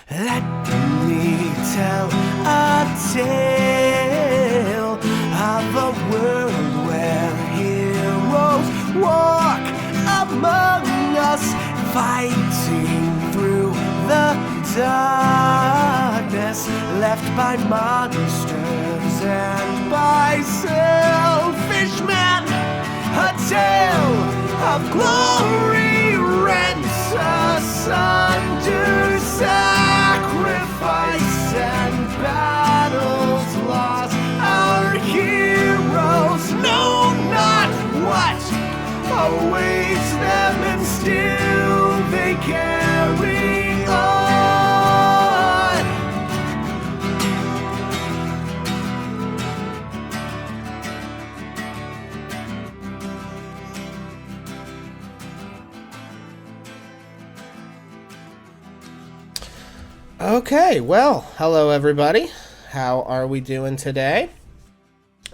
Let me tell a tale of a world where heroes walk among us, fighting through the darkness left by monsters and by selfish men. A tale of glory rent asunder, sacrifice and battles lost. Our heroes know not what awaits them, and still they carry on. Okay, well, hello everybody. How are we doing today?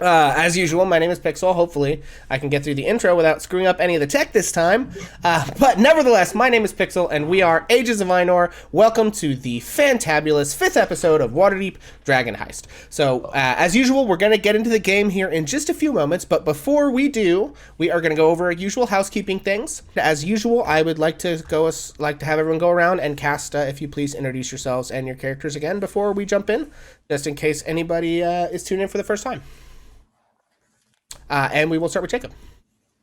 As usual, my name is Pixel. Hopefully, I can get through the intro without screwing up any of the tech this time. But nevertheless, my name is Pixel, and we are Ages of Ainor. Welcome to the fantabulous 5th episode of Waterdeep Dragon Heist. So, as usual, we're going to get into the game here in just a few moments, but before we do, we are going to go over usual housekeeping things. As usual, I would like to have everyone go around and cast, if you please introduce yourselves and your characters again before we jump in, just in case anybody is tuning in for the first time. And we will start with Jacob.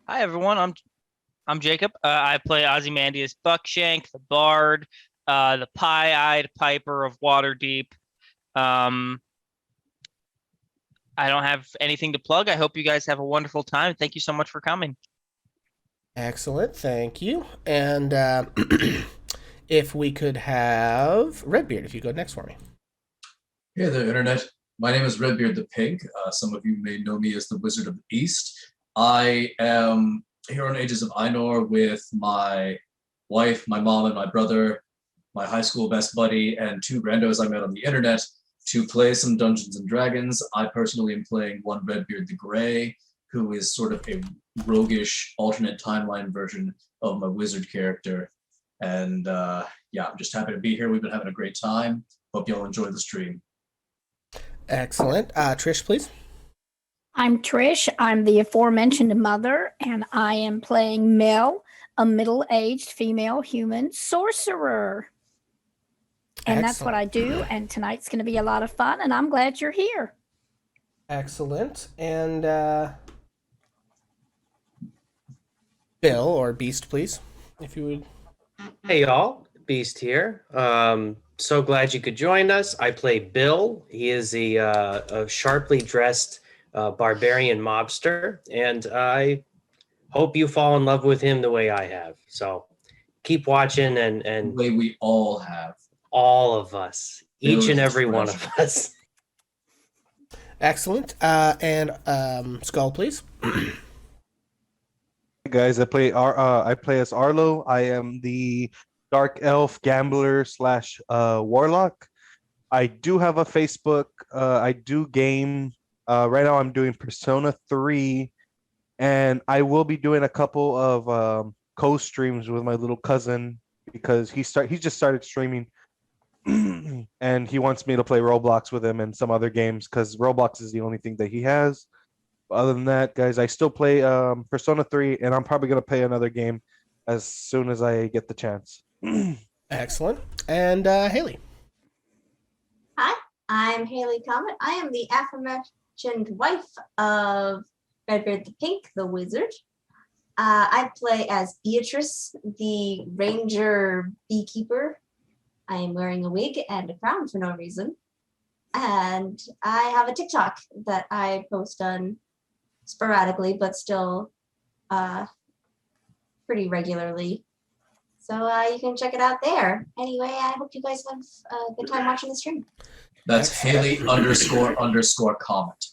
Hi everyone, I'm Jacob. I play Ozymandias Buckshank, the Bard, the Pie-Eyed Piper of Waterdeep. I don't have anything to plug. I hope you guys have a wonderful time. Thank you so much for coming. Excellent, thank you. And if we could have Redbeard, if you go next for me. Hey there, Internet. My name is Redbeard the Pig. Some of you may know me as the Wizard of the East. I am here on Ages of Ainor with my wife, my mom, and my brother, my high school best buddy, and 2 randos I met on the internet to play some Dungeons and Dragons. I personally am playing one Redbeard the Grey, who is sort of a roguish alternate timeline version of my wizard character. And yeah, I'm just happy to be here. We've been having a great time. Hope y'all enjoy the stream. Excellent. Trish, please. I'm Trish. I'm the aforementioned mother, and I am playing Mel, a middle-aged female human sorcerer. And that's what I do, and tonight's going to be a lot of fun, and I'm glad you're here. Excellent. And Bill, or Beast, please, if you would. Hey y'all, Beast here. So glad you could join us. I play Bill. He is a sharply dressed barbarian mobster, and I hope you fall in love with him the way I have. So keep watching, and The way we all have. all of us, each Bill and is every one of fresh. us. Excellent. And Skull, please. Hey guys, I play as Arlo. I am the dark elf gambler / warlock. I do have a Facebook. I do game. Right now I'm doing Persona 3, and I will be doing a couple of co-streams with my little cousin because he just started streaming and he wants me to play Roblox with him and some other games because Roblox is the only thing that he has. Other than that, guys, I still play Persona 3, and I'm probably going to play another game as soon as I get the chance. Excellent. And Haley. Hi, I'm Haley Comet. I am the aforementioned wife of Redbeard the Pink, the wizard. I play as Beatrice, the ranger beekeeper. I am wearing a wig and a crown for no reason. And I have a TikTok that I post on sporadically, but still pretty regularly. So you can check it out there. Anyway, I hope you guys have a good time watching the stream. That's Haley _ comment.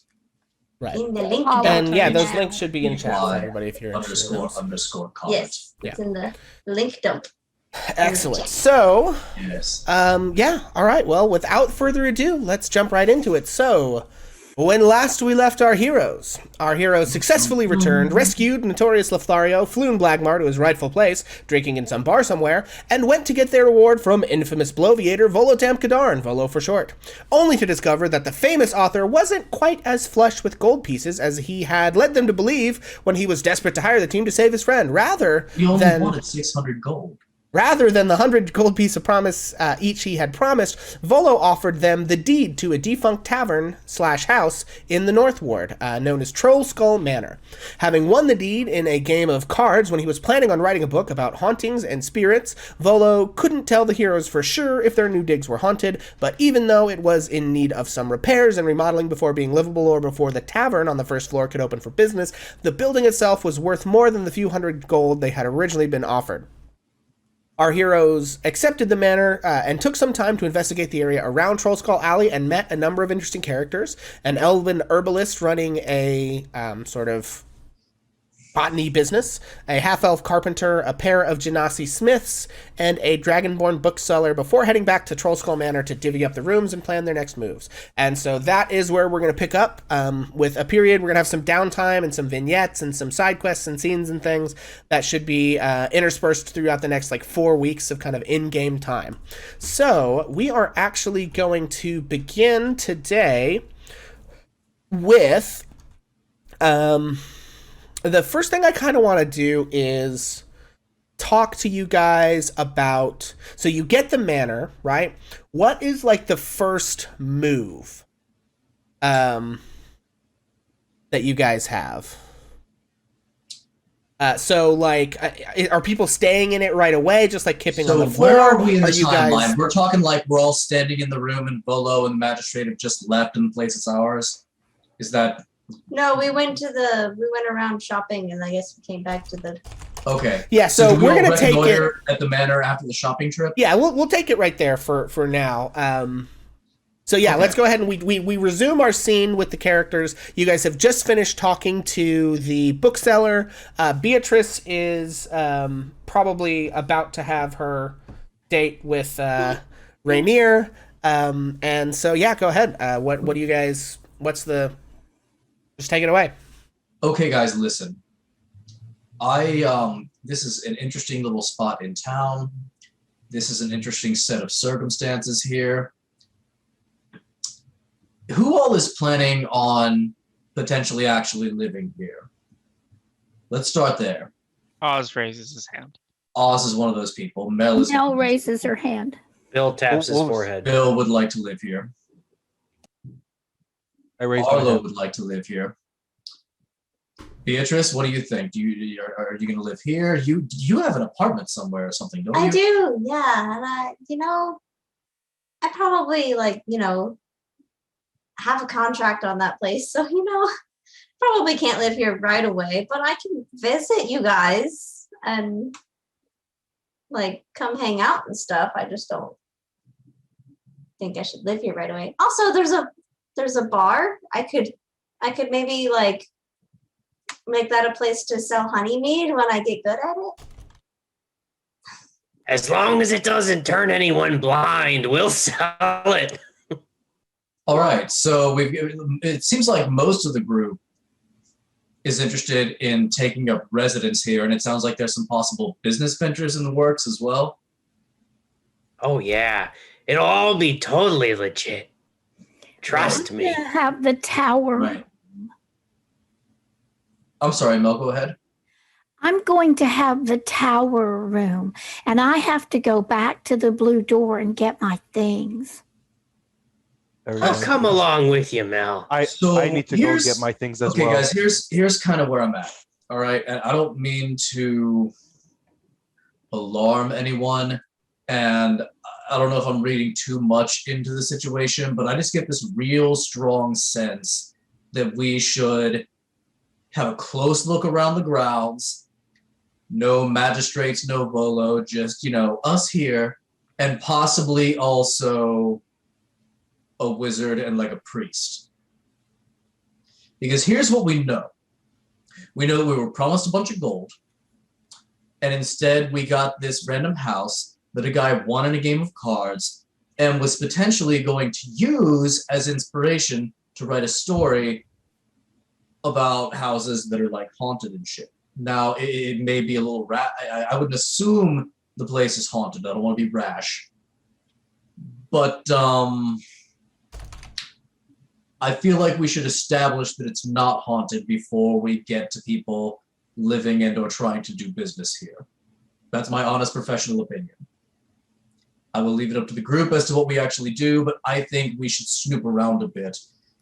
Right. In the link And dump. yeah, those links should be in chat for Why everybody if you're interested. in those. _ comment. Yes, it's in the link dump. Excellent. So, Yes. yeah, all right. Well, without further ado, let's jump right into it. So, When last we left our heroes successfully returned, rescued notorious Lothario, flew in Blagmar to his rightful place, drinking in some bar somewhere, and went to get their reward from infamous bloviator Volotam Kadarn, Volo for short, only to discover that the famous author wasn't quite as flush with gold pieces as he had led them to believe when he was desperate to hire the team to save his friend. He only wanted 600 gold. Rather than the 100 gold piece of promise each he had promised, Volo offered them the deed to a defunct tavern/house in the North Ward, known as Troll Skull Manor. Having won the deed in a game of cards when he was planning on writing a book about hauntings and spirits, Volo couldn't tell the heroes for sure if their new digs were haunted, but even though it was in need of some repairs and remodeling before being livable or before the tavern on the first floor could open for business, the building itself was worth more than the few hundred gold they had originally been offered. Our heroes accepted the manor and took some time to investigate the area around Trollskull Alley and met a number of interesting characters. An elven herbalist running a sort of botany business, a half-elf carpenter, a pair of Genasi smiths, and a dragonborn bookseller before heading back to Trollskull Manor to divvy up the rooms and plan their next moves. And so that is where we're going to pick up with a period. We're going to have some downtime and some vignettes and some side quests and scenes and things that should be interspersed throughout the next 4 weeks of kind of in-game time. So we are actually going to begin today with the first thing I kind of want to do is talk to you guys about, so you get the manor, right? What is the first move that you guys have? Are people staying in it right away, just kipping on the floor? Where are we in the timeline? Guys... We're talking we're all standing in the room and Volo and the magistrate have just left and the place is ours? Is that... No, we went around shopping, and I guess we came back to the... Okay. Yeah, so we're going to take it... at the manor after the shopping trip? Yeah, we'll take it right there for now. So yeah, okay. Let's go ahead and we resume our scene with the characters. You guys have just finished talking to the bookseller. Beatrice is probably about to have her date with Rainier. And so yeah, go ahead. What do you guys... Just take it away. Okay, guys, listen. This is an interesting little spot in town. This is an interesting set of circumstances here. Who all is planning on potentially actually living here? Let's start there. Oz raises his hand. Oz is one of those people. Mel raises her hand. Bill taps his forehead. Bill would like to live here. Arlo would like to live here. Beatrice, what do you think? Are you going to live here? You have an apartment somewhere or something, don't you? I do, yeah. And I probably have a contract on that place, so probably can't live here right away. But I can visit you guys and come hang out and stuff. I just don't think I should live here right away. Also, there's a bar. I could maybe make that a place to sell honey mead when I get good at it. As long as it doesn't turn anyone blind, we'll sell it. All right. So it seems like most of the group is interested in taking up residence here, and it sounds like there's some possible business ventures in the works as well. Oh yeah, it'll all be totally legit. Trust me. Have the tower. Right. I'm sorry, Mel, go ahead. I'm going to have the tower room, and I have to go back to the blue door and get my things. I'll come along with you, Mel. I need to go get my things as well. Okay, guys, here's kind of where I'm at. All right, and I don't mean to alarm anyone, and I don't know if I'm reading too much into the situation, but I just get this real strong sense that we should have a close look around the grounds. No magistrates, no Volo, just, us here, and possibly also a wizard and a priest. Because here's what we know. We know that we were promised a bunch of gold, and instead we got this random house that a guy won in a game of cards and was potentially going to use as inspiration to write a story about houses that are like haunted and shit. Now, it may be a little I wouldn't assume the place is haunted. I don't want to be rash. But I feel like we should establish that it's not haunted before we get to people living and or trying to do business here. That's my honest professional opinion. I will leave it up to the group as to what we actually do, but I think we should snoop around a bit,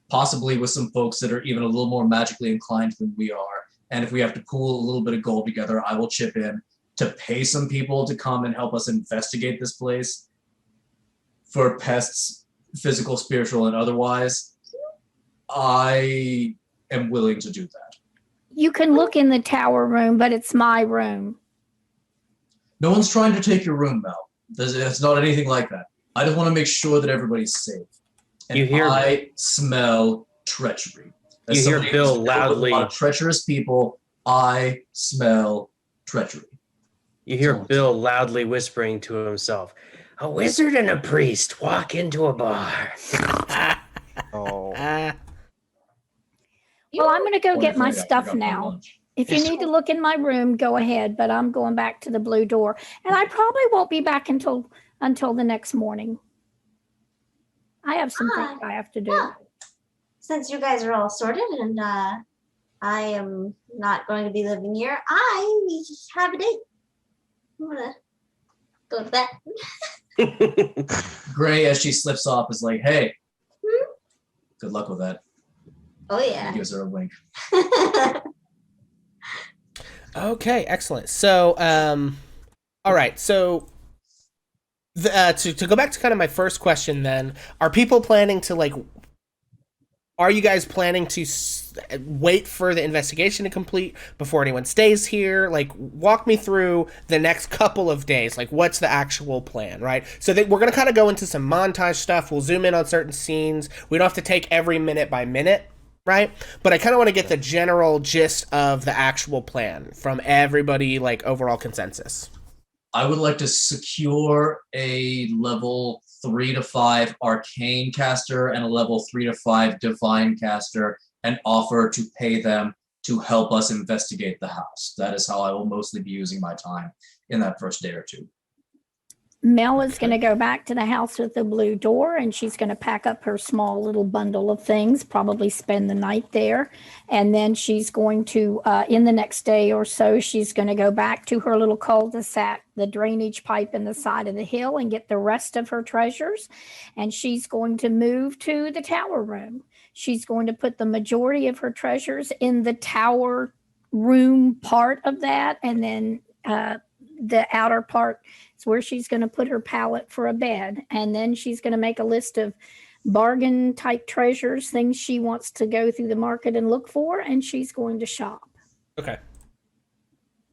possibly with some folks that are even a little more magically inclined than we are. And if we have to pool a little bit of gold together, I will chip in to pay some people to come and help us investigate this place for pests, physical, spiritual, and otherwise. I am willing to do that. You can look in the tower room, but it's my room. No one's trying to take your room, Mel. It's not anything like that. I just want to make sure that everybody's safe. And I smell treachery. You hear Bill loudly. A lot of treacherous people. I smell treachery. You hear Bill loudly whispering to himself, "A wizard and a priest walk into a bar." Oh. Well, I'm going to go get my stuff now. If you need to look in my room, go ahead, but I'm going back to the blue door. And I probably won't be back until the next morning. I have some things I have to do. Well, since you guys are all sorted and I am not going to be living here, I have a date. I'm going to go to that. Gray, as she slips off, is like, hey, good luck with that. Oh, yeah. He gives her a wink. Okay, excellent. So, all right. So, to go back to kind of my first question, then, are people planning to are you guys planning to wait for the investigation to complete before anyone stays here? Like, walk me through the next couple of days. Like, what's the actual plan, right? So we're going to kind of go into some montage stuff. We'll zoom in on certain scenes. We don't have to take every minute by minute, right? But I kind of want to get the general gist of the actual plan from everybody, like, overall consensus. I would like to secure a level 3 to 5 arcane caster and a level 3 to 5 divine caster and offer to pay them to help us investigate the house. That is how I will mostly be using my time in that first day or two. Mel is going to go back to the house with the blue door, and she's going to pack up her small little bundle of things, probably spend the night there. And then she's going to, in the next day or so, she's going to go back to her little cul-de-sac, the drainage pipe in the side of the hill, and get the rest of her treasures. And she's going to move to the tower room. She's going to put the majority of her treasures in the tower room part of that, and then the outer part is where she's going to put her pallet for a bed. And then she's going to make a list of bargain type treasures, things she wants to go through the market and look for, and she's going to shop. Okay.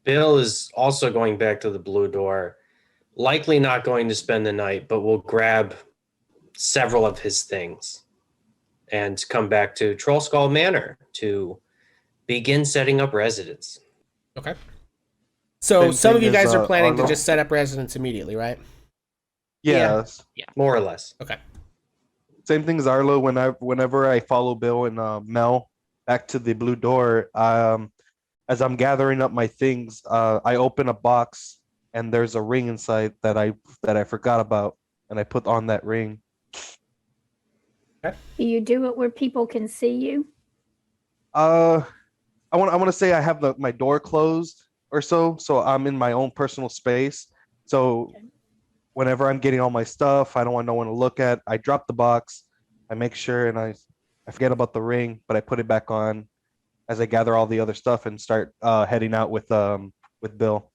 Bill is also going back to the blue door, likely not going to spend the night, but will grab several of his things and come back to Trollskull Manor to begin setting up residence. Okay. So Same some of thing you guys as, are planning to Arnold. just set up residence immediately, right? Yes. More or less. Okay. Same thing as Arlo. Whenever I follow Bill and Mel back to the blue door, as I'm gathering up my things, I open a box and there's a ring inside that I forgot about, and I put on that ring. Do you do it where people can see you? I want to say I have my door closed or so I'm in my own personal space. So whenever I'm getting all my stuff, I don't want no one to look at. I drop the box, I make sure, and I forget about the ring, but I put it back on as I gather all the other stuff and start heading out with Bill.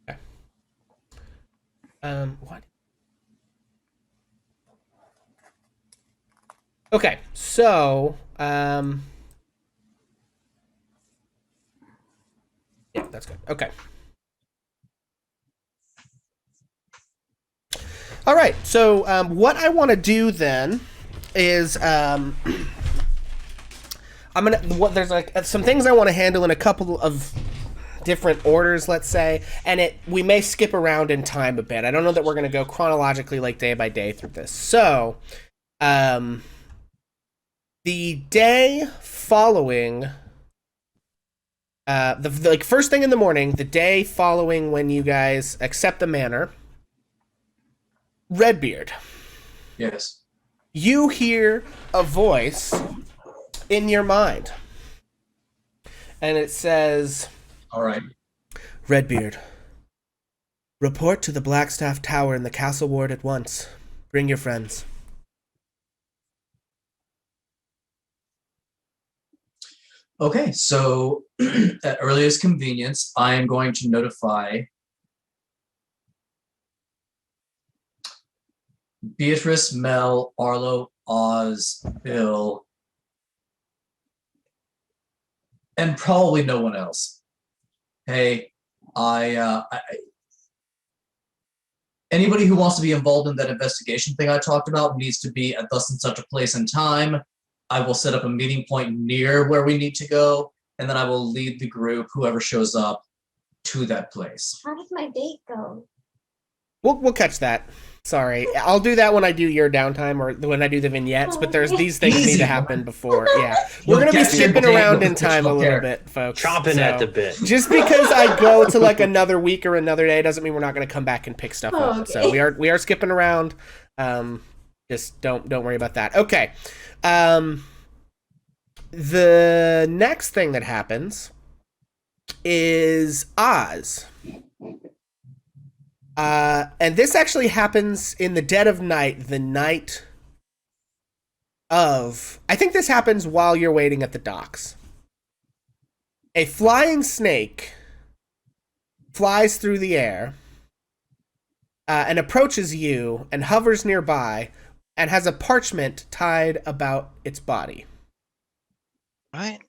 Okay. What? Okay, so yeah, that's good. Okay. All right. So what I want to do then is I'm gonna there's some things I want to handle in a couple of different orders, let's say, and we may skip around in time a bit. I don't know that we're gonna go chronologically like day by day through this. So The day following, the first thing in the morning, the day following when you guys accept the manor, Redbeard, Yes. you hear a voice in your mind. And it says, All right. Redbeard, report to the Blackstaff Tower in the Castle Ward at once. Bring your friends. Okay, so at earliest convenience, I am going to notify Beatrice, Mel, Arlo, Oz, Bill, and probably no one else. Hey, anybody who wants to be involved in that investigation thing I talked about needs to be at thus and such a place and time. I will set up a meeting point near where we need to go, and then I will lead the group, whoever shows up, to that place. How did my date go? We'll catch that. Sorry. I'll do that when I do your downtime or when I do the vignettes, but there's these things need Easy. to happen before. Yeah. You'll We're going to be get your skipping date around with in the time a fictional little character. bit, folks. Chomping at the bit. Just because I go to like another week or another day doesn't mean we're not going to come back and pick stuff up. Okay. So we are skipping around. Just don't worry about that. Okay. The next thing that happens is Oz. And this actually happens in the dead of night, the night of... I think this happens while you're waiting at the docks. A flying snake flies through the air and approaches you and hovers nearby and has a parchment tied about its body. Right?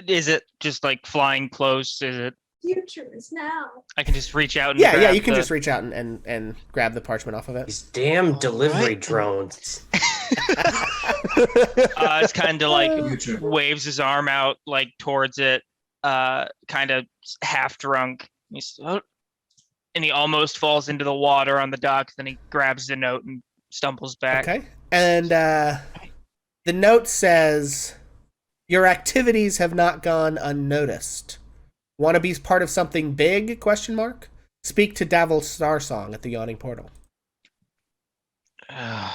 Is it just like flying close? Is it? Future is now. I can just reach out and Yeah, grab you can the- just reach out and grab the parchment off of it. These damn delivery right. drones. It's kind of like Future. waves his arm out like towards it, kind of half drunk. And he almost falls into the water on the dock. Then he grabs the note and stumbles back. Okay. And the note says, your activities have not gone unnoticed. Want to be part of something big? ? Speak to Davil Starsong at the Yawning Portal. God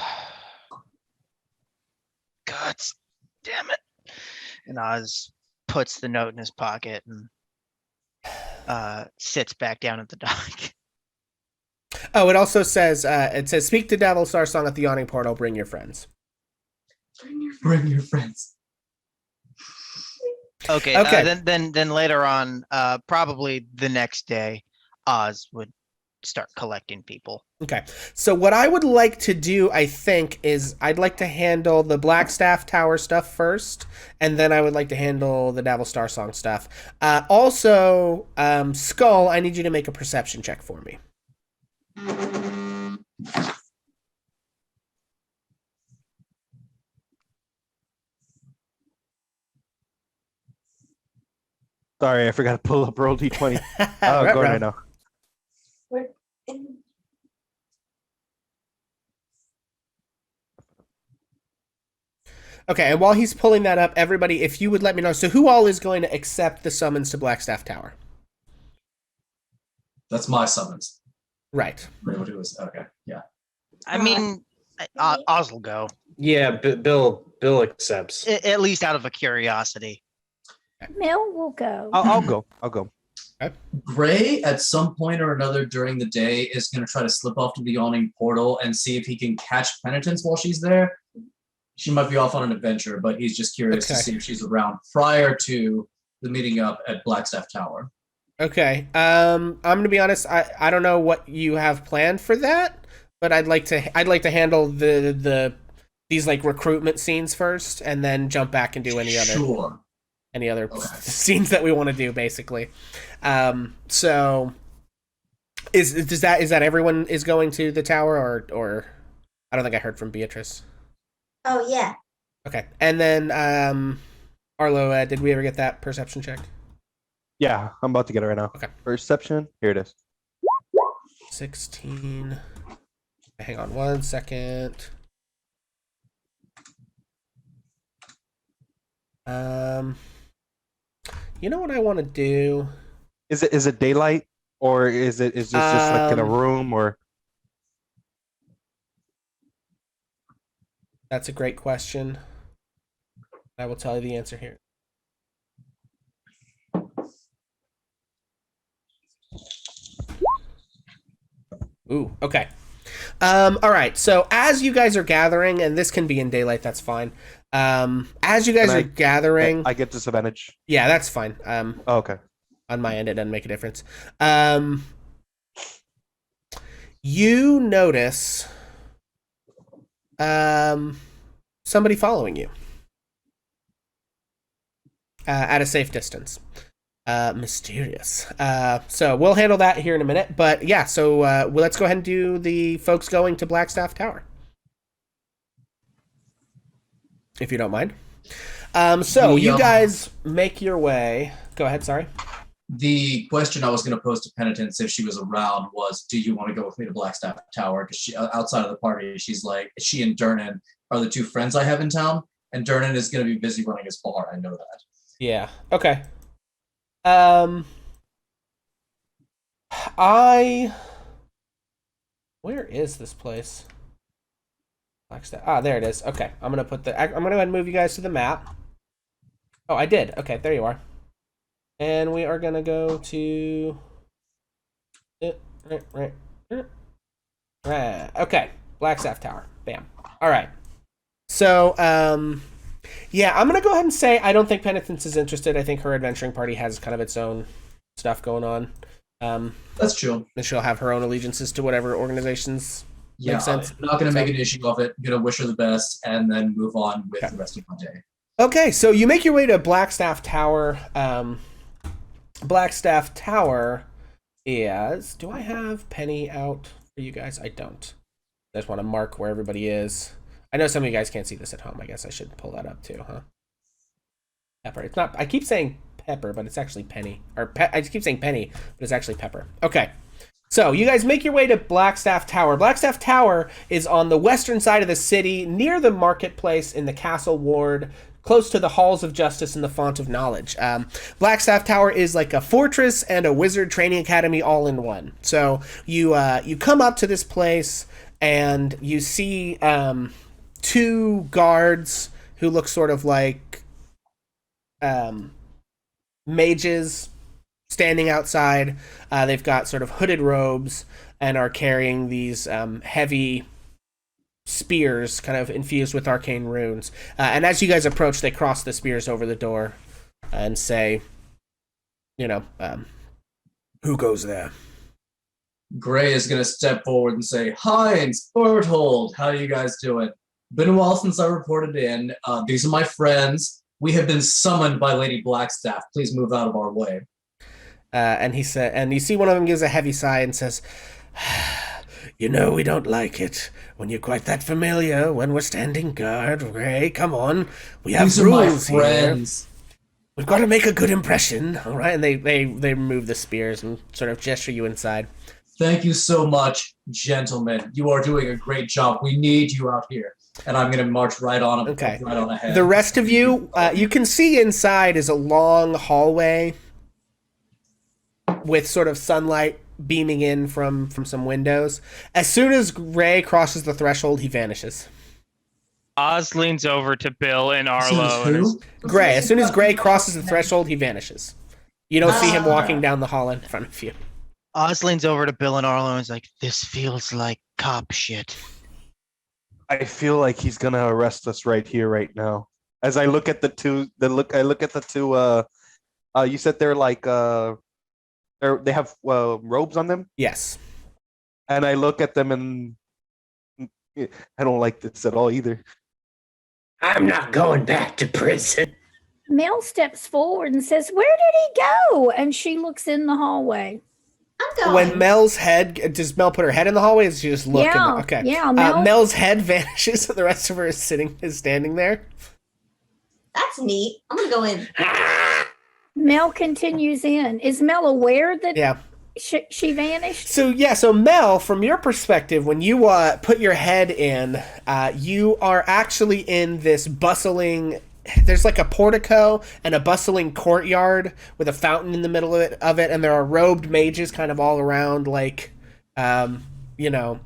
damn it. And Oz puts the note in his pocket and sits back down at the dock. Oh, it also says, speak to Davil Starsong at the Yawning Portal, bring your friends. Bring your friends. Okay. Okay. Then later on, probably the next day, Oz would start collecting people. Okay. So what I would like to do, I think, is I'd like to handle the Blackstaff Tower stuff first, and then I would like to handle the Davil Starsong stuff. Also, Skull, I need you to make a perception check for me. Sorry, I forgot to pull up roll d20. Right, Go right. right now. We're in. Okay, and while he's pulling that up, everybody, if you would let me know, so who all is going to accept the summons to Blackstaff Tower? That's my summons. Right. Okay, yeah. I mean, Oz will go, Yeah, Bill accepts. at least out of a curiosity. Mel will go. I'll go. I'll go. Gray, at some point or another during the day, is going to try to slip off to the Yawning Portal and see if he can catch Penitence while she's there. She might be off on an adventure, but he's just curious to Okay. see if she's around prior to the meeting up at Blackstaff Tower. Okay. I'm gonna be honest. I don't know what you have planned for that, but I'd like to handle these like recruitment scenes first, and then jump back and do any other Okay. scenes that we want to do, basically. So is that everyone is going to the tower, or I don't think I heard from Beatrice. Oh yeah. Okay, and then Arlo, did we ever get that perception check? Yeah, I'm about to get it right now. Okay. Perception. Here it is. 16. Hang on one second. You know what I want to do? Is it daylight, or is this just like in a room, or? That's a great question. I will tell you the answer here. Ooh, okay. All right. So as you guys are gathering, and this can be in daylight, that's fine. As you guys are gathering, I get disadvantage. yeah, that's fine. Oh, okay. On my end, it doesn't make a difference. You notice somebody following you at a safe distance. Mysterious. So we'll handle that here in a minute. But yeah, so let's go ahead and do the folks going to Blackstaff Tower, if you don't mind. So you guys make your way. Go ahead. Sorry. The question I was going to pose to Penitence if she was around was, do you want to go with me to Blackstaff Tower? Because she, outside of the party, she's like, she and Durnan are the two friends I have in town, and Durnan is going to be busy running his bar. I know that. Yeah. Okay. Where is this place? Blackstaff. Ah, there it is. Okay, I'm gonna go ahead and move you guys to the map. Oh, I did. Okay, there you are. And we are gonna go to right. Okay, Blackstaff Tower. Bam. All right. So, yeah, I'm gonna go ahead and say I don't think Penitence is interested. I think her adventuring party has kind of its own stuff going on. That's true. And she'll have her own allegiances to whatever organizations Yeah, make sense. I'm not going to make an issue of it. I'm going to wish her the best and then move on with the rest of my day. Okay, so you make your way to Blackstaff Tower. Blackstaff Tower is... Do I have Penny out for you guys? I don't. I just want to mark where everybody is. I know some of you guys can't see this at home. I guess I should pull that up too, huh? Pepper. It's not... I keep saying Pepper, but it's actually Penny. I keep saying Penny, but it's actually Pepper. Okay. So, you guys make your way to Blackstaff Tower. Blackstaff Tower is on the western side of the city, near the marketplace in the Castle Ward, close to the Halls of Justice and the Font of Knowledge. Blackstaff Tower is like a fortress and a wizard training academy all in one. So, you come up to this place, and you see two guards who look sort of like mages standing outside. They've got sort of hooded robes and are carrying these heavy spears kind of infused with arcane runes. And as you guys approach, they cross the spears over the door and say, who goes there? Gray is going to step forward and say, Heinz, Berthold, how are you guys doing? Been a while since I reported in. These are my friends. We have been summoned by Lady Blackstaff. Please move out of our way. And he said, and you see one of them gives a heavy sigh and says, we don't like it when you're quite that familiar when we're standing guard. Ray, come on. We have These rules are my friends. here. We've got to make a good impression. All right. And they remove the spears and sort of gesture you inside. Thank you so much, gentlemen. You are doing a great job. We need you out here. And I'm going to march right on Okay. right on ahead. The rest of you, you can see inside is a long hallway with sort of sunlight beaming in from some windows. As soon as Ray crosses the threshold, he vanishes. Oz leans over to Bill and Arlo. And is, Gray, as soon as Gray crosses the threshold, he vanishes. You don't see him walking down the hall in front of you. Oz leans over to Bill and Arlo and is like, "This feels like cop shit." I feel like he's gonna arrest us right here, right now. As I look at the two, I look at the two. You said they're like they have robes on them. Yes. And I look at them and I don't like this at all either. I'm not going back to prison. Mel steps forward and says, "Where did he go?" And she looks in the hallway. I'm going. When Mel's head, does Mel put her head in the hallway? Or does she just look? Yeah, Okay. yeah, Mel's head vanishes, and the rest of her is standing there. That's neat. I'm gonna go in. Mel continues in. Is Mel aware that Yeah. she vanished? So Mel, from your perspective, when you put your head in, you are actually in this bustling there's like a portico and a bustling courtyard with a fountain in the middle of it, and there are robed mages kind of all around, like, you know,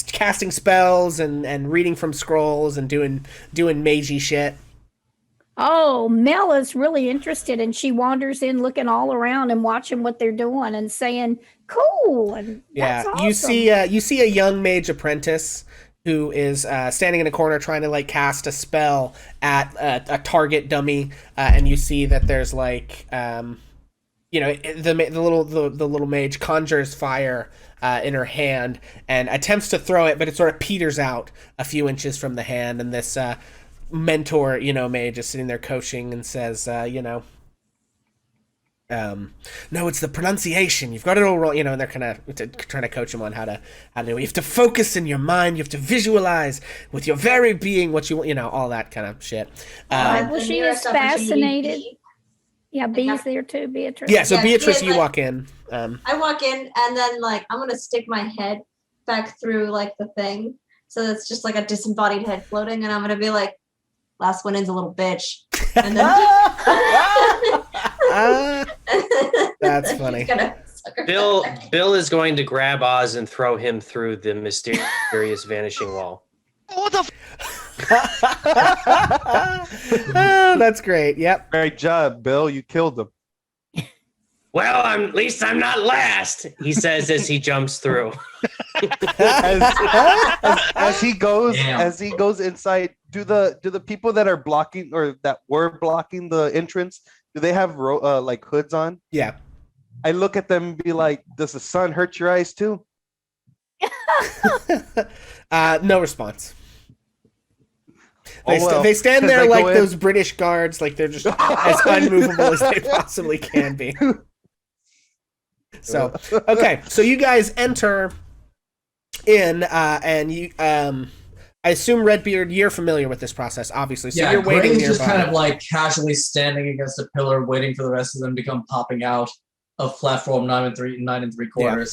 casting spells and reading from scrolls and doing magey shit. Oh, Mel is really interested, and she wanders in looking all around and watching what they're doing and saying, cool. And that's awesome. You see a young mage apprentice who is standing in a corner trying to like cast a spell at a target dummy, and you see that there's like the little mage conjures fire in her hand and attempts to throw it, but it sort of peters out a few inches from the hand, and this mentor, mage is sitting there coaching and says, no, it's the pronunciation. You've got it all wrong, and they're kind of trying to coach him on how to do it. You have to focus in your mind. You have to visualize with your very being what you want, all that kind of shit. Well, she is fascinated. Yeah, Bee's there too, Beatrice. Yeah, so Beatrice, you walk in. I walk in, and then I'm gonna stick my head back through the thing, so it's just like a disembodied head floating, and I'm gonna be like, "Last one in's a little bitch," and then that's funny. Bill is going to grab Oz and throw him through the mysterious vanishing wall. What the? Oh, that's great. Yep. Great job, Bill. You killed him. Well, at least I'm not last, he says as he jumps through. as he goes inside, do the people that are blocking or that were blocking the entrance, do they have like hoods on? Yeah. I look at them and be like, does the sun hurt your eyes too? No response. They stand there like those British guards, like they're just as unmovable as they possibly can be. So, okay, so you guys enter in, and you, I assume Redbeard, you're familiar with this process, obviously. So you're waiting Gray's nearby. just kind of casually standing against a pillar, waiting for the rest of them to come popping out of platform 9 and 3/4. Yeah.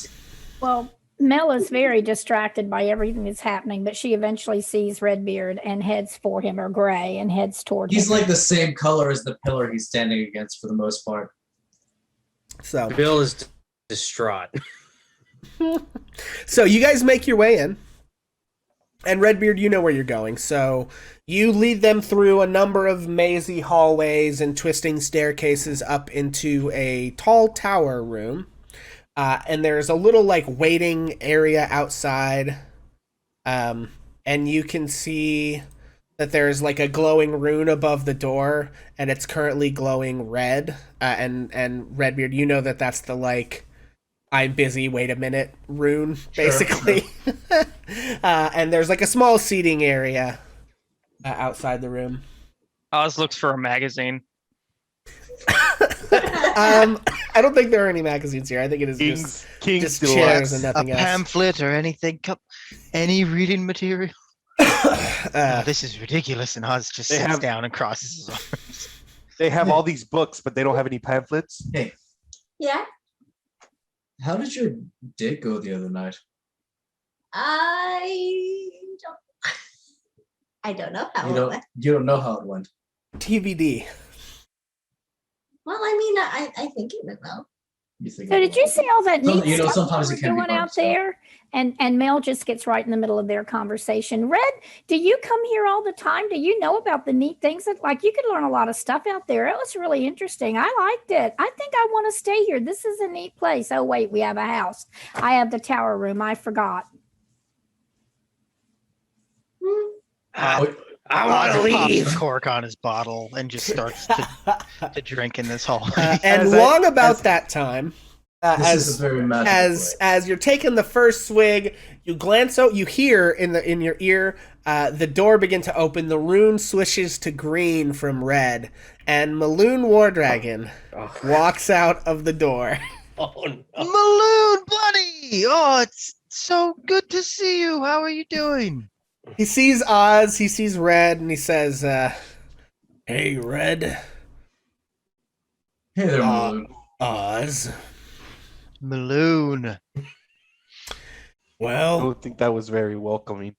Well, Mel is very distracted by everything that's happening, but she eventually sees Redbeard and heads for him, or Gray, and heads toward him. He's like the same color as the pillar he's standing against for the most part. So Bill is distraught. So you guys make your way in, and Redbeard, you know where you're going. So you lead them through a number of mazy hallways and twisting staircases up into a tall tower room. And there's a little waiting area outside, and you can see that there's a glowing rune above the door, and it's currently glowing red. And Redbeard, you know that's the I'm busy, wait a minute rune, basically. Sure. And there's a small seating area outside the room. Oz looks for a magazine. I don't think there are any magazines here. I think it is just chairs and nothing else. A pamphlet or anything? Any reading material? This is ridiculous. And Oz just sits down and crosses his arms. They have all these books, but they don't have any pamphlets. Hey. Yeah. How did your date go the other night? I don't know how it went. You don't know how it went. TBD. Well, I think it went well. So did you see all that neat stuff sometimes it can going be out there? And Mel just gets right in the middle of their conversation. Red, do you come here all the time? Do you know about the neat things that you could learn a lot of stuff out there? It was really interesting. I liked it. I think I want to stay here. This is a neat place. Oh wait, we have a house. I have the tower room. I forgot. I want to leave. Pops the cork on his bottle and just starts to drink in this hall. And that time, as you're taking the first swig, you glance out. You hear in your ear the door begin to open. The rune swishes to green from red, and Maloon Wardragon walks out of the door. Oh no, Maloon buddy! Oh, it's so good to see you. How are you doing? He sees Oz, he sees Red, and he says, "Hey, Red." Hey there, Maloon. Oz. Maloon. Well, I don't think that was very welcoming.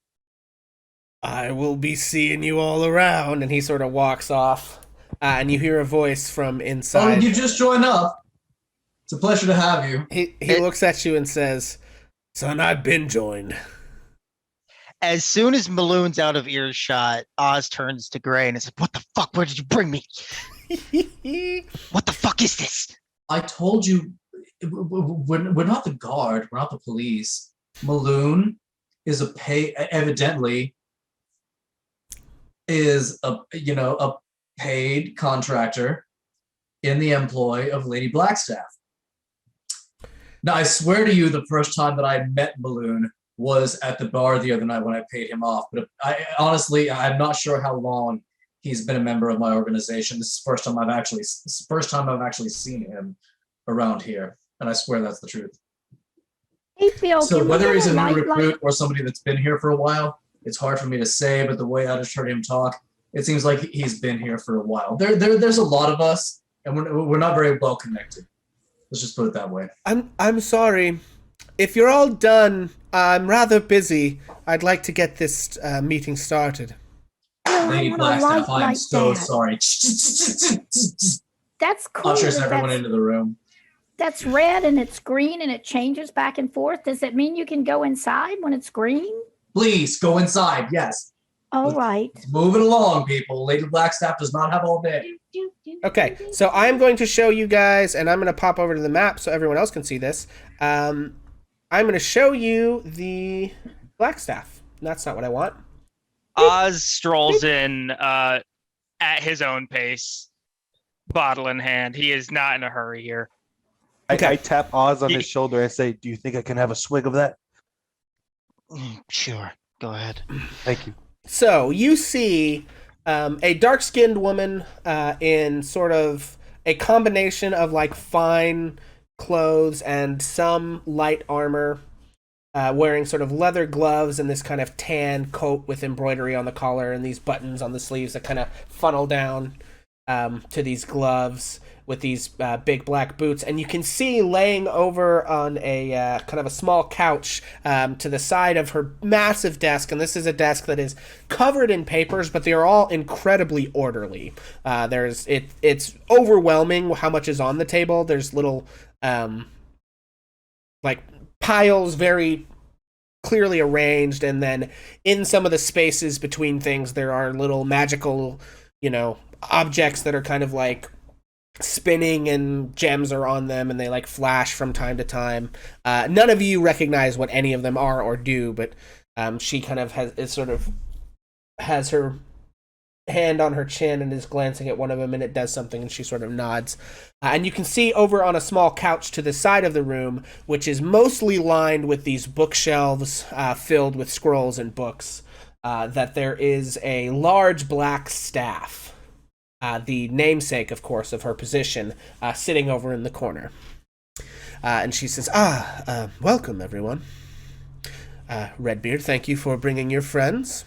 I will be seeing you all around. And he sort of walks off. And you hear a voice from inside. Oh, you just joined up. It's a pleasure to have you. He looks at you and says, "Son, I've been joined." As soon as Maloon's out of earshot, Oz turns to Gray and says, "What the fuck? Where did you bring me? What the fuck is this?" I told you, we're not the guard. We're not the police. Maloon is evidently is a paid contractor in the employ of Lady Blackstaff. Now, I swear to you, the first time that I met Maloon was at the bar the other night when I paid him off. But I'm not sure how long he's been a member of my organization. This is the first time I've actually seen him around here, and I swear that's the truth. Hey, Bill, So whether he's a new light? recruit or somebody that's been here for a while, it's hard for me to say. But the way I just heard him talk, it seems like he's been here for a while. There's a lot of us, and we're not very well connected. Let's just put it that way. I'm sorry. If you're all done, I'm rather busy. I'd like to get this meeting started. Lady Blackstaff, I'm so sorry. That's cool. Ushers everyone into the room. That's red and it's green and it changes back and forth. Does it mean you can go inside when it's green? Please go inside. Yes. All right. Move it along, people. Lady Blackstaff does not have all day. Okay, so I'm going to show you guys, and I'm going to pop over to the map so everyone else can see this. I'm going to show you the Blackstaff. That's not what I want. Oz strolls in at his own pace, bottle in hand. He is not in a hurry here. Okay. I tap Oz on his shoulder and say, "Do you think I can have a swig of that?" Sure. Go ahead. Thank you. So you see a dark-skinned woman in sort of a combination of like fine clothes and some light armor, wearing sort of leather gloves and this kind of tan coat with embroidery on the collar and these buttons on the sleeves that kind of funnel down to these gloves with these big black boots. And you can see laying over on a kind of a small couch to the side of her massive desk, and this is a desk that is covered in papers, but they are all incredibly orderly. It's overwhelming how much is on the table. There's little like piles very clearly arranged, and then in some of the spaces between things there are little magical, objects that are kind of like spinning and gems are on them and they like flash from time to time. None of you recognize what any of them are or do, but she kind of has her hand on her chin and is glancing at one of them, and it does something and she sort of nods. And you can see over on a small couch to the side of the room, which is mostly lined with these bookshelves filled with scrolls and books, that there is a large black staff. The namesake, of course, of her position, sitting over in the corner. And she says, welcome, everyone. Redbeard, thank you for bringing your friends.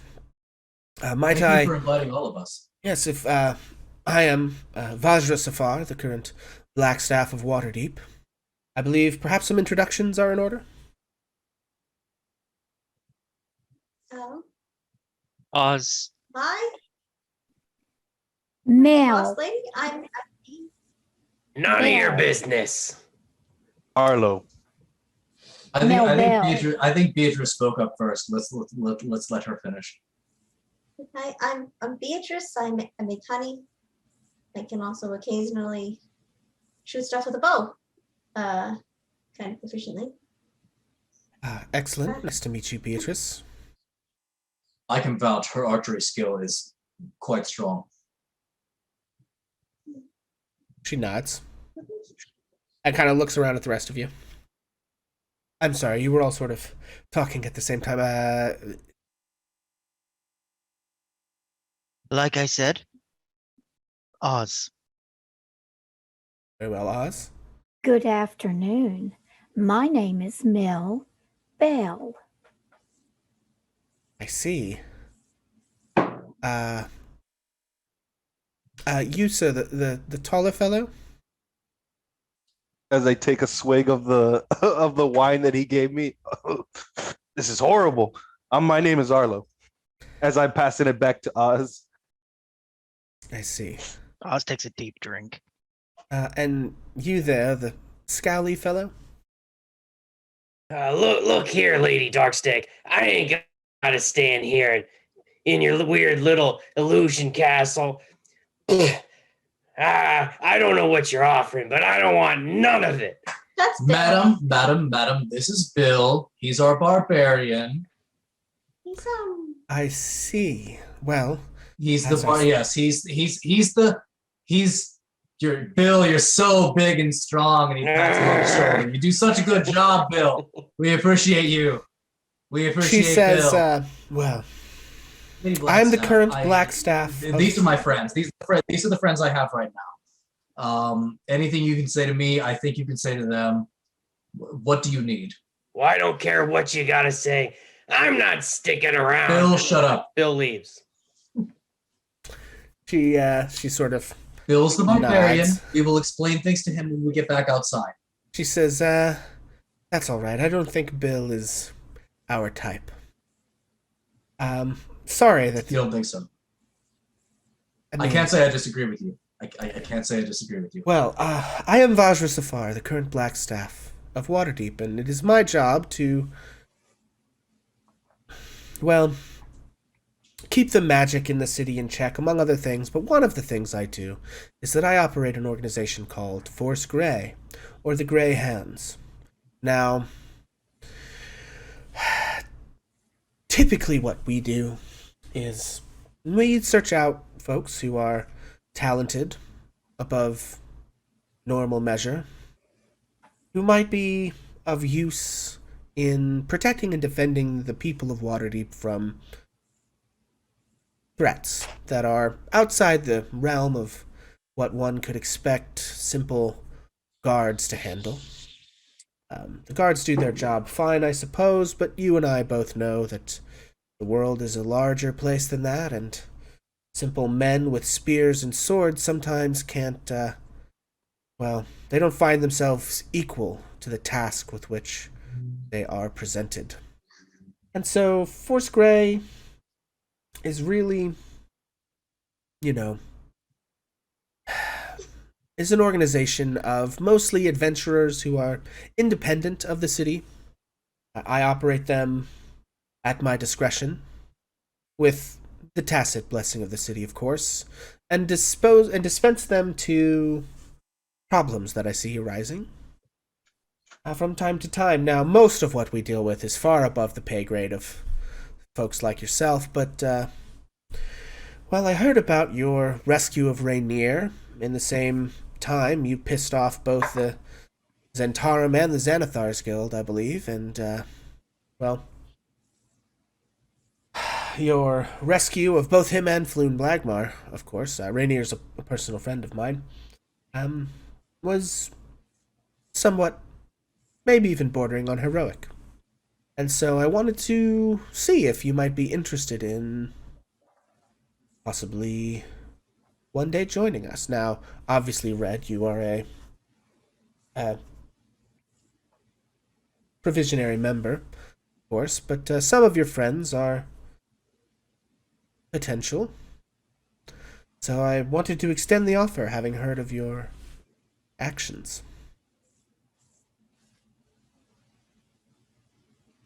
Thank you for inviting all of us. Yes, if I am Vajra Safar, the current Blackstaff of Waterdeep. I believe perhaps some introductions are in order? Oz. Hi, Mel. boss lady. I'm None of your business. Arlo. I think Beatrice spoke up first. Let's let her finish. Hi, I'm Beatrice. I make honey. I can also occasionally shoot stuff with a bow, kind of efficiently. Excellent. Nice to meet you, Beatrice. I can vouch her archery skill is quite strong. She nods and kind of looks around at the rest of you. I'm sorry, you were all sort of talking at the same time. Like I said, Oz. Very well, Oz. Good afternoon. My name is Mel Bell. I see. You, sir, the taller fellow? As I take a swig of the of the wine that he gave me. This is horrible. My name is Arlo. as I'm passing it back to Oz. I see. Oz takes a deep drink. And you there, the scowly fellow? Look here, Lady Darkstick. I ain't gotta stand here in your weird little illusion castle. I don't know what you're offering, but I don't want none of it. That's Bill. Madam, this is Bill. He's our barbarian. He's I see. Well, He's As the I bar. said. Yes, he's your Bill. You're so big and strong, and he pats him on the shoulder. You do such a good job, Bill. We appreciate you. We appreciate She says, Bill. well, Lady I'm the Blackstaff, current black staff. These are my friends. These are the friends I have right now. Anything you can say to me, I think you can say to them. What do you need? Well, I don't care what you gotta say. I'm not sticking around. Bill, shut up. Bill leaves. She sort of, Bill's the barbarian. Nods. We will explain things to him when we get back outside. she says, that's all right. I don't think Bill is our type. Sorry that You don't think so? I mean, can't say I disagree with you. I can't say I disagree with you. Well, I am Vajra Safar, the current black staff of Waterdeep, and it is my job to, well, keep the magic in the city in check, among other things, but one of the things I do is that I operate an organization called Force Grey, or the Grey Hands. Now, typically what we do is we search out folks who are talented above normal measure, who might be of use in protecting and defending the people of Waterdeep from threats that are outside the realm of what one could expect simple guards to handle. The guards do their job fine, I suppose, but you and I both know that the world is a larger place than that, and simple men with spears and swords sometimes can't, well, they don't find themselves equal to the task with which they are presented. And so, Force Grey is really, is an organization of mostly adventurers who are independent of the city. I operate them at my discretion, with the tacit blessing of the city, of course, and dispense them to problems that I see arising from time to time. Now, most of what we deal with is far above the pay grade of folks like yourself, but, well, I heard about your rescue of Rainier. In the same time, you pissed off both the Zentarum and the Xanathar's Guild, I believe, and, well, your rescue of both him and Floon Blagmar, of course, Rainier's a personal friend of mine, was somewhat, maybe even bordering on heroic. And so I wanted to see if you might be interested in possibly one day joining us. Now, obviously, Red, you are a provisionary member, of course, but some of your friends are potential. So I wanted to extend the offer, having heard of your actions.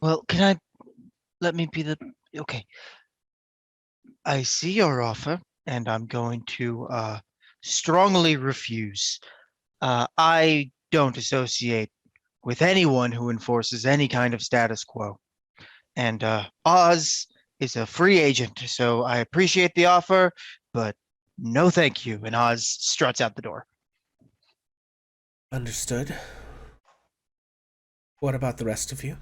Well, let me be okay. I see your offer, and I'm going to strongly refuse. I don't associate with anyone who enforces any kind of status quo. And Oz is a free agent, so I appreciate the offer, but no thank you. And Oz struts out the door. Understood. What about the rest of you?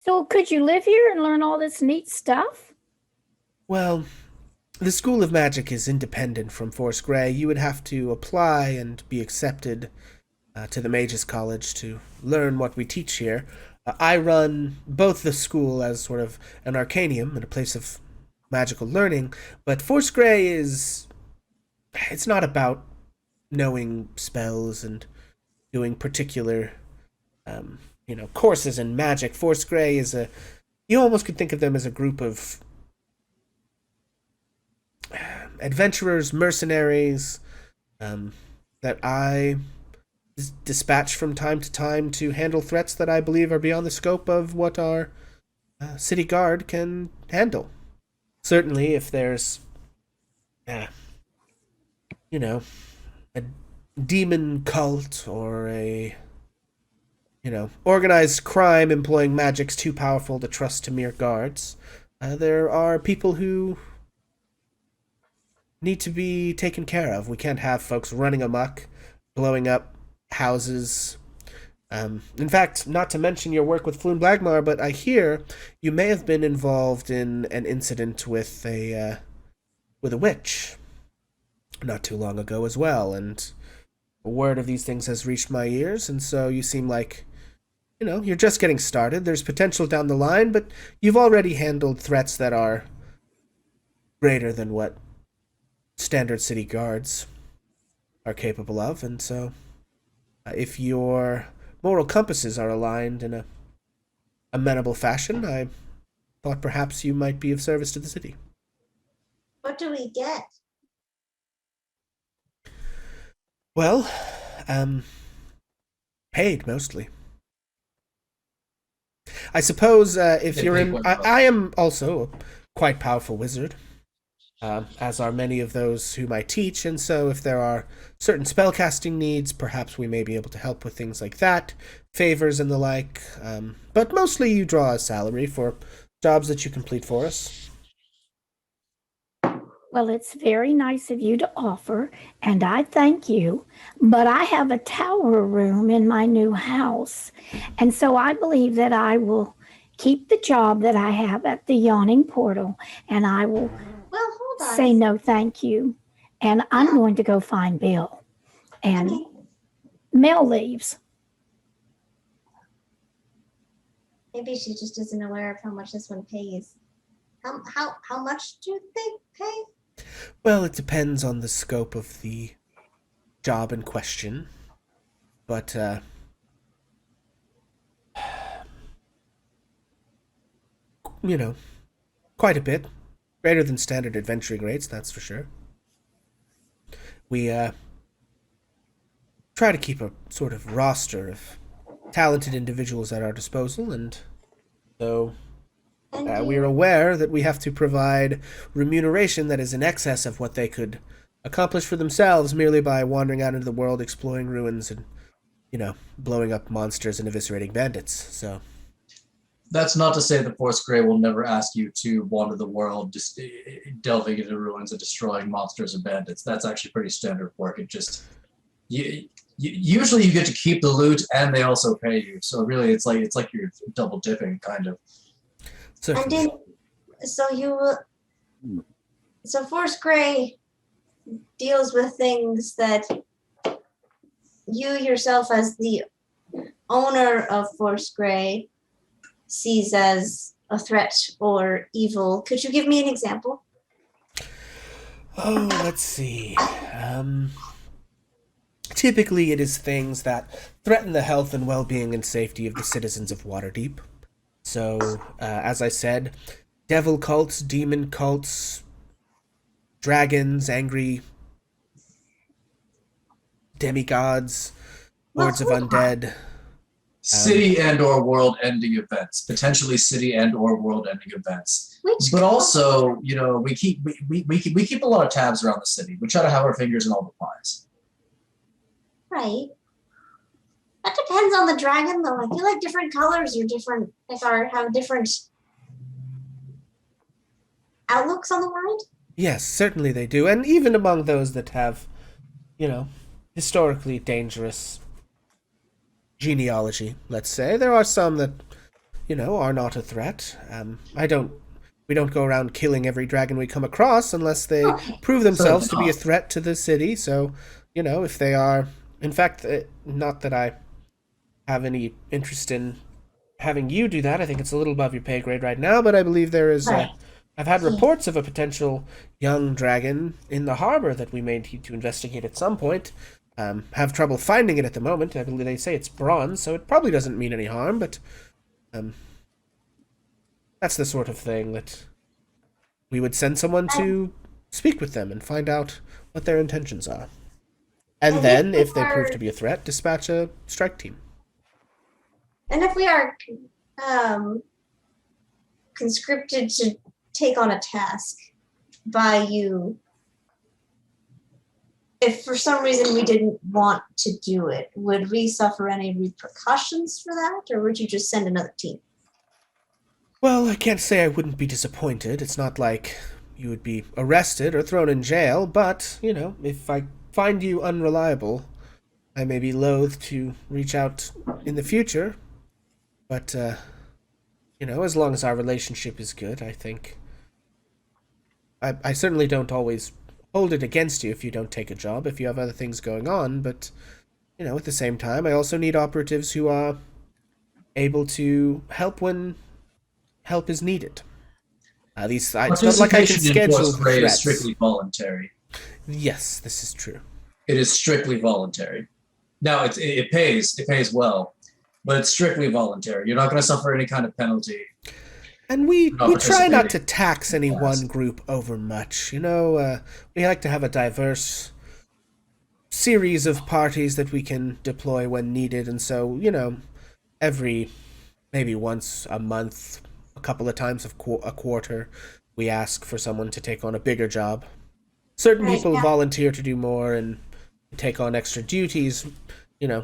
So could you live here and learn all this neat stuff? Well, the School of Magic is independent from Force Grey. You would have to apply and be accepted to the Mages College to learn what we teach here. I run both the school as sort of an arcanium and a place of magical learning, but Force Grey it's not about knowing spells and doing particular, courses in magic. Force Grey you almost could think of them as a group of adventurers, mercenaries, that I dispatch from time to time to handle threats that I believe are beyond the scope of what our city guard can handle. Certainly, if there's, you know, a demon cult or a, organized crime employing magics too powerful to trust to mere guards, there are people who need to be taken care of. We can't have folks running amok, blowing up houses. In fact, not to mention your work with Floon Blagmar, but I hear you may have been involved in an incident with a witch not too long ago as well, and word of these things has reached my ears, and so you seem like, you're just getting started. There's potential down the line, but you've already handled threats that are greater than what standard city guards are capable of, and so if your moral compasses are aligned in a amenable fashion, I thought perhaps you might be of service to the city. What do we get? Well, paid mostly. I suppose if you're in... I am also a quite powerful wizard, as are many of those whom I teach, and so if there are certain spellcasting needs, perhaps we may be able to help with things like that, favors and the like, but mostly you draw a salary for jobs that you complete for us. Well, it's very nice of you to offer, and I thank you, but I have a tower room in my new house, and so I believe that I will keep the job that I have at the Yawning Portal, and I will hold on. say no thank you, and I'm going to go find Bill, and Mel leaves. Maybe she just isn't aware of how much this one pays. How much do they pay? Well, it depends on the scope of the job in question, but quite a bit. Greater than standard adventuring rates, that's for sure. We try to keep a sort of roster of talented individuals at our disposal, and so we are aware that we have to provide remuneration that is in excess of what they could accomplish for themselves merely by wandering out into the world, exploring ruins, and, blowing up monsters and eviscerating bandits. So that's not to say the Force Grey will never ask you to wander the world, just delving into ruins and destroying monsters and bandits. That's actually pretty standard work. It just usually you get to keep the loot and they also pay you. So really, it's like you're double dipping, kind of. And so Force Grey deals with things that you yourself, as the owner of Force Grey, sees as a threat or evil. Could you give me an example? Oh, let's see. Typically, it is things that threaten the health and well-being and safety of the citizens of Waterdeep. So, as I said, devil cults, demon cults, dragons, angry demigods, hordes of undead. City and or world-ending events, potentially city and or world-ending events. But also, we keep a lot of tabs around the city. We try to have our fingers in all the pies. Right. That depends on the dragon, though. I feel like different colors are different, have different outlooks on the world. Yes, certainly they do. And even among those that have, historically dangerous genealogy, let's say, there are some that, are not a threat. We don't go around killing every dragon we come across unless they prove themselves to be a threat to the city. So, if they are, in fact, not that I have any interest in having you do that. I think it's a little above your pay grade right now, but I believe there is. I've had reports of a potential young dragon in the harbor that we may need to investigate at some point. Have trouble finding it at the moment. I believe they say it's bronze, so it probably doesn't mean any harm, but that's the sort of thing that we would send someone to speak with them and find out what their intentions are. And And then, if if they we prove are- to be a threat, dispatch a strike team. And if we are conscripted to take on a task by you, if for some reason we didn't want to do it, would we suffer any repercussions for that, or would you just send another team? Well, I can't say I wouldn't be disappointed. It's not like you would be arrested or thrown in jail, but, if I find you unreliable, I may be loath to reach out in the future. But, as long as our relationship is good, I think. I certainly don't always hold it against you if you don't take a job, if you have other things going on, but, at the same time, I also need operatives who are able to help when help is needed. It's not like I can Participation in schedule Force Grey is threats. strictly voluntary. Yes, this is true. It is strictly voluntary. Now, it pays. It pays well. But it's strictly voluntary. You're not going to suffer any kind of penalty. And we Not try not to participating. tax any Yes. one group over much. We like to have a diverse series of parties that we can deploy when needed. And so, every maybe once a month, a couple of times a quarter, we ask for someone to take on a bigger job. Certain Right, people yeah. volunteer to do more and take on extra duties.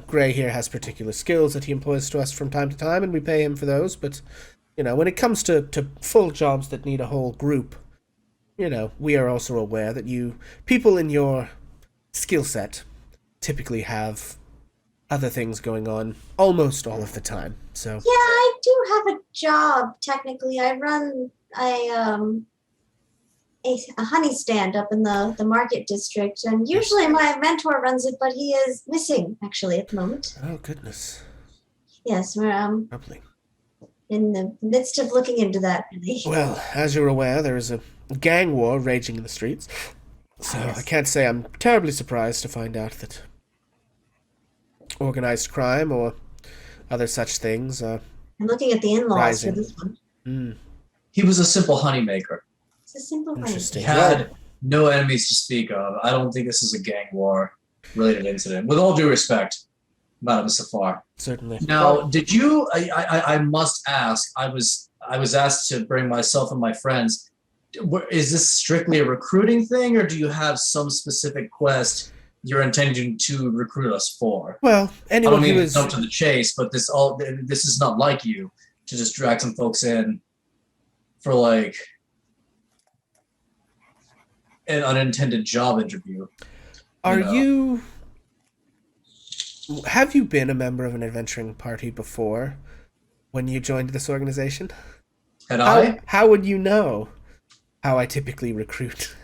Gray here has particular skills that he employs to us from time to time, and we pay him for those. But, when it comes to full jobs that need a whole group, we are also aware that people in your skill set typically have other things going on almost all of the time. So, Yeah, I do have a job. Technically, I run a honey stand up in the market district, and usually my mentor runs it, but he is missing actually at the moment. oh goodness, Yes, we're lovely. in the midst of looking into that. Really. Well, as you're aware, there is a gang war raging in the streets. So I can't say I'm terribly surprised to find out that organized crime or other such things are I'm looking at the in-laws Rising. for this one. He was a simple honeymaker. It's a simple thing. interesting. He had no enemies to speak of. I don't think this is a gang war related incident. With all due respect, Madam Safar. Certainly. Now, did you? I must ask. I was asked to bring myself and my friends. Is this strictly a recruiting thing, or do you have some specific quest you're intending to recruit us for? Well, I anyone don't who mean to is jump to the chase, but this is not like you to just drag some folks in for like an unintended job interview. Are know. you? Have you been a member of an adventuring party before when you joined this organization? And I? How would you know how I typically recruit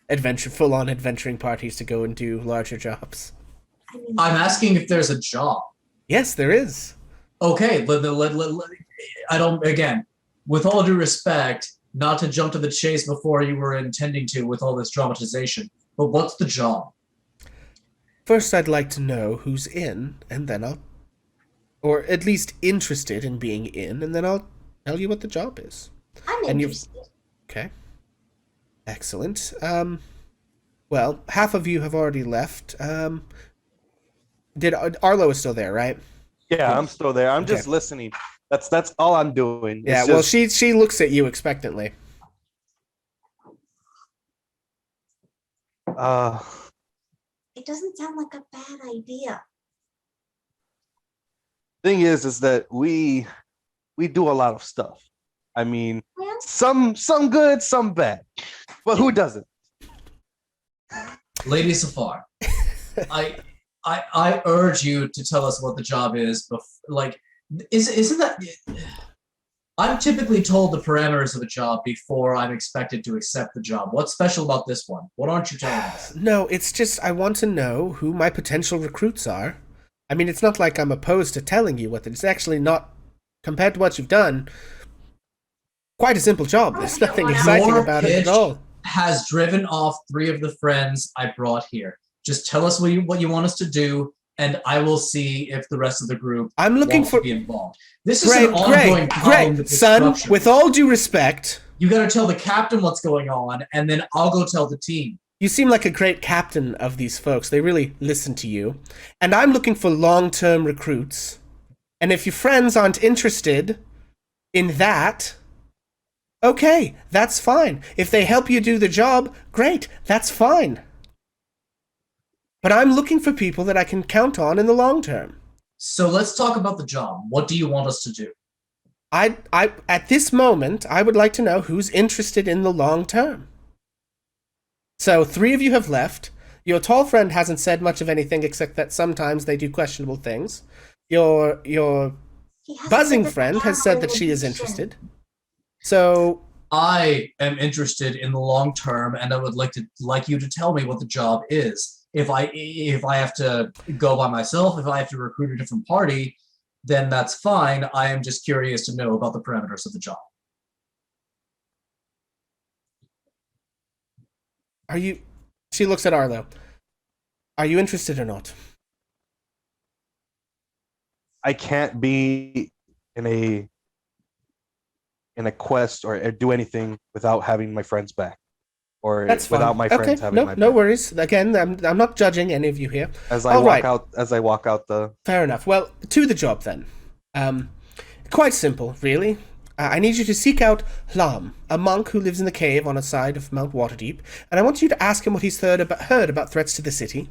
full-on adventuring parties to go and do larger jobs? I mean, I'm asking if there's a job. Yes, there is. Okay, I don't. Again, with all due respect, not to jump to the chase before you were intending to with all this dramatization. But what's the job? First, I'd like to know who's in, and then or at least interested in being in, and then I'll tell you what the job is. I'm and interested. Okay. Excellent. Well, half of you have already left. Did Arlo is still there, right? Yeah, I'm still there. I'm Okay. just listening. That's all I'm doing. Yeah. It's Well, just- she looks at you expectantly. It doesn't sound like a bad idea. thing is that we do a lot of stuff. I mean, Well, some good, some bad, but who doesn't? Lady Safar, I urge you to tell us what the job is. Isn't that? I'm typically told the parameters of a job before I'm expected to accept the job. What's special about this one? What aren't you telling us? No, it's just I want to know who my potential recruits are. I mean, it's not like I'm opposed to telling you what. It's actually not, compared to what you've done, quite a simple job. There's nothing exciting Your about it pitch at all. has driven off 3 of the friends I brought here. Just tell us what you want us to do, and I will see if the rest of the group I'm looking wants for to be involved. This is an ongoing problem with son. destruction. With all due respect, You got to tell the captain what's going on, and then I'll go tell the team. You seem like a great captain of these folks. They really listen to you. And I'm looking for long-term recruits. And if your friends aren't interested in that, okay, that's fine. If they help you do the job, great, that's fine. But I'm looking for people that I can count on in the long term. So let's talk about the job. What do you want us to do? I at this moment, I would like to know who's interested in the long term. So 3 of you have left. Your tall friend hasn't said much of anything except that sometimes they do questionable things. Your buzzing friend has said that she is interested. So I am interested in the long term, and I would like you to tell me what the job is. If I have to go by myself, if I have to recruit a different party, then that's fine. I am just curious to know about the parameters of the job. are you... She looks at Arlo. Are you interested or not? I can't be in a quest or do anything without having my friends back, or That's fine. without my friends having my no back. worries. Again, I'm not judging any of you here. As I All right. walk out the. Fair enough. Well, to the job then. Quite simple, really. I need you to seek out Lam, a monk who lives in the cave on the side of Mount Waterdeep, and I want you to ask him what he's heard about threats to the city.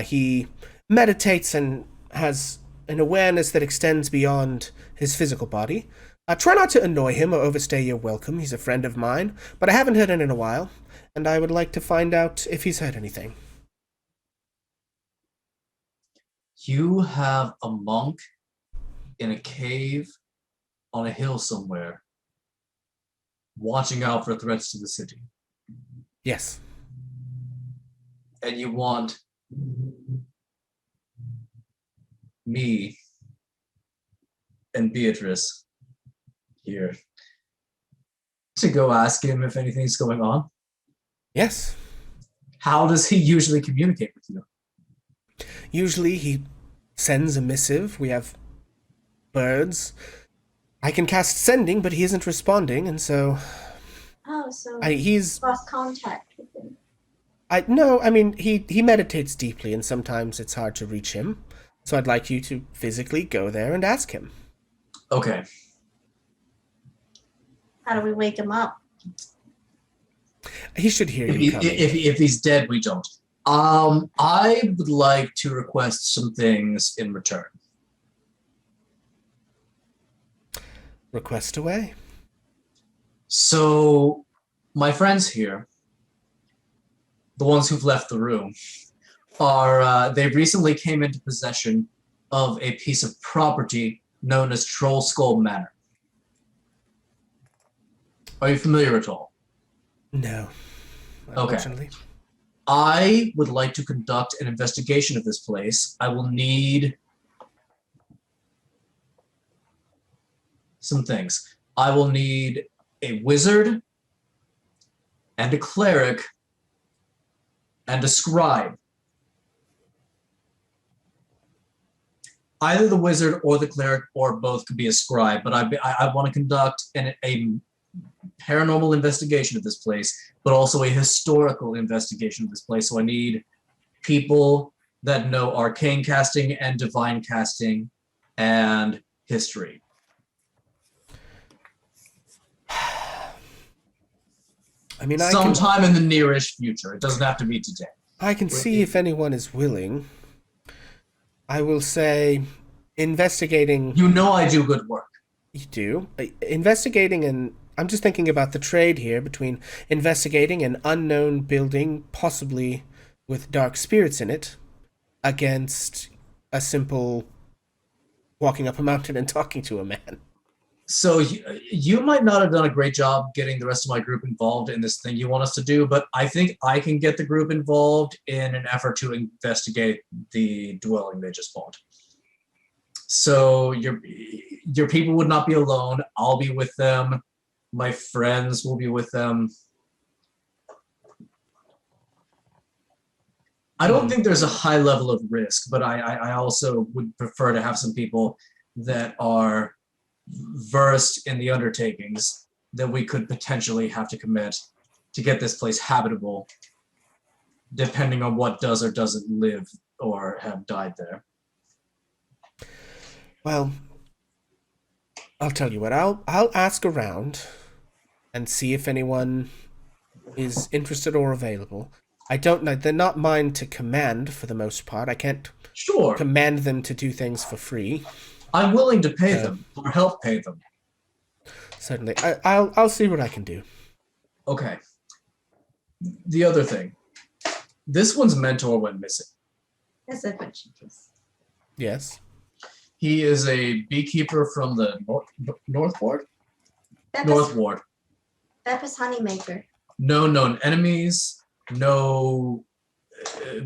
He meditates and has an awareness that extends beyond his physical body. Try not to annoy him or overstay your welcome. He's a friend of mine, but I haven't heard it in a while, and I would like to find out if he's heard anything. You have a monk in a cave on a hill somewhere, watching out for threats to the city. Yes. And you want me and Beatrice here to go ask him if anything's going on? Yes. How does he usually communicate with you? Usually he sends a missive. We have birds. I can cast sending, but he isn't responding, and so... Oh, so he's... lost contact with him. He meditates deeply, and sometimes it's hard to reach him. So I'd like you to physically go there and ask him. Okay. How do we wake him up? He should hear you coming. If he's dead, we don't. I would like to request some things in return. Request away. So, my friends here, the ones who've left the room, they recently came into possession of a piece of property known as Troll Skull Manor. Are you familiar at all? No. Unfortunately. Okay. I would like to conduct an investigation of this place. I will need some things. I will need a wizard and a cleric and a scribe. Either the wizard or the cleric or both could be a scribe, but I want to conduct a paranormal investigation of this place, but also a historical investigation of this place. So I need people that know arcane casting and divine casting and history. Sometime in the nearish future. It doesn't have to be today. I can see if anyone is willing. I will say investigating... You know I do good work. You do. Investigating, and I'm just thinking about the trade here between investigating an unknown building, possibly with dark spirits in it, against a simple walking up a mountain and talking to a man. So you might not have done a great job getting the rest of my group involved in this thing you want us to do, but I think I can get the group involved in an effort to investigate the dwelling they just bought. So your people would not be alone. I'll be with them. My friends will be with them. I don't think there's a high level of risk, but I also would prefer to have some people that are versed in the undertakings that we could potentially have to commit to get this place habitable, depending on what does or doesn't live or have died there. Well, I'll tell you what. I'll ask around and see if anyone is interested or available. I don't know. They're not mine to command for the most part. I can't Sure. command them to do things for free. I'm willing to pay them or help pay them. Certainly. I'll see what I can do. Okay. The other thing. This one's mentor went missing. As I mentioned this. Yes. He is a beekeeper from the North Ward? Beppis, North Ward. Beppis Honeymaker. No known enemies, no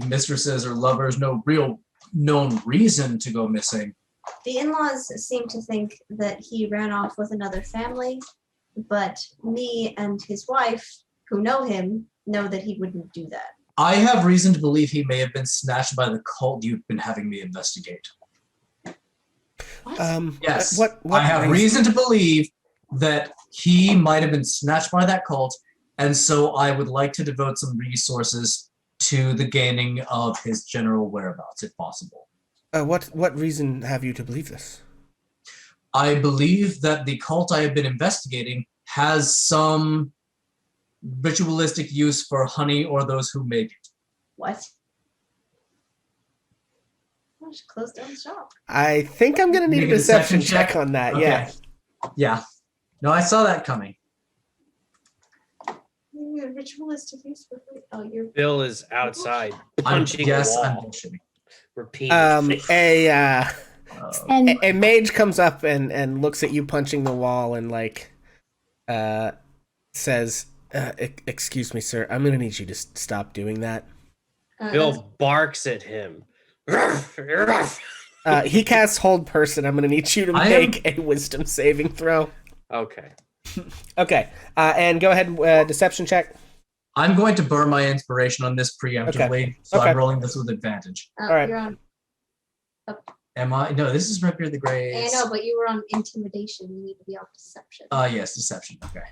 mistresses or lovers, no real known reason to go missing. The in-laws seem to think that he ran off with another family, but me and his wife, who know him, know that he wouldn't do that. I have reason to believe he may have been snatched by the cult you've been having me investigate. What? Yes, What I have reason to believe that he might have been snatched by that cult, and so I would like to devote some resources to the gaining of his general whereabouts, if possible. What reason have you to believe this? I believe that the cult I have been investigating has some ritualistic use for honey or those who make it. What? I should close down the shop. I think I'm going to need Make a deception check on that. Okay. Yeah. Yeah. No, I saw that coming. Ritualistic use for food. Oh, you're Bill is outside punching a I'm wall bullshitting. repeatedly. And A mage comes up and looks at you punching the wall and says, "Excuse me, sir. I'm gonna need you to stop doing that." Bill barks at him. He casts Hold Person. I'm gonna need you to make a Wisdom saving throw. Okay. Okay, and go ahead, deception check. I'm going to burn my inspiration on this preemptively, so Okay. I'm rolling this with advantage. Oh, All right. you're on. Am I? No, this is Redbeard the Grey. I know, but you were on intimidation. You need to be on deception. Yes, deception. Okay.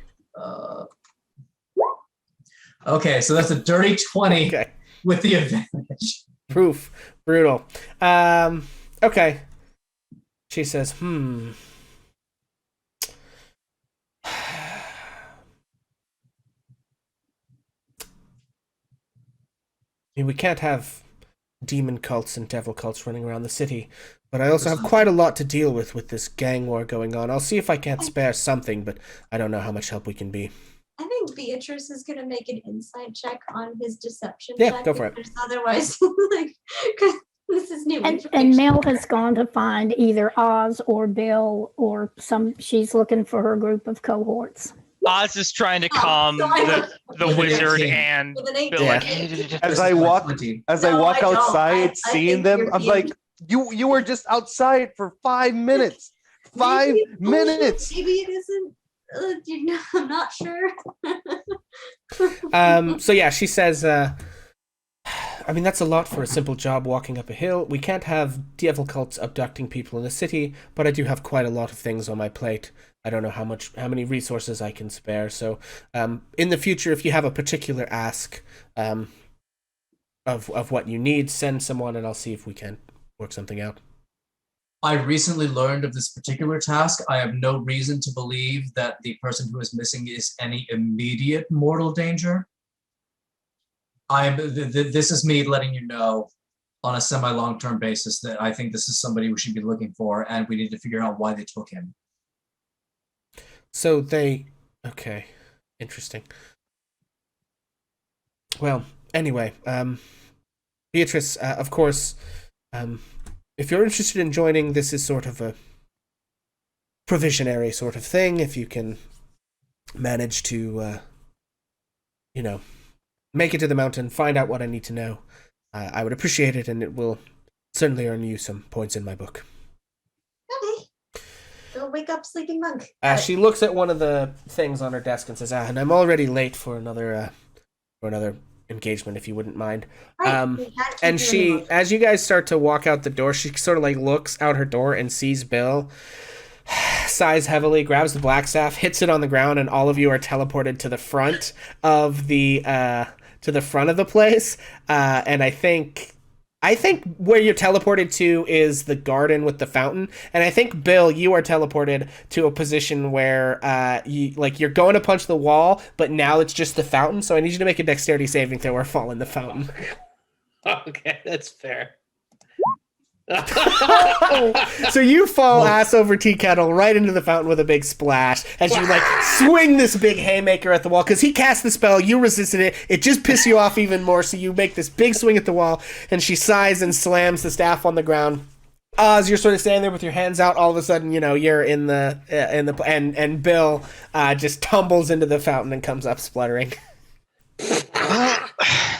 Okay, so that's a dirty 20 Okay, with the advantage. proof, brutal. Okay. She says, I mean, we can't have demon cults and devil cults running around the city, but I also have quite a lot to deal with this gang war going on. I'll see if I can't spare something, but I don't know how much help we can be. I think Beatrice is gonna make an insight check on his deception. Yeah, check go for it. because otherwise, like, 'cause this is new. and information. Mel has gone to find either Oz or Bill or she's looking for her group of cohorts. Oz is trying to calm so I the With an wizard 18. and With an 18. Bill. Like, Yeah. As I walk 20. as I No, walk I don't. outside, I seeing think them, you're I'm like, you were just outside for 5 minutes. 5 Maybe it's bullshit. minutes. Maybe it isn't. I'm not sure. So yeah, she says, I mean, that's a lot for a simple job walking up a hill. We can't have devil cults abducting people in the city, but I do have quite a lot of things on my plate. I don't know how many resources I can spare. So, in the future, if you have a particular ask, of what you need, send someone and I'll see if we can work something out. I recently learned of this particular task. I have no reason to believe that the person who is missing is any immediate mortal danger. This is me letting you know on a semi-long-term basis that I think this is somebody we should be looking for, and we need to figure out why they took him. So okay, interesting. Well, anyway, Beatrice, of course, if you're interested in joining, this is sort of a provisionary sort of thing. If you can manage to, make it to the mountain, find out what I need to know, I would appreciate it, and it will certainly earn you some points in my book. Okay. Go wake up, sleeping monk. She looks at one of the things on her desk and says, and I'm already late for another engagement, if you wouldn't mind. Right, we can't keep And you she, anymore. as you guys start to walk out the door, she sort of like looks out her door and sees Bill. sighs heavily, grabs the black staff, hits it on the ground, and all of you are teleported to the front of the place. And I think where you're teleported to is the garden with the fountain. And I think, Bill, you are teleported to a position where you're going to punch the wall, but now it's just the fountain. So I need you to make a dexterity saving throw or fall in the fountain. Okay, that's fair. So you fall ass over tea kettle right into the fountain with a big splash as you swing this big haymaker at the wall because he cast the spell, you resisted it, it just pissed you off even more, so you make this big swing at the wall and she sighs and slams the staff on the ground. As you're sort of standing there with your hands out, all of a sudden, you're in the and Bill just tumbles into the fountain and comes up spluttering.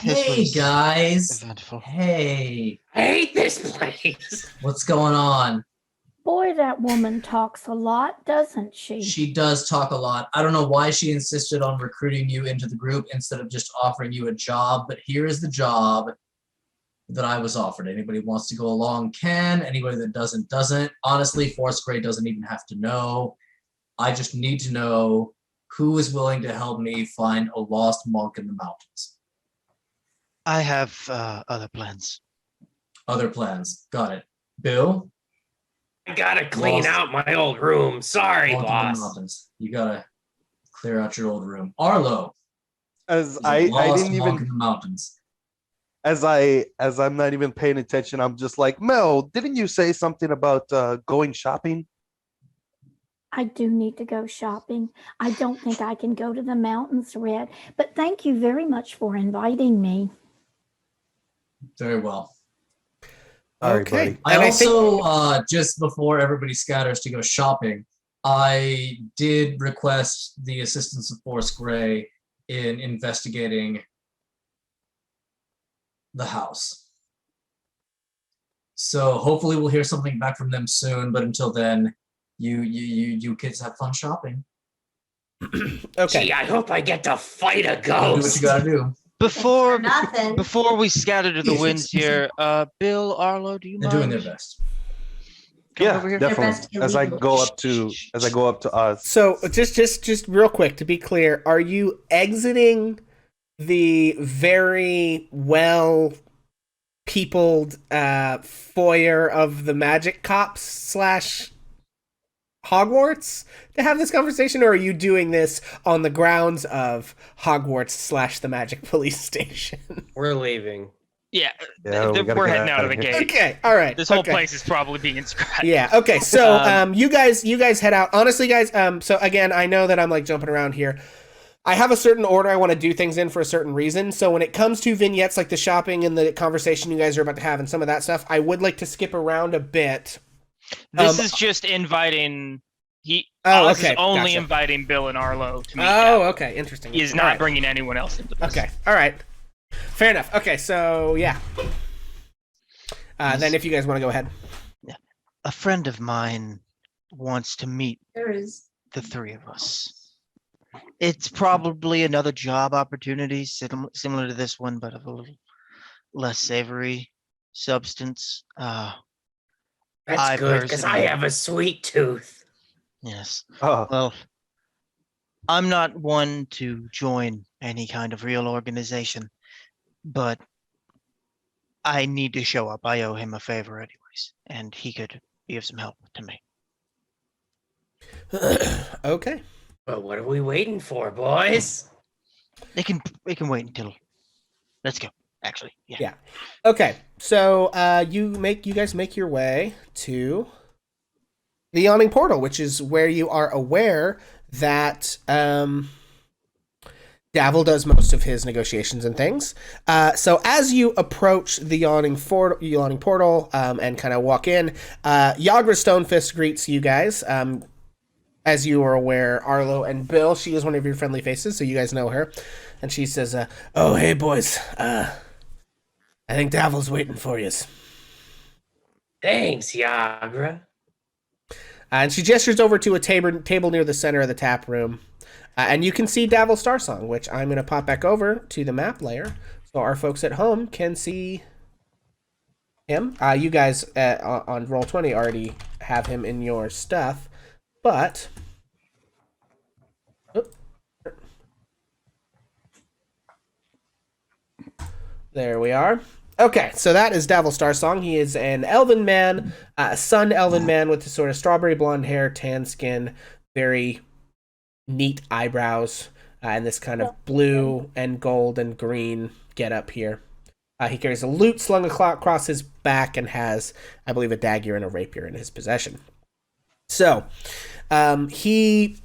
Hey guys. Eventful. Hey. I hate this place. What's going on? Boy, that woman talks a lot, doesn't she? She does talk a lot. I don't know why she insisted on recruiting you into the group instead of just offering you a job, but here is the job that I was offered. Anybody who wants to go along can. Anybody that doesn't. Honestly, Force Grey doesn't even have to know. I just need to know who is willing to help me find a lost monk in the mountains. I have other plans. Other plans. Got it. Bill? I gotta clean out my old room. Sorry, Monk in the boss. mountains. You gotta clear out your old room. Arlo. As There's I a lost didn't monk even in the mountains. as I'm not even paying attention, I'm just like, Mel, didn't you say something about going shopping? I do need to go shopping. I don't think I can go to the mountains, Red, but thank you very much for inviting me. Very well. Sorry, Okay. buddy. I And also, just before everybody scatters to go shopping, I did request the assistance of Force Grey in investigating the house. So hopefully we'll hear something back from them soon, but until then, you kids have fun shopping. Okay. Gee, I hope I get to fight a Gotta do what ghost. you gotta do. Before Nothing. before we scatter to the Yes, winds yes, yes. here, Bill, Arlo, do you They're mind? doing their best. Come Yeah, over here. best definitely. As I illegal. go up to us. So just real quick to be clear, are you exiting the very well peopled foyer of the magic cops / Hogwarts to have this conversation, or are you doing this on the grounds of Hogwarts / the magic police station? We're leaving. Yeah, Yeah, we gotta we're get heading out of the here. gate. Okay, all right. This whole okay. place is probably being inscribed. Yeah. Okay. So, Um, you guys head out. Honestly, guys. So again, I know that I'm like jumping around here. I have a certain order I want to do things in for a certain reason. So when it comes to vignettes like the shopping and the conversation you guys are about to have and some of that stuff, I would like to skip around a bit. This is just inviting. Oz is only gotcha. inviting Bill and Arlo to meet. Oh, now. okay, interesting. He is All not right. bringing anyone else into this. Okay, all right, fair enough. Okay, so yeah. Then if you guys want to go ahead. A friend of mine wants to meet There is. the three of us. It's probably another job opportunity similar to this one, but of a little less savory substance. That's I good because I personally- have a sweet tooth. Yes. Oh, Well, I'm not one to join any kind of real organization, but I need to show up. I owe him a favor anyways, and he could be of some help to me. Okay. But what are we waiting for, boys? They can wait until. Let's go. Actually, yeah. Yeah. Okay. So you guys make your way to the yawning portal, which is where you are aware that Davil does most of his negotiations and things. So as you approach the yawning portal and kind of walk in, Yagra Stonefist greets you guys. As you are aware, Arlo and Bill, she is one of your friendly faces, so you guys know her. And she says, "Oh, hey, boys. I think Davil's waiting for you." Thanks, Yagra. And she gestures over to a table near the center of the tap room. And you can see Davil Starsong, which I'm going to pop back over to the map layer so our folks at home can see him. You guys on Roll20 already have him in your stuff. But there we are. Okay, so that is Davil Starsong. He is an elven man, sun elven man with the sort of strawberry blonde hair, tan skin, very neat eyebrows, and this kind of blue and gold and green get up here. He carries a lute slung across his back and has, I believe, a dagger and a rapier in his possession. So, he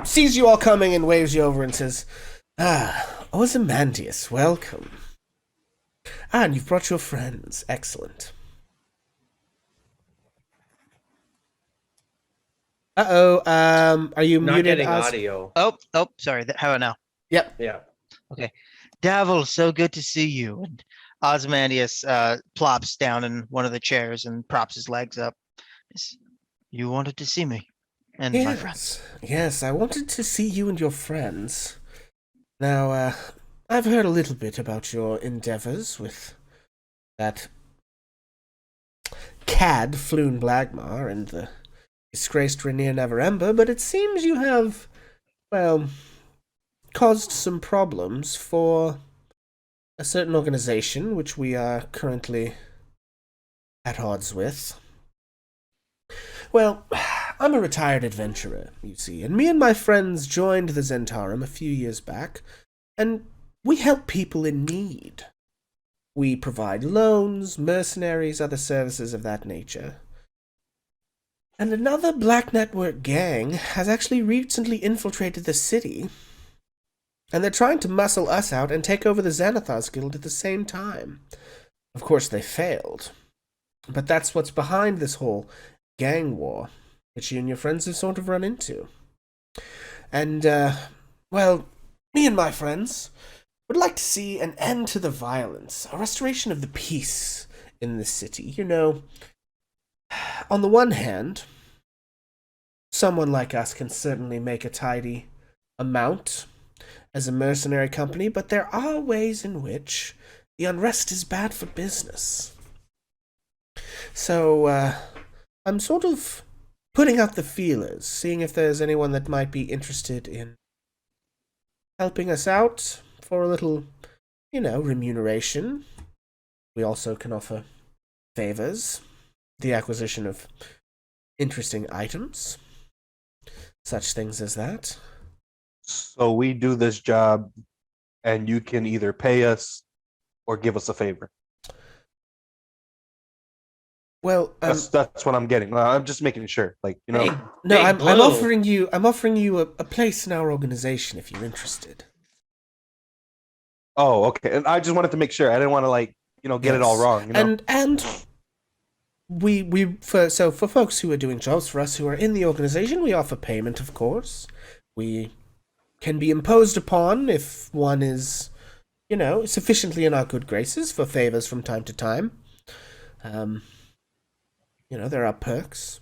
sees you all coming and waves you over and says, Ozymandias, welcome. And you've brought your friends. Excellent. Uh-oh, are you Not muted, getting Oz? audio. Oh, sorry. How about now? Yep. Yeah. Davil, so good to see you. And Ozymandias plops down in one of the chairs and props his legs up. You wanted to see me and my friends. Yes, I wanted to see you and your friends. Now, I've heard a little bit about your endeavors with that cad Floon Blagmar and the disgraced Rainier Neverember, but it seems you have, well, caused some problems for a certain organization which we are currently at odds with. Well, I'm a retired adventurer, you see, and me and my friends joined the Zentarum a few years back, and we help people in need. We provide loans, mercenaries, other services of that nature. And another Black Network gang has actually recently infiltrated the city, and they're trying to muscle us out and take over the Xanathars Guild at the same time. Of course, they failed. But that's what's behind this whole gang war, which you and your friends have sort of run into. And, well, me and my friends would like to see an end to the violence, a restoration of the peace in the city. You know, on the one hand, someone like us can certainly make a tidy amount as a mercenary company, but there are ways in which the unrest is bad for business. So, I'm sort of putting out the feelers, seeing if there's anyone that might be interested in helping us out for a little, remuneration. We also can offer favors, the acquisition of interesting items, such things as that. So we do this job, and you can either pay us or give us a favor. Well, That's what I'm getting. I'm just making sure, No, I'm offering you a place in our organization if you're interested. Oh, okay. And I just wanted to make sure. I didn't want to get it all wrong. And for folks who are doing jobs for us who are in the organization, we offer payment, of course. We can be imposed upon if one is, sufficiently in our good graces for favors from time to time. There are perks.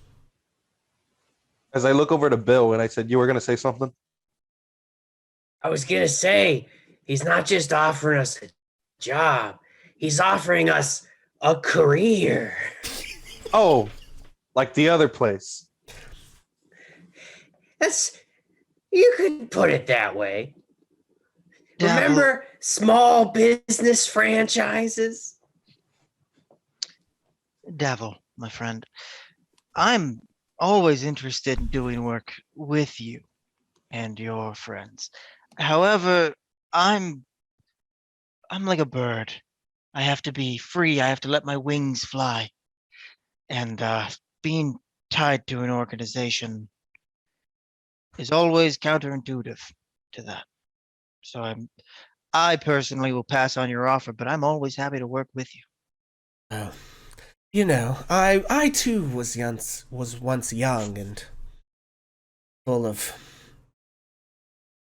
As I look over to Bill and I said, you were going to say something? I was going to say, he's not just offering us a job, he's offering us a career. Oh, like the other place. You could put it that way. Davil, Remember small business franchises? Davil, my friend, I'm always interested in doing work with you and your friends. However, I'm like a bird. I have to be free. I have to let my wings fly. And being tied to an organization is always counterintuitive to that. So I personally will pass on your offer, but I'm always happy to work with you. I too was once young and full of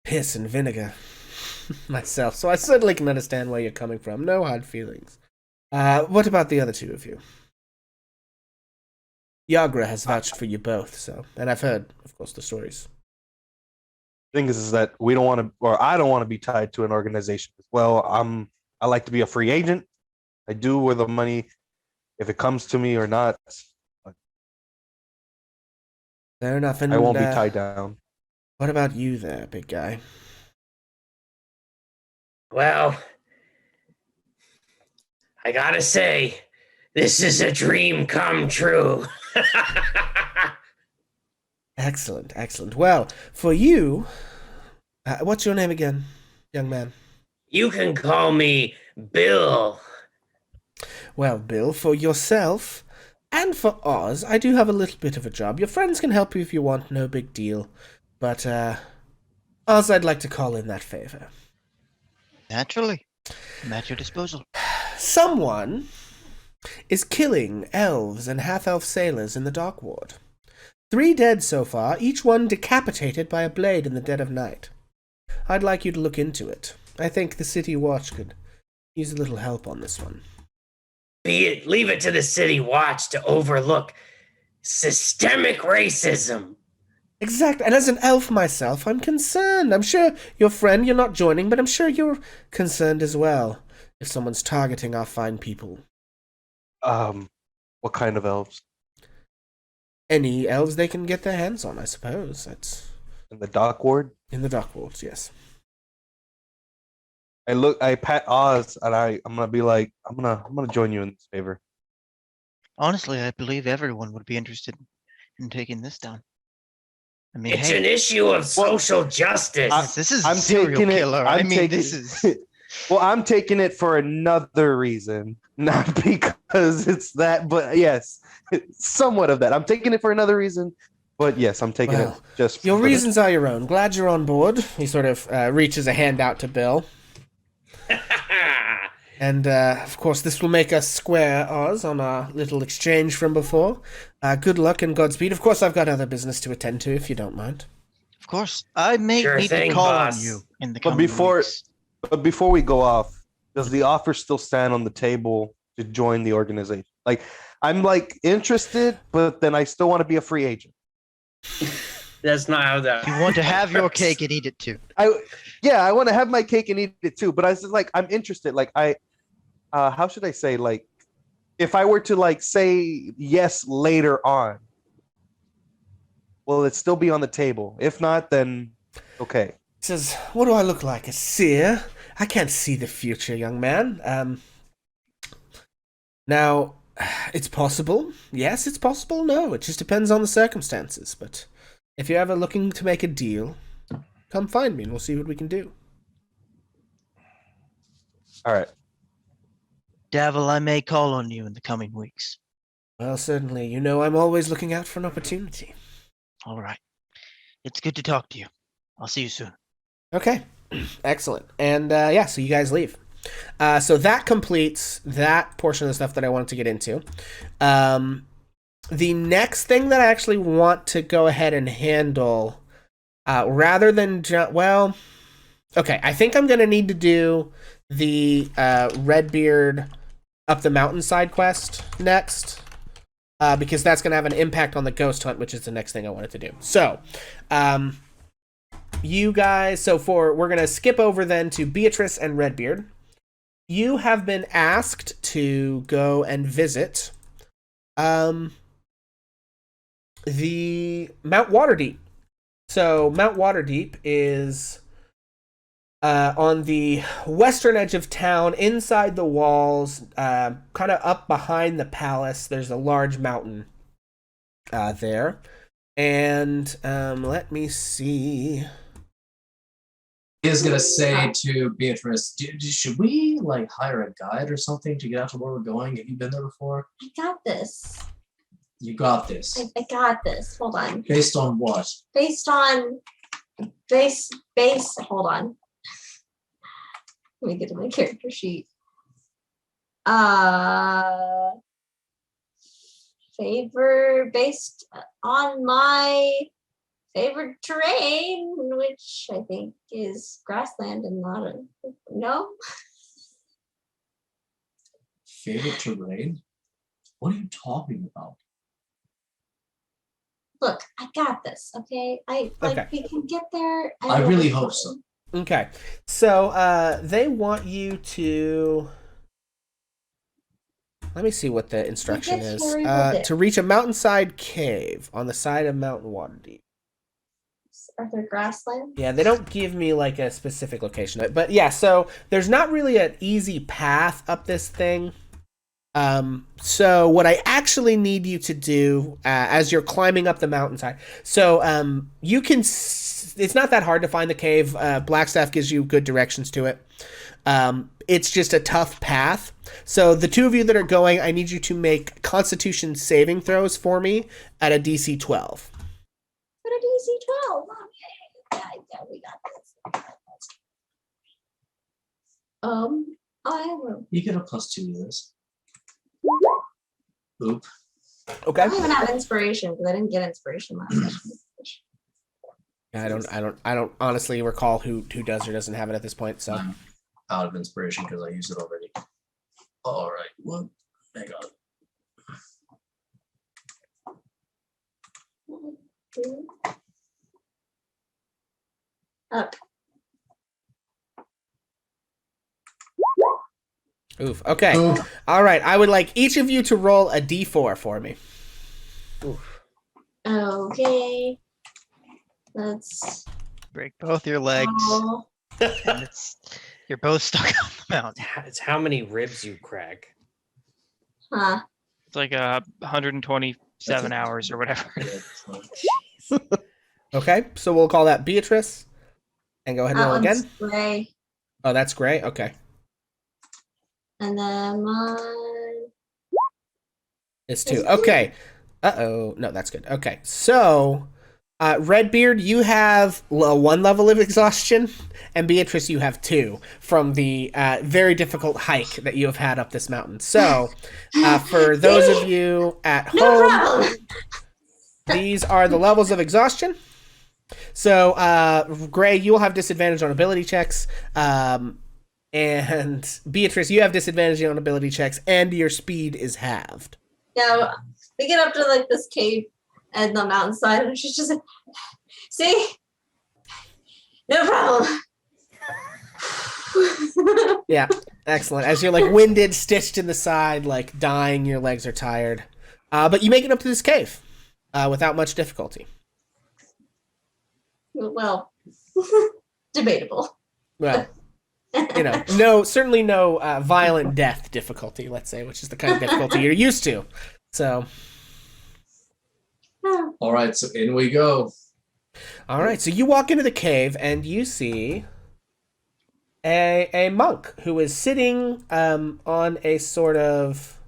piss and vinegar myself, so I certainly can understand where you're coming from. No hard feelings. What about the other two of you? Yagra has vouched for you both, and I've heard, of course, the stories. Thing is that we don't want to, or I don't want to be tied to an organization as well. I like to be a free agent. I do with the money, if it comes to me or not. Fair enough. And I won't be tied down. What about you there, big guy? Well, I gotta say, this is a dream come true. Excellent, excellent. Well, for you, what's your name again, young man? You can call me Bill. Well, Bill, for yourself and for Oz, I do have a little bit of a job. Your friends can help you if you want, no big deal. But, Oz, I'd like to call in that favor. Naturally. I'm at your disposal. Someone is killing elves and half-elf sailors in the Dark Ward. 3 dead so far, each one decapitated by a blade in the dead of night. I'd like you to look into it. I think the City Watch could use a little help on this one. Leave it to the City Watch to overlook systemic racism. Exactly, and as an elf myself, I'm concerned. I'm sure your friend, you're not joining, but I'm sure you're concerned as well if someone's targeting our fine people. What kind of elves? Any elves they can get their hands on, I suppose. That's In the dock ward? in the Dark Worlds, yes. I pat Oz, and I'm gonna be like, I'm gonna join you in this favor. Honestly, I believe everyone would be interested in taking this down. I mean, It's hey, an issue of social justice. this is I'm a serial taking it- killer. I'm this is... Well, I'm taking it for another reason, not because it's that, but yes, somewhat of that. I'm taking it for another reason, but yes, I'm taking it Well, just. Your for this. reasons are your own. Glad you're on board. He sort of reaches a hand out to Bill. And, of course, this will make us square, Oz, on our little exchange from before. Good luck and Godspeed. Of course, I've got other business to attend to, if you don't mind. Of course, I may Sure need thing, to call boss. on you in the But coming before- weeks. But before we go off, does the offer still stand on the table to join the organization? Like, I'm like interested, but then I still want to be a free agent. That's not how that. You want to have your cake and eat it too. I want to have my cake and eat it too. But I was just like, I'm interested. Like, how should I say? Like, if I were to like say yes later on, will it still be on the table? If not, then okay. He says, what do I look like, a seer? I can't see the future, young man. Now, it's possible. Yes, it's possible. No, it just depends on the circumstances. But if you're ever looking to make a deal, come find me and we'll see what we can do. All right. Davil, I may call on you in the coming weeks. Well, certainly. You know I'm always looking out for an opportunity. All right. It's good to talk to you. I'll see you soon. Okay, excellent. And so you guys leave. So that completes that portion of the stuff that I wanted to get into. The next thing that I actually want to go ahead and handle, rather than okay, I think I'm gonna need to do the Redbeard up the mountainside quest next, because that's gonna have an impact on the ghost hunt, which is the next thing I wanted to do. So, you guys, we're gonna skip over then to Beatrice and Redbeard. You have been asked to go and visit the Mount Waterdeep. So Mount Waterdeep is on the western edge of town, inside the walls, kind of up behind the palace. There's a large mountain there. And let me see. He is gonna say to Beatrice, should we like hire a guide or something to get out to where we're going? Have you been there before? I got this. You got this. I got this. Hold on. Based on what? Based on base. Hold on. Let me get to my character sheet. Favor based on my favorite terrain, which I think is grassland and not a no. Favorite terrain? What are you talking about? Look, I got this. Okay, Okay. we can get there. I really hope so. Okay, so they want you to let me see what the instruction Yes, is. horrible dick. To reach a mountainside cave on the side of Mountain Waterdeep. Are there grasslands? Yeah, they don't give me like a specific location. But yeah, so there's not really an easy path up this thing. So what I actually need you to do as you're climbing up the mountainside. So you can. It's not that hard to find the cave. Blackstaff gives you good directions to it. It's just a tough path. So the two of you that are going, I need you to make Constitution saving throws for me at a DC 12. But a DC 12. Okay. Yeah, we got this. I will. You get a +2 to this. Oop. Okay. I don't even have inspiration because I didn't get inspiration last session. I don't honestly recall who does or doesn't have it at this point. So I'm out of inspiration because I used it already. All right. Well, hang on. Up. oof. Okay. Oop. All right. I would like each of you to roll a D4 for me. Okay. Let's. Break both your legs, roll. and you're both stuck on the mountain. It's how many ribs you crack. Huh. It's like 127 hours or whatever. Okay. So we'll call that Beatrice, and go ahead and That roll one's again. gray. Oh, that's great. Okay. And then mine. It's 2. Okay. Uh-oh. No, that's good. Okay. So, Redbeard, you have 1 level of exhaustion, and Beatrice, you have 2 from the very difficult hike that you have had up this mountain. So, for those of you at No home, problem. these are the levels of exhaustion. So, Gray, you will have disadvantage on ability checks. And Beatrice, you have disadvantage on ability checks, and your speed is halved. Yeah, we get up to like this cave and the mountainside, and she's just like, see, no problem. Yeah, excellent. As you're like winded, stitched in the side, like dying, your legs are tired. But you make it up to this cave without much difficulty. Well, debatable. Well, no, certainly no violent death difficulty, let's say, which is the kind of difficulty you're used to. So, All right, so in we go. all right, so you walk into the cave and you see a monk who is sitting on a sort of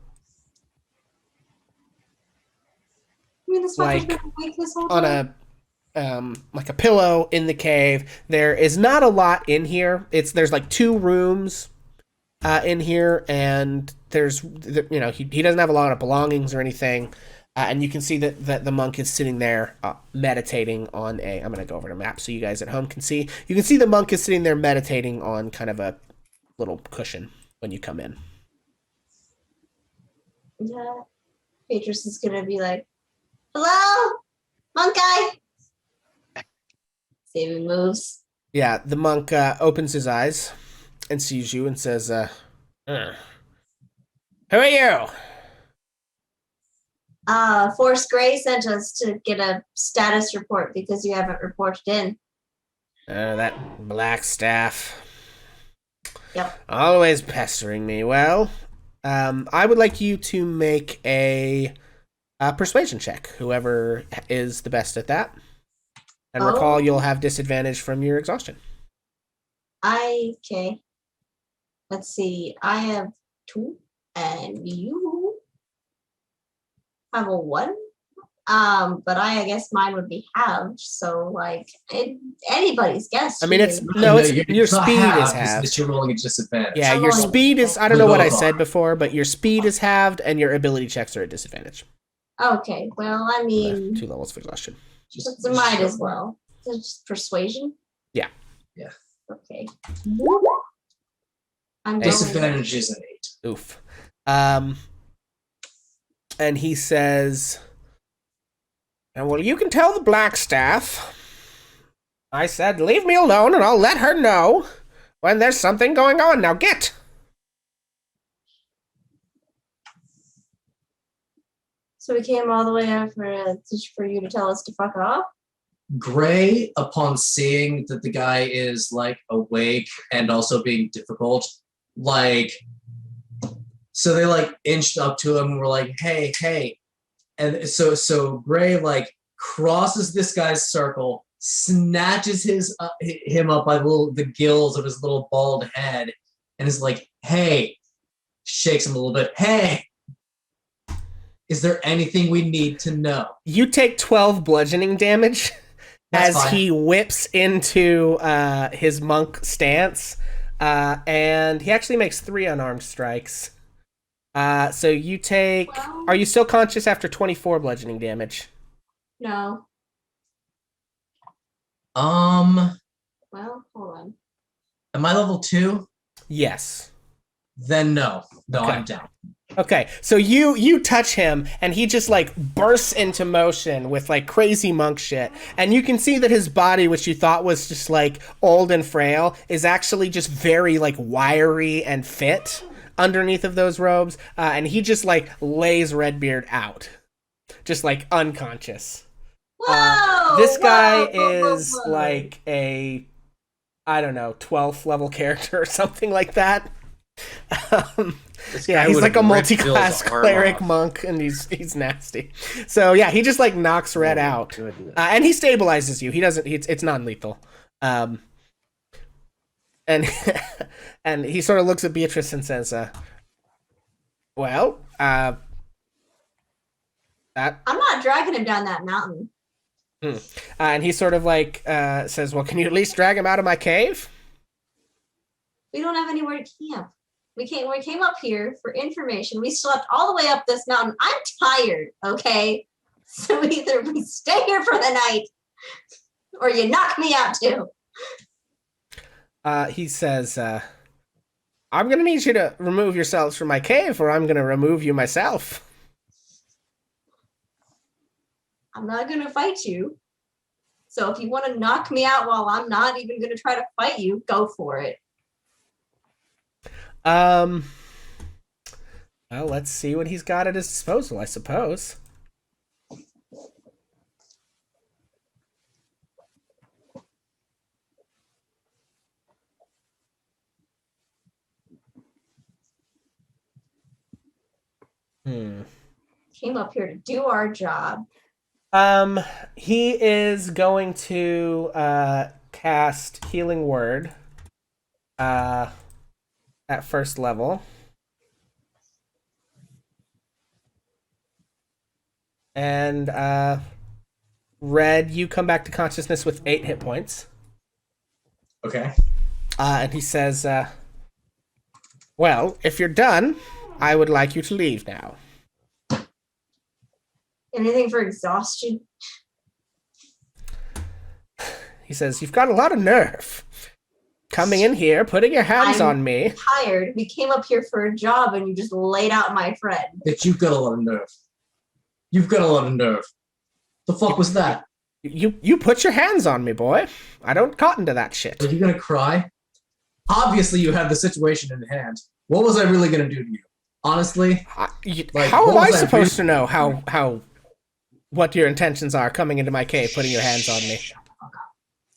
I mean, this Like, fucker's been awake this whole on time. a like a pillow in the cave. There is not a lot in here. There's like 2 rooms in here, and there's he doesn't have a lot of belongings or anything. And you can see that the monk is sitting there meditating on a. I'm gonna go over the map so you guys at home can see. You can see the monk is sitting there meditating on kind of a little cushion when you come in. Yeah. Beatrice is gonna be like, hello, monk guy. Saving moves. Yeah, the monk opens his eyes and sees you and says, "Who are you?" Force Gray sent us to get a status report because you haven't reported in. That black staff. Yep. Always pestering me. Well, I would like you to make a persuasion check, whoever is the best at that. And recall, you'll have disadvantage from your exhaustion. Okay. Let's see. I have 2, and you have a 1. But I guess mine would be halved. So like anybody's guess. I mean, it's really. no, it's Your your speed is It's halved. that you're rolling a disadvantage. Yeah, I'm your rolling speed is. I don't We know what I both said are. before, but your speed is halved, and your ability checks are at disadvantage. Okay. Well, I mean, 2 levels of exhaustion. it's a might as well. So just persuasion. Yeah. Yeah. Okay. I'm going. Disadvantage is an 8. Oof. And he says, well, you can tell the black staff. I said, leave me alone and I'll let her know when there's something going on. Now get. So we came all the way up for you to tell us to fuck off? Gray, upon seeing that the guy is like awake and also being difficult, like, so they like inched up to him and were like, hey. And so Gray like crosses this guy's circle, snatches him up by the gills of his little bald head, and is like, hey, shakes him a little bit. Hey, is there anything we need to know? You take 12 bludgeoning damage. That's as fine. he whips into his monk stance, and he actually makes 3 unarmed strikes. So you take... Well- Are you still conscious after 24 bludgeoning damage? No. Am Well, hold on. I level 2? Yes. Then no. No, Okay. I'm down. Okay, so you touch him, and he just, like, bursts into motion with, like, crazy monk shit. And you can see that his body, which you thought was just, like, old and frail, is actually just very, like, wiry and fit underneath of those robes. And he just, like, lays Redbeard out. Just, like, unconscious. Whoa! This guy whoa. is, like, a, I don't know, 12th level character or something like that. This Yeah, guy he's would've like a ripped multi-class Bill's arm cleric off. monk, and he's nasty. So yeah, he just like knocks Red Oh, out, goodness. and he stabilizes you. He doesn't. It's non-lethal. And and he sort of looks at Beatrice and says, "Well, that." I'm not dragging him down that mountain. And he sort of like says, "Well, can you at least drag him out of my cave?" We don't have anywhere to camp. We came up here for information. We slept all the way up this mountain. I'm tired, okay? So either we stay here for the night or you knock me out too. He says, "I'm gonna need you to remove yourselves from my cave, or I'm gonna remove you myself." I'm not gonna fight you. So if you want to knock me out while I'm not even gonna try to fight you, go for it. Well, let's see what he's got at his disposal, I suppose. Came up here to do our job. He is going to cast Healing Word at first level. And Red, you come back to consciousness with 8 hit points. Okay. And he says, well, if you're done, I would like you to leave now. Anything for exhaustion? He says, you've got a lot of nerve. Coming in here, putting your hands I'm on me. Tired. We came up here for a job and you just laid out my friend. Bitch, you've got a lot of nerve. You've got a lot of nerve. The fuck was that? You put your hands on me, boy. I don't cotton to that shit. Are you gonna cry? Obviously, you have the situation in hand. What was I really gonna do to you? Honestly, like, How what am I was I supposed to know how what your intentions are coming into my cave, putting your hands on me?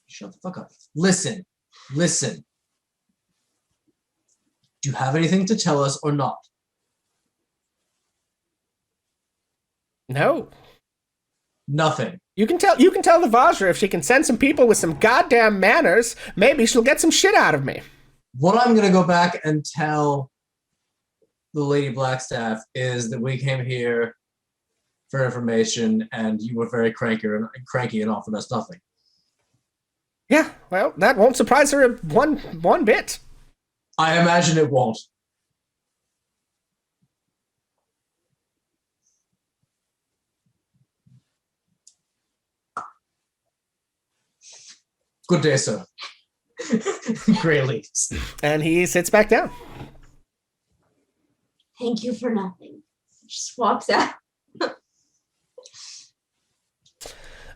Shut the fuck up. Listen. Do you have anything to tell us or not? No. Nothing. You can tell the Vajra if she can send some people with some goddamn manners, maybe she'll get some shit out of me. What I'm gonna go back and tell the Lady Blackstaff is that we came here for information and you were very cranky and offered us nothing. Yeah, well, that won't surprise her one bit. I imagine it won't. Good day, sir. Gray leaves. And he sits back down. Thank you for nothing. Just walks out.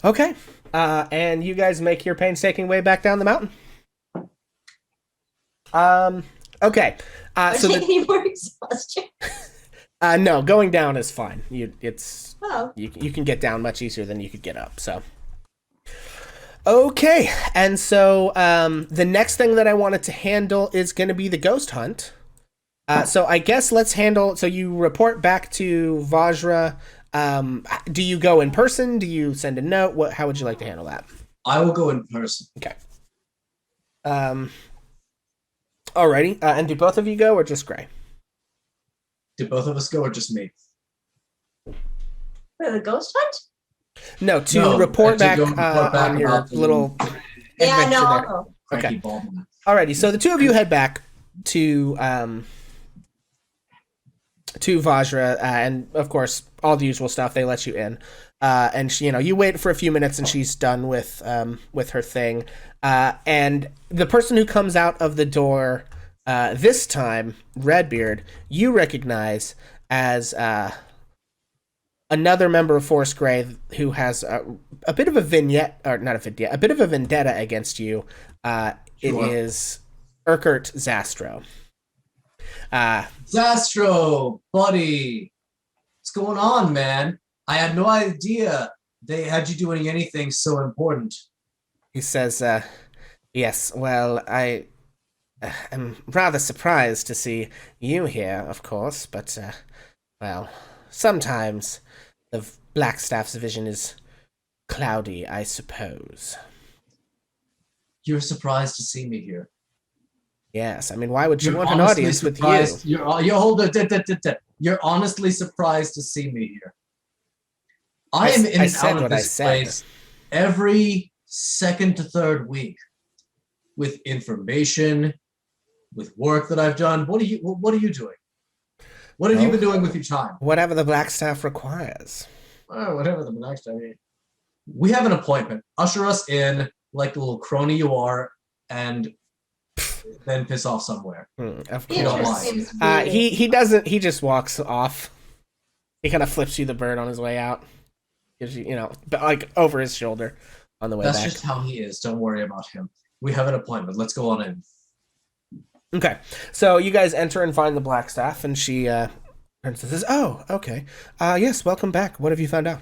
Okay. And you guys make your painstaking way back down the mountain. Okay. Are So taking any more exhaustion? No, going down is fine. Oh, You can get down much easier than you could get up. So, okay, and so the next thing that I wanted to handle is going to be the ghost hunt. So I guess let's handle. So you report back to Vajra. Do you go in person? Do you send a note? How would you like to handle that? I will go in person. Okay. Alrighty. And do both of you go or just Gray? Did both of us go or just me? for the ghost hunt? No, to report back, report back on your about the- little. Yeah, adventure no, I'll there. go. Cranky Okay. Baldwin. Alrighty, so the two of you head back to Vajra, and of course, all the usual stuff. They let you in, and she, you wait for a few minutes, and she's done with her thing. And the person who comes out of the door this time, Redbeard, you recognize as another member of Force Grey who has a bit of a vignette, or not a vignette, a bit of a vendetta against you. It is Urquhart Zastro. Zastro, buddy, what's going on, man? I had no idea they had you doing anything so important. He says, yes, well, I am rather surprised to see you here, of course, but, well, sometimes the Blackstaff's vision is cloudy, I suppose. You're surprised to see me here. Yes, I mean, why would you You're want an honestly audience with you? surprised- You're honestly surprised to see me here. I am in I and said out of what I this said. place every second to third week with information, with work that I've done. What are you doing? What have you been doing with your time? Whatever the Blackstaff requires. Oh, whatever the next time. We have an appointment. Usher us in like the little crony you are, and then piss off somewhere. Of You don't course. mind. Seems weird. He doesn't. He just walks off. He kind of flips you the bird on his way out. Gives you, but like over his shoulder on the way That's back. just how he is. Don't worry about him. We have an appointment. Let's go on in. Okay, so you guys enter and find the Blackstaff, and she turns and says, "Oh, okay. Yes, welcome back. What have you found out?"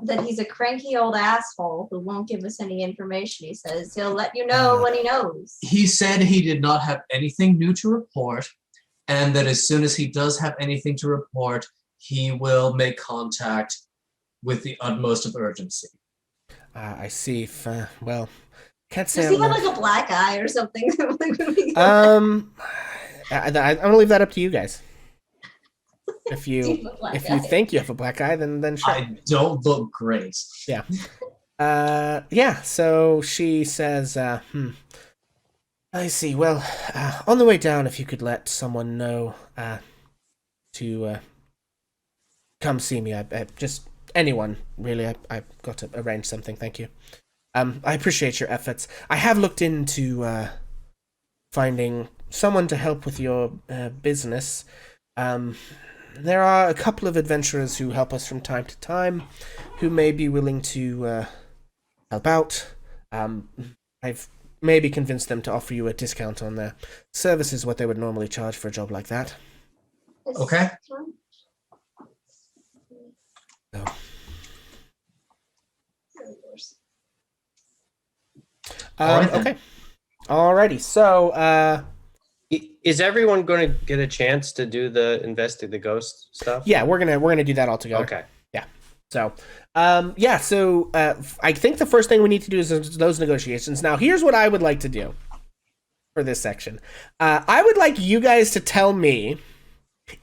That he's a cranky old asshole who won't give us any information. He says he'll let you know when he knows. He said he did not have anything new to report, and that as soon as he does have anything to report, he will make contact with the utmost of urgency. I see. Well, can't say. Does I'm he have not- like a black eye or something? I'm gonna leave that up to you guys. If Do you you have a black if you eye? think you have a black eye, then sure. I don't look great. Yeah. So she says, I see. Well, on the way down, if you could let someone know to come see me. I just anyone really. I've got to arrange something. Thank you. I appreciate your efforts. I have looked into finding someone to help with your business. There are a couple of adventurers who help us from time to time, who may be willing to help out. I've maybe convinced them to offer you a discount on their services, what they would normally charge for a job like that. Okay. So, All right, then. okay. Alrighty. So, Is everyone going to get a chance to do the ghost stuff? yeah, we're gonna do that all together. Okay. So, I think the first thing we need to do is those negotiations. Now, here's what I would like to do for this section. I would like you guys to tell me,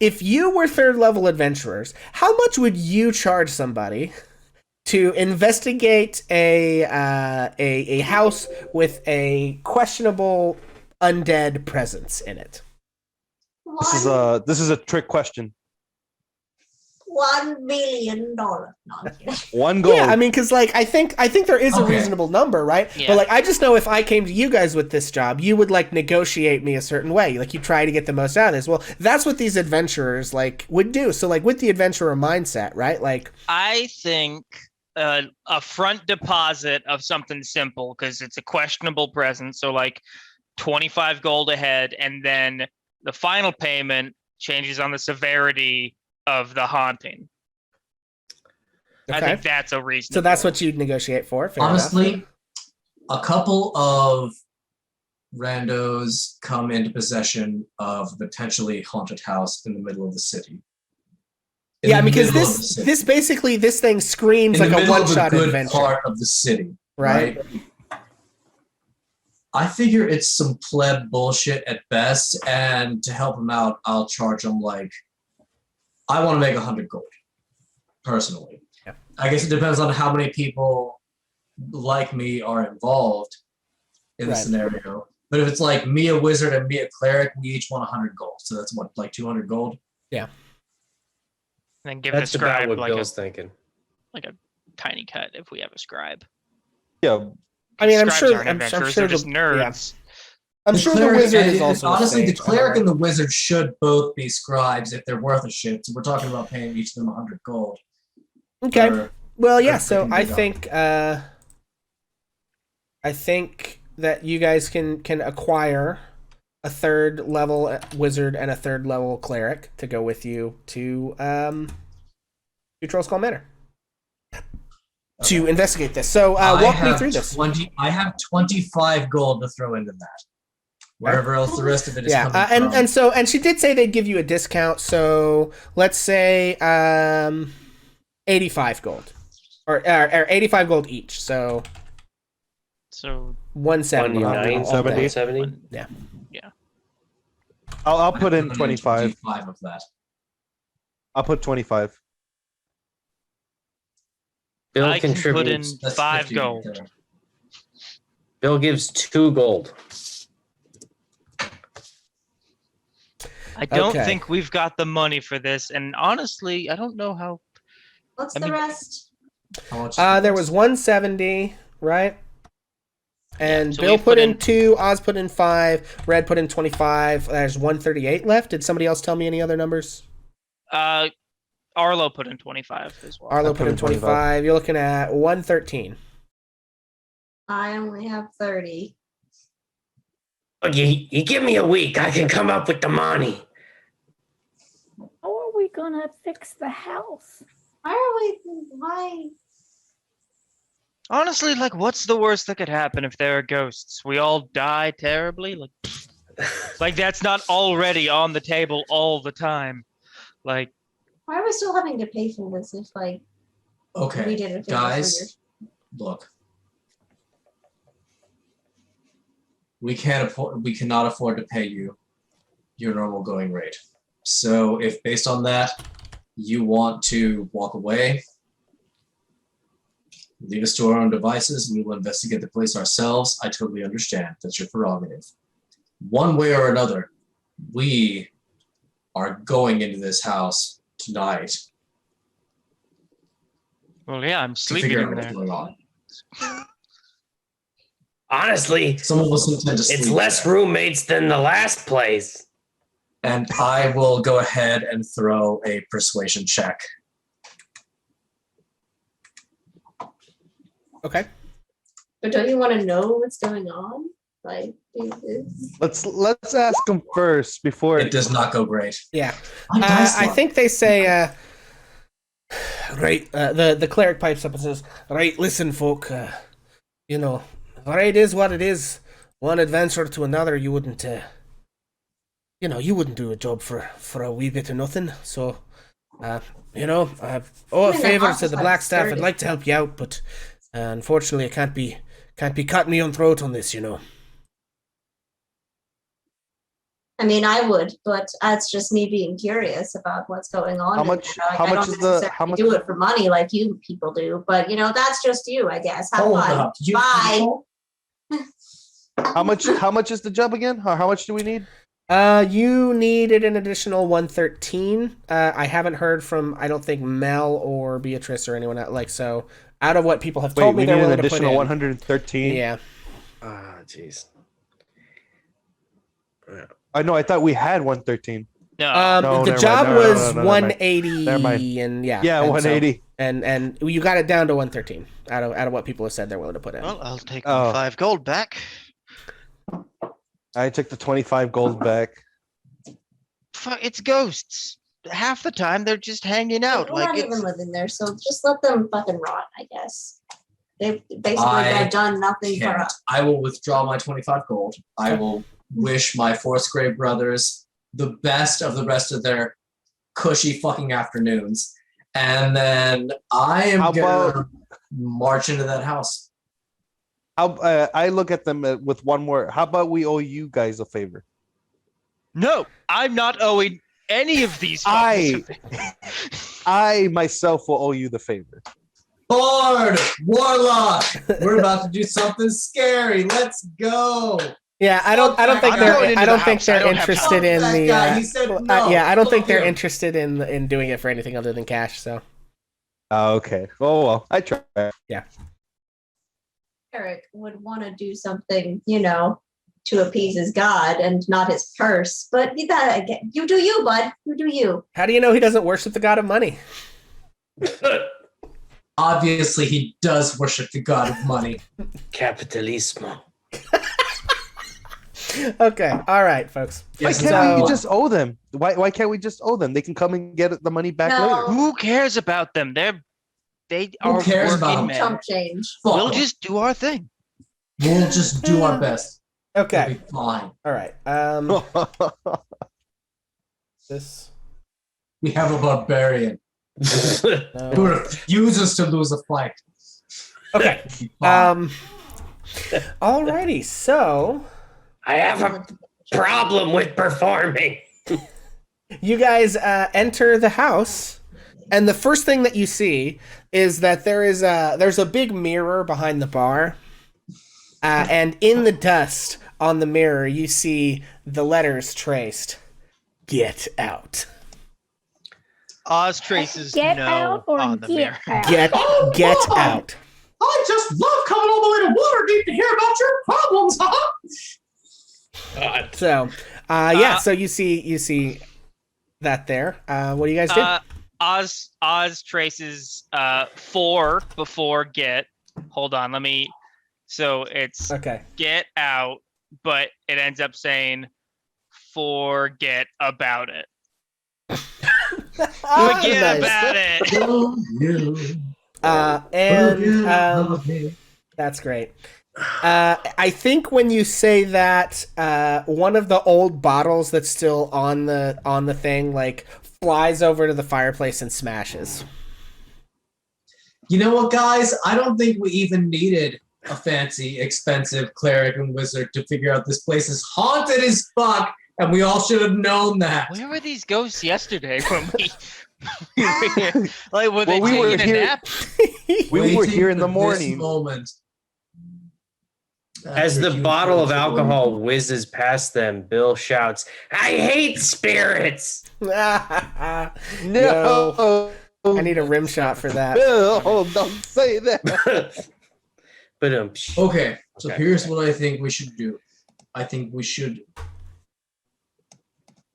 if you were third level adventurers, how much would you charge somebody to investigate a house with a questionable undead presence in it? This is a trick question. $1 million. No, I'm kidding. One gold. Yeah, I mean, because I think there is a Okay. reasonable number, right? Yeah. But I just know if I came to you guys with this job, you would negotiate me a certain way. You try to get the most out of this. Well, that's what these adventurers would do. So with the adventurer mindset, right? I think a front deposit of something simple, because it's a questionable present. So 25 gold ahead, and then the final payment changes on the severity of the haunting. I Okay. think that's a reason. So that's what you'd negotiate for. Fair Honestly, enough. a couple of randos come into possession of a potentially haunted house in the middle of the city. In Yeah, the because middle of the this city. this basically this thing screams in like the a middle of one-shot good adventure, part of the city, right? I figure it's some pleb bullshit at best, and to help him out, I'll charge him like I want to make 100 gold, personally. Yeah. I guess it depends on how many people like me are involved in the Right. scenario. But if it's like me, a wizard, and me, a cleric, we each want 100 gold. So that's what, like 200 gold? And then give That's the about scribe what like Bill's thinking. a tiny cut if we have a scribe. Yeah, I mean, I'm Scribes sure. aren't I'm adventurers, sure they're just the, nerds. I'm sure the wizard is also a honestly, the sage, cleric am I and the wizard should both be scribes if they're worth a shit. So we're talking about paying each of them 100 gold. right? Okay. for- Well, yeah. for So freaking I big think that you guys can acquire a third level wizard and a third level cleric to go with you to Trollskull Manor to investigate this. So walk me through this. I have 25 gold to throw into that. Wherever else the rest of it is Yeah, coming from. and she did say they'd give you a discount. So let's say 85 gold, or 85 gold each. So So 170. 190, all day. 170. Yeah. I'll put in 125 25. of that. I'll put 25. Bill I can put in contributes. That's 5 50 gold. right there. Bill gives 2 gold. I don't Okay. think we've got the money for this, and honestly, I don't know how. What's I the mean- rest? How much There was 170, right? And so Bill we've put put in in- 2, Oz put in 5, Red put in 25. There's 138 left. Did somebody else tell me any other numbers? Arlo put in 25 as well. Arlo I put in 25. You're looking at 113. I only have 30. Oh, you give me a week, I can come up with the money. How are we gonna fix the house? Why? Honestly, like, what's the worst that could happen if there are ghosts? We all die terribly? Like that's not already on the table all the time. Like, Why are we still having to pay for this if like we Okay, did it for guys, look. We cannot afford to pay you your normal going rate. So if based on that, you want to walk away, leave us to our own devices, and we will investigate the place ourselves, I totally understand. That's your prerogative. One way or another, we are going into this house tonight well, yeah, I'm to sleeping figure out in what's there. going on. Honestly, Some of us intend to sleep it's less there. roommates than the last place. And I will go ahead and throw a persuasion check. Okay. But don't you want to know what's going on? Like, Let's ask him first before. It does not go great. Yeah. My dice I luck. think they say, right, the cleric pipes up and says, right, listen, folk, you know, right is what it is. One adventure to another, you wouldn't, you wouldn't do a job for a wee bit of nothing. So, you know, I owe a I mean, the favor house to is the like black staff. I'd 30. like to help you out, but unfortunately, I can't be cutting me on throat on this, you know. I mean, I would, but that's just me being curious about what's going on. How in much- there. Like, how I much don't is the- necessarily how much- do it for money like you people do, but you know, that's just you, I guess. Have Hold fun. up. Did you- Bye. How much is the job again? How much do we need? You needed an additional 113. I haven't heard from, I don't think, Mel or Beatrice or anyone else. Like, so out of what people have Wait, told me we they're need an willing to put additional in. 113. Yeah. Ah, jeez. I know. I thought we had 113. No, No, The never job mind. No, no, was no, no, never mind. 180, Never mind. and yeah. Yeah, and so- 180. and you got it down to 113 out of what people have said they're willing to put in. Well, I'll take Oh. my 5 gold back. I took the 25 gold back. It's ghosts. Half the time they're just hanging out. We're Like not it's even living there, so just let them fucking rot, I guess. They've basically I done nothing for Can't. us. I will withdraw my 25 gold. I will wish my Force Grey brothers the best of the rest of their cushy fucking afternoons. And then I am How gonna about- march into that house. I look at them with one more. How about we owe you guys a favor? no, I'm not owing any of these. I- fuckers. I myself will owe you the favor. Bard! Warlock! We're about to do something scary. Let's go! Yeah, I don't think I'm they're going into I don't the think house. I they're don't have interested time. in Fuck the that guy. He said well, no. yeah, I don't think Fuck they're him. interested in doing it for anything other than cash, so Okay. Oh well, I try. Eric would want to do something, to appease his god and not his purse. But you do you, bud. You do you. how do you know he doesn't worship the god of money? Obviously, he does worship the god of money. Capitalismo. Okay, all right, folks. Why Yes, can't so- we just owe them? Why can't we just owe them? They can come and get the money back No. later. Who cares about them? They Who are cares working about them? men. Chump change. Fuck We'll him. just do our thing. We'll just do our best. Okay, It'll be fine. all right. This We have a barbarian who no. refuses to lose a fight. Okay. It'll be fine. Alrighty. So I have a problem with performing. you guys enter the house, and the first thing that you see is that there's a big mirror behind the bar, and in the dust on the mirror you see the letters traced. Get out. Oz traces Get no out or on the get mirror. out. Get boy! out. I just love coming all the way to Waterdeep to hear about your problems, huh? God. So, yeah. So you see that there. What do you guys do? Oz traces 4 before get. Hold on, let me. So it's Okay. get out, but it ends up saying forget about it. Forget Nice. about it. Oh, you. And that's great. I think when you say that, one of the old bottles that's still on the thing like flies over to the fireplace and smashes. You know what, guys? I don't think we even needed a fancy, expensive cleric and wizard to figure out this place is haunted as fuck, and we all should have known that. Where were these ghosts yesterday when we like were they Well, we were taking a here- nap? We were Waiting here in the for this morning. moment. As the After bottle of you- alcohol whizzes past them, Bill shouts, "I hate spirits!" No. No, I need a rim shot for that. Bill, don't say that. But Okay, so Okay. here's what I think we should do. I think we should.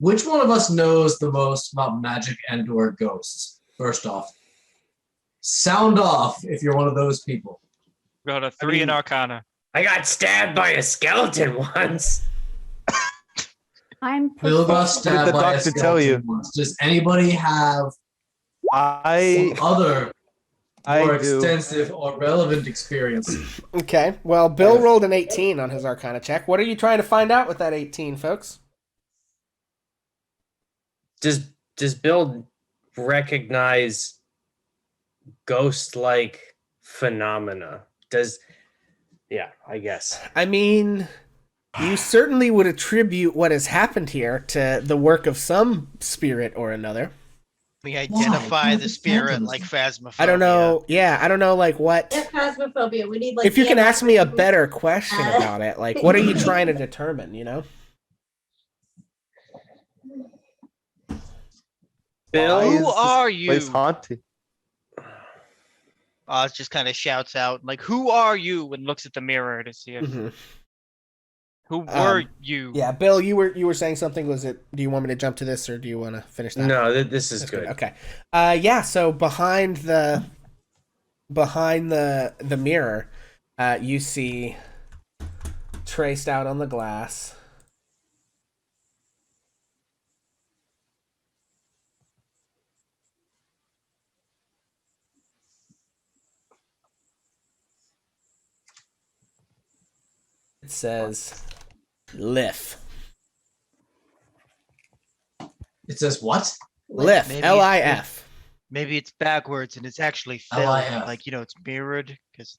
Which one of us knows the most about magic and/or ghosts? First off, sound off if you're one of those people. Got a 3 in Arcana. I got stabbed by a skeleton once. I'm Bill got proficient. stabbed the by a doctor tell skeleton you? once. Does anybody have I some other more do. extensive or relevant experience? Okay. Well, Bill rolled an 18 on his Arcana check. What are you trying to find out with that 18, folks? Does Bill recognize ghost-like phenomena? Yeah, I guess. I mean, you certainly would attribute what has happened here to the work of some spirit or another. We identify Why? the spirit like phasmophobia. I don't know. Yeah, I don't know, like, what. Yeah, phasmophobia. We need like. If you can ask me a better. better question about it, like, what are you trying to determine, you know? Bill, Why is Who this are you? place haunted? Oz just kind of shouts out, like, "Who are you?" and looks at the mirror to see if Mhm. who were you? Yeah, Bill, you were saying something. Was it? Do you want me to jump to this, or do you want to finish that? no, this is That's good. Okay. Yeah. So behind the mirror, you see traced out on the glass. It says Lif. It says what? Lif. Maybe- Lif. Maybe it's backwards and it's actually Phil. LIF. Like, it's mirrored because.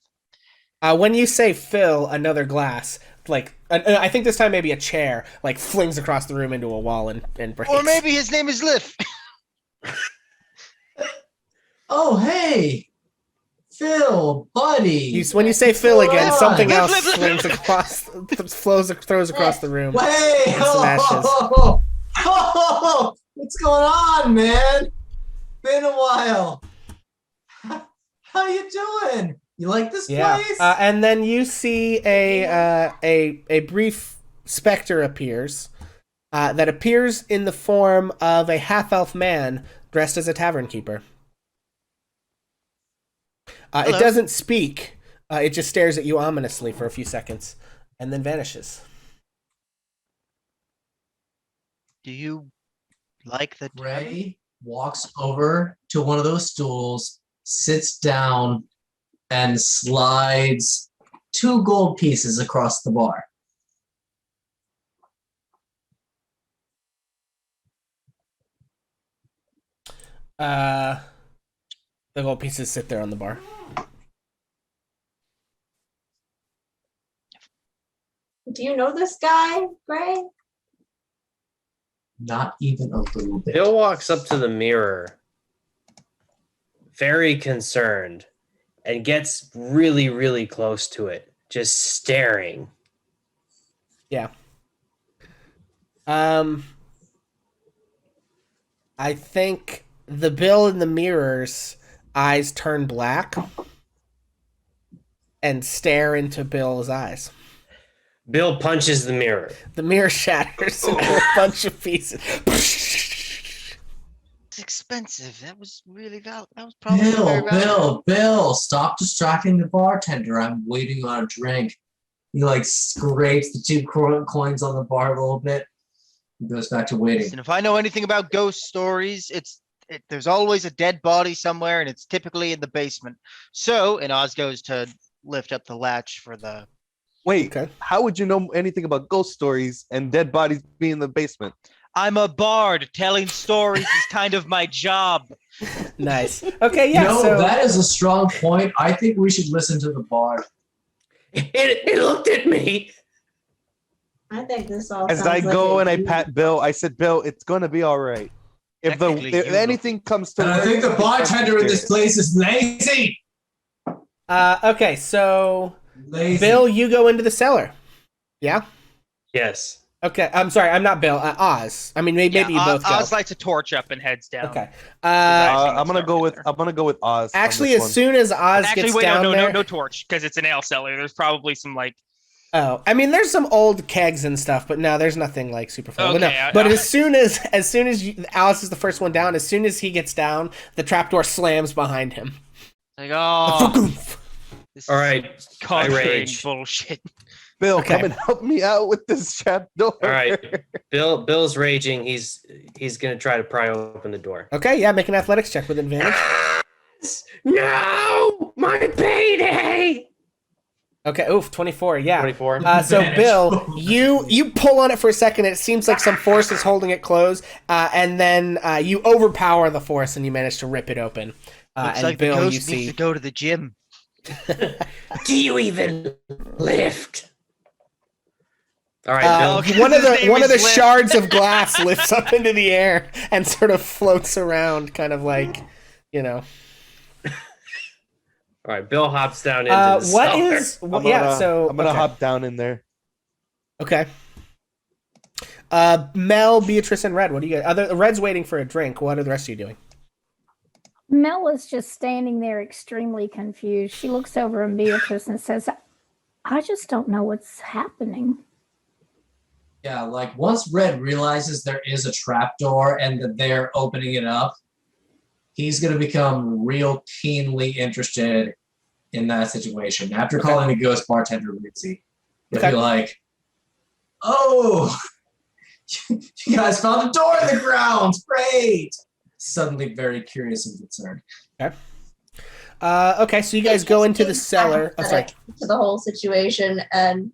When you say fill another glass, like I think this time maybe a chair, like flings across the room into a wall and breaks. Or maybe his name is Lif. Oh, hey, Phil, buddy. When you say fill again, Hold something on. else flings across, throws across the room. Hey, some ashes. What's going on, man? Been a while. How you doing? You like this Yeah, place? and then you see a brief specter appears, that appears in the form of a half-elf man dressed as a tavern keeper. It Hello. doesn't speak. It just stares at you ominously for a few seconds, and then vanishes. Do you like the tavern? Ray walks over to one of those stools, sits down, and slides 2 gold pieces across the bar. The gold pieces sit there on the bar. Do you know this guy, Gray? Not even a little bit. Bill walks up to the mirror, very concerned, and gets really, really close to it, just staring. Yeah. I think the Bill in the mirror's eyes turn black and stare into Bill's eyes. Bill punches the mirror. The mirror shatters into a bunch of pieces. It's expensive. That was really That was probably very valuable. Bill, stop distracting the bartender. I'm waiting on a drink. He scrapes the 2 coins on the bar a little bit. He goes back to waiting. Listen, if I know anything about ghost stories, there's always a dead body somewhere, and it's typically in the basement. So, and Oz goes to lift up the latch for the. Wait, Okay. how would you know anything about ghost stories and dead bodies being in the basement? I'm a bard. Telling stories is kind of my job. Nice. Okay, yeah. So that is a strong point. I think we should listen to the bar. It looked at me. I think this all As sounds I like go a and I huge- pat Bill, I said, Bill, it's gonna be all right. If Technically, if you anything comes to And I think the bartender in this place is lazy. okay, so Lazy. Bill, you go into the cellar. Yeah? Yes. Okay, I'm sorry, I'm not Bill. Oz. I mean, maybe you both go. Oz lights a torch up and heads down. Okay. I'm gonna go with Oz. on Actually, this as one. soon as Oz Actually, gets wait, down no there, torch, because it's an ale cellar. There's probably some oh, I mean, there's some old kegs and stuff, but no, there's nothing super fun. But, no. Okay, But as soon as Alice is the first one down, as soon as he gets down, the trapdoor slams behind him. oh, this All right. is conjuring rage. bullshit. Bill, Okay. come and help me out with this trap door. All right. Bill's raging. He's gonna try to pry open the door. Okay, yeah, make an athletics check with advantage. No, my payday. Okay, oof, 24, yeah. 24. So Advantage. Bill, you pull on it for a second. It seems like some force is holding it closed, and then you overpower the force and you manage to rip it open. Looks And like Bill, the you ghost needs see, to go to the gym. Do you even lift? All right, Bill. Okay, one of his the name is the Lift. shards of glass lifts up into the air and sort of floats around, kind of like, All right, Bill hops down into the what cellar. is I'm yeah? gonna- So I'm gonna okay. hop down in there. Okay. Mel, Beatrice, and Red. What do you guys? Red's waiting for a drink. What are the rest of you doing? Mel was just standing there extremely confused. She looks over at Beatrice and says, I just don't know what's happening. Yeah, once Red realizes there is a trapdoor and that they're opening it up, he's going to become real keenly interested in that situation. After calling the ghost bartender Ritzy, he'll Okay. be like, "Oh, you guys found a door in the ground! Great!" Suddenly, very curious and concerned. Okay, so you guys go into the cellar. Oh, sorry. To the whole situation, and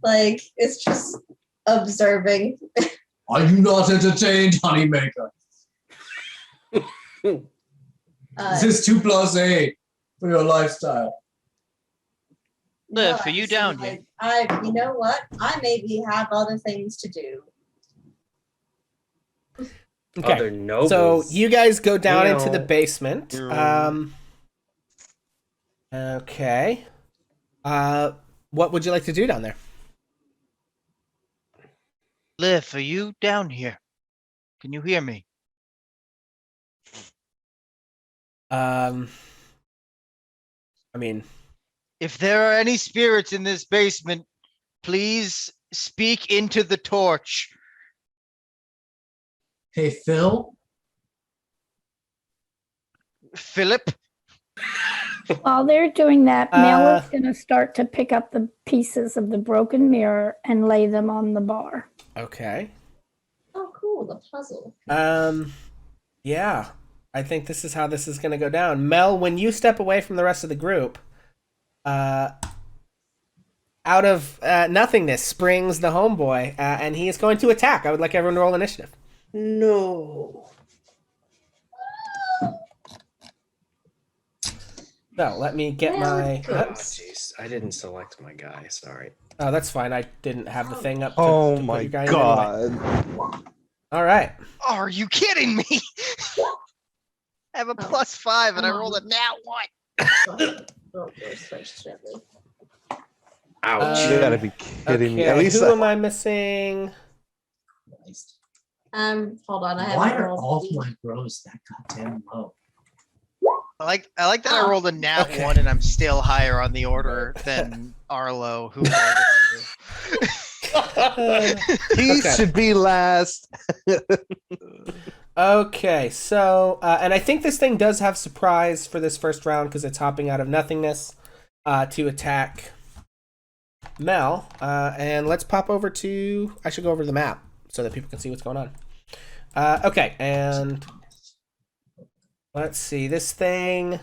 Like, it's just observing. Are you not entertained, Honeymaker? This is 2 + 8 for your lifestyle. Liv, are you so, down like, here? you know what? I maybe have other things to do. Okay. Other nobles. So you guys go down into the Meow. basement. Okay. What would you like to do down there? Liv, are you down here? Can you hear me? I mean, If there are any spirits in this basement, please speak into the torch. Hey, Phil. Philip? While they're doing that, Mel is going to start to pick up the pieces of the broken mirror and lay them on the bar. okay. Oh, cool, the puzzle. Yeah. I think this is how this is going to go down. Mel, when you step away from the rest of the group, out of nothingness springs the homeboy, and he is going to attack. I would like everyone to roll initiative. No. So let me get my. Oh, jeez. I didn't select my guy. Sorry. Oh, that's fine. I didn't have the thing up. Oh to put my your guy in anyway. god. All right. Are you kidding me? I have a +5 and I rolled a nat 1. Oh, goes first, gently. Ouch. You gotta be kidding me. At least who am I missing? Hold on, I have. Why are all my bros that goddamn low? I like that I rolled a nat 1 and I'm still higher on the order than Arlo, who rolled a 2. he Okay. should be last. Okay, so and I think this thing does have surprise for this first round because it's hopping out of nothingness to attack Mel. And let's pop over to. I should go over to the map so that people can see what's going on. Okay, and let's see. This thing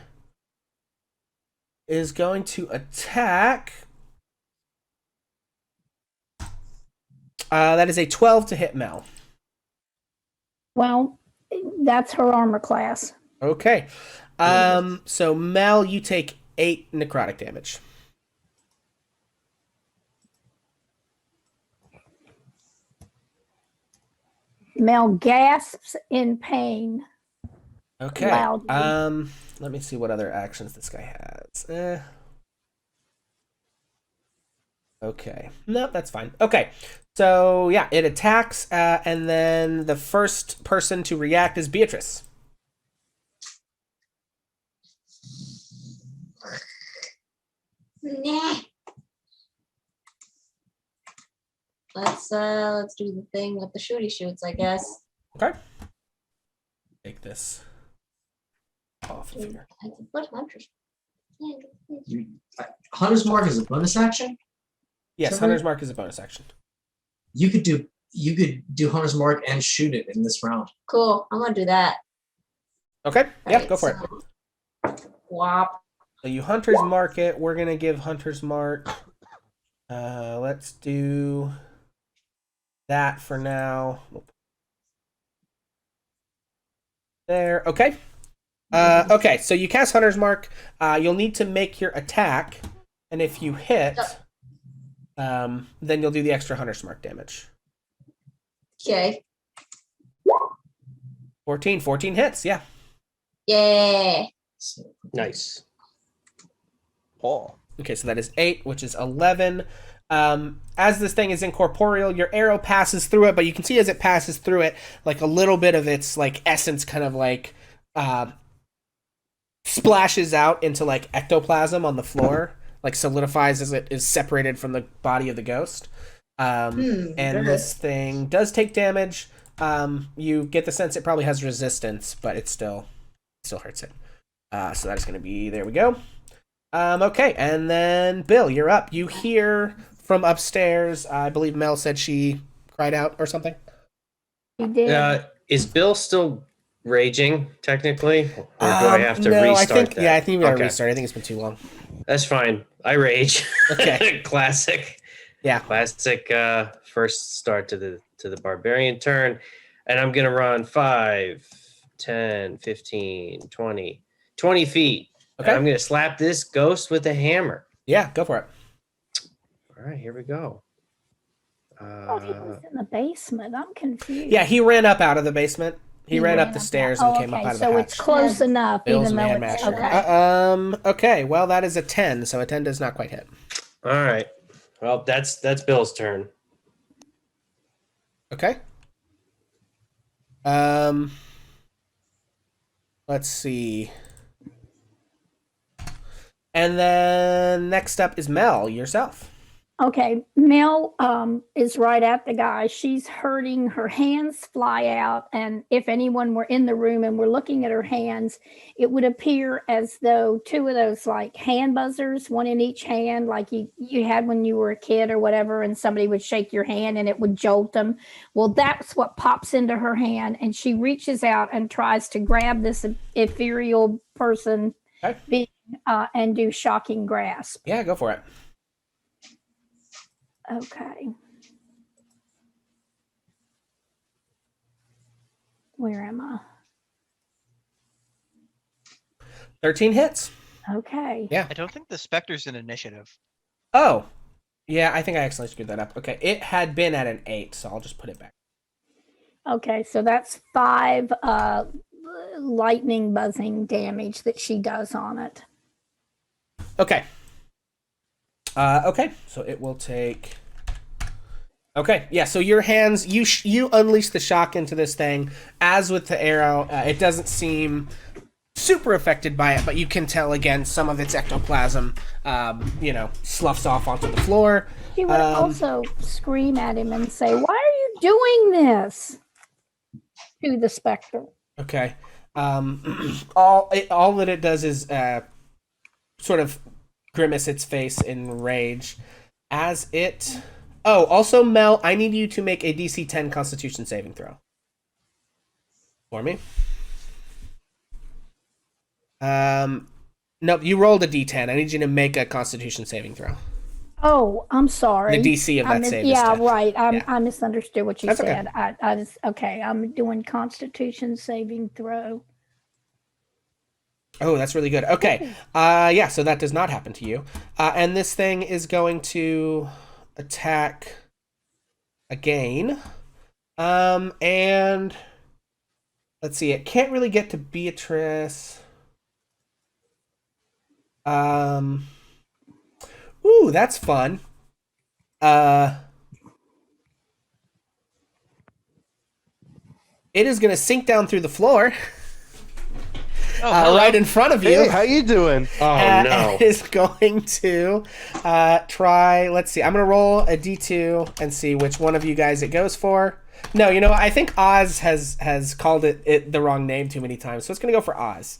is going to attack. That is a 12 to hit Mel. Well, that's her armor class. Okay. So Mel, you take 8 necrotic damage. Mel gasps in pain. Okay. Loudly. Let me see what other actions this guy has. Okay. No, that's fine. Okay. So yeah, it attacks, and then the first person to react is Beatrice. Nah. Let's do the thing with the shooty shoots, I guess. Okay. Take this off of here. I can put hunters. Hunter's Mark is a bonus action. Yes, Somebody- Hunter's Mark is a bonus action. You could do Hunter's Mark and shoot it in this round. Cool. I'm gonna do that. Okay. Yeah, Alright, go for it. Whop. So you Hunter's Mark it. We're gonna give Hunter's Mark. Let's do that for now. There. Okay. Okay. So you cast Hunter's Mark. You'll need to make your attack, and if you hit, then you'll do the extra Hunter's Mark damage. Okay. 14 hits. Yeah. Yeah. Nice. Oh. Okay, so that is 8, which is 11. As this thing is incorporeal, your arrow passes through it, but you can see as it passes through it, like a little bit of its like essence kind of like splashes out into like ectoplasm on the floor, like solidifies as it is separated from the body of the ghost. And this thing does take damage. You get the sense it probably has resistance, but it still hurts it. So that is going to be, there we go. Okay, and then Bill, you're up. You hear from upstairs. I believe Mel said she cried out or something. He did. Is Bill still raging technically, or do I have to no, restart I think that? we gotta Okay. restart. I think it's been too long. That's fine. I rage. Okay. Classic. Yeah. Classic first start to the barbarian turn. And I'm going to run 5, 10, 15, 20, 20 feet. Okay. And I'm going to slap this ghost with a hammer. Yeah, go for it. All right, here we go. I thought he was in the basement. I'm confused. Yeah, he ran up out of the basement. He ran up the stairs and Oh, came up okay, out of the so hatch. it's close enough, Bill's even though man it's masher. okay. Okay, well, that is a 10, so a 10 does not quite hit. All right. Well, that's Bill's turn. Okay. Let's see. And then next up is Mel, yourself. Okay, Mel is right at the guy. She's hurting. Her hands fly out. And if anyone were in the room and were looking at her hands, it would appear as though two of those like hand buzzers, one in each hand, like you had when you were a kid or whatever, and somebody would shake your hand and it would jolt them. Well, that's what pops into her hand. And she reaches out and tries to grab this ethereal person being, and do shocking grasp. Yeah, go for it. Okay. Where am I? 13 hits. Okay. Yeah. I don't think the Spectre's an initiative. Oh. Yeah, I think I accidentally screwed that up. Okay, it had been at an 8, so I'll just put it back. Okay, so that's 5 lightning buzzing damage that she does on it. Okay. Okay, so it will take... Okay, yeah, so your hands, you unleash the shock into this thing. As with the arrow, it doesn't seem super affected by it, but you can tell, again, some of its ectoplasm, sloughs off onto the floor. She would also scream at him and say, "Why are you doing this?" to the Spectre. Okay. All that it does is sort of grimace its face in rage as it... Oh, also, Mel, I need you to make a DC 10 Constitution saving throw for me. Nope, you rolled a D10. I need you to make a Constitution saving throw. Oh, I'm sorry. The DC of that save is Yeah, 10. right. Yeah. I misunderstood what you That's said. okay. I just, okay, I'm doing Constitution saving throw. Oh, that's really good. Okay. Yeah, so that does not happen to you. And this thing is going to attack again. And let's see, it can't really get to Beatrice. Ooh, that's fun. It is going to sink down through the floor. Right in front of you. Hey, how you doing? Oh, no. It is going to try, let's see, I'm going to roll a D2 and see which one of you guys it goes for. No, you know what? I think Oz has called it the wrong name too many times, so it's going to go for Oz.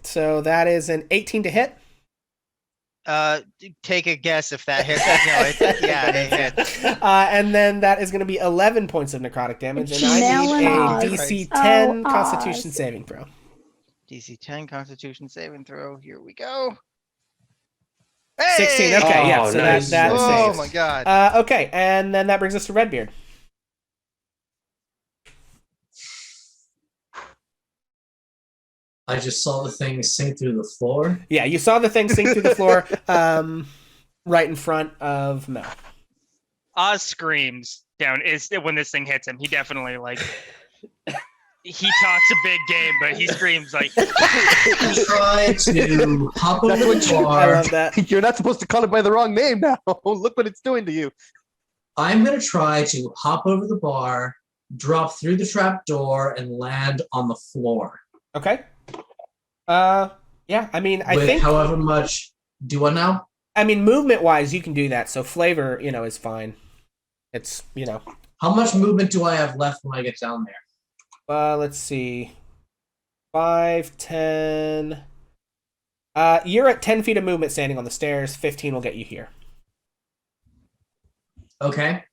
So that is an 18 to hit. Take a guess if that hits. No, it hits. And then that is going to be 11 points of necrotic damage, and I need a DC 10 Constitution saving throw. DC 10 Constitution saving throw. Here we go. 16. Okay, yeah. So nice. that Oh saves. my god. Okay, and then that brings us to Redbeard. I just saw the thing sink through the floor. Yeah, you saw the thing sink through the floor, right in front of Mel. Oz screams down is when this thing hits him. He definitely he talks a big game, but he screams like Try to hop over the I bar. love that. You're not supposed to call it by the wrong name now. Look what it's doing to you. I'm gonna try to hop over the bar, drop through the trap door, and land on the floor. Okay. Yeah, I mean, I With think, however much do I now? I mean, movement-wise, you can do that, so flavor, is fine. It's, How much movement do I have left when I get down there? let's see. 5, 10... you're at 10 feet of movement standing on the stairs. 15 will get you here. Okay.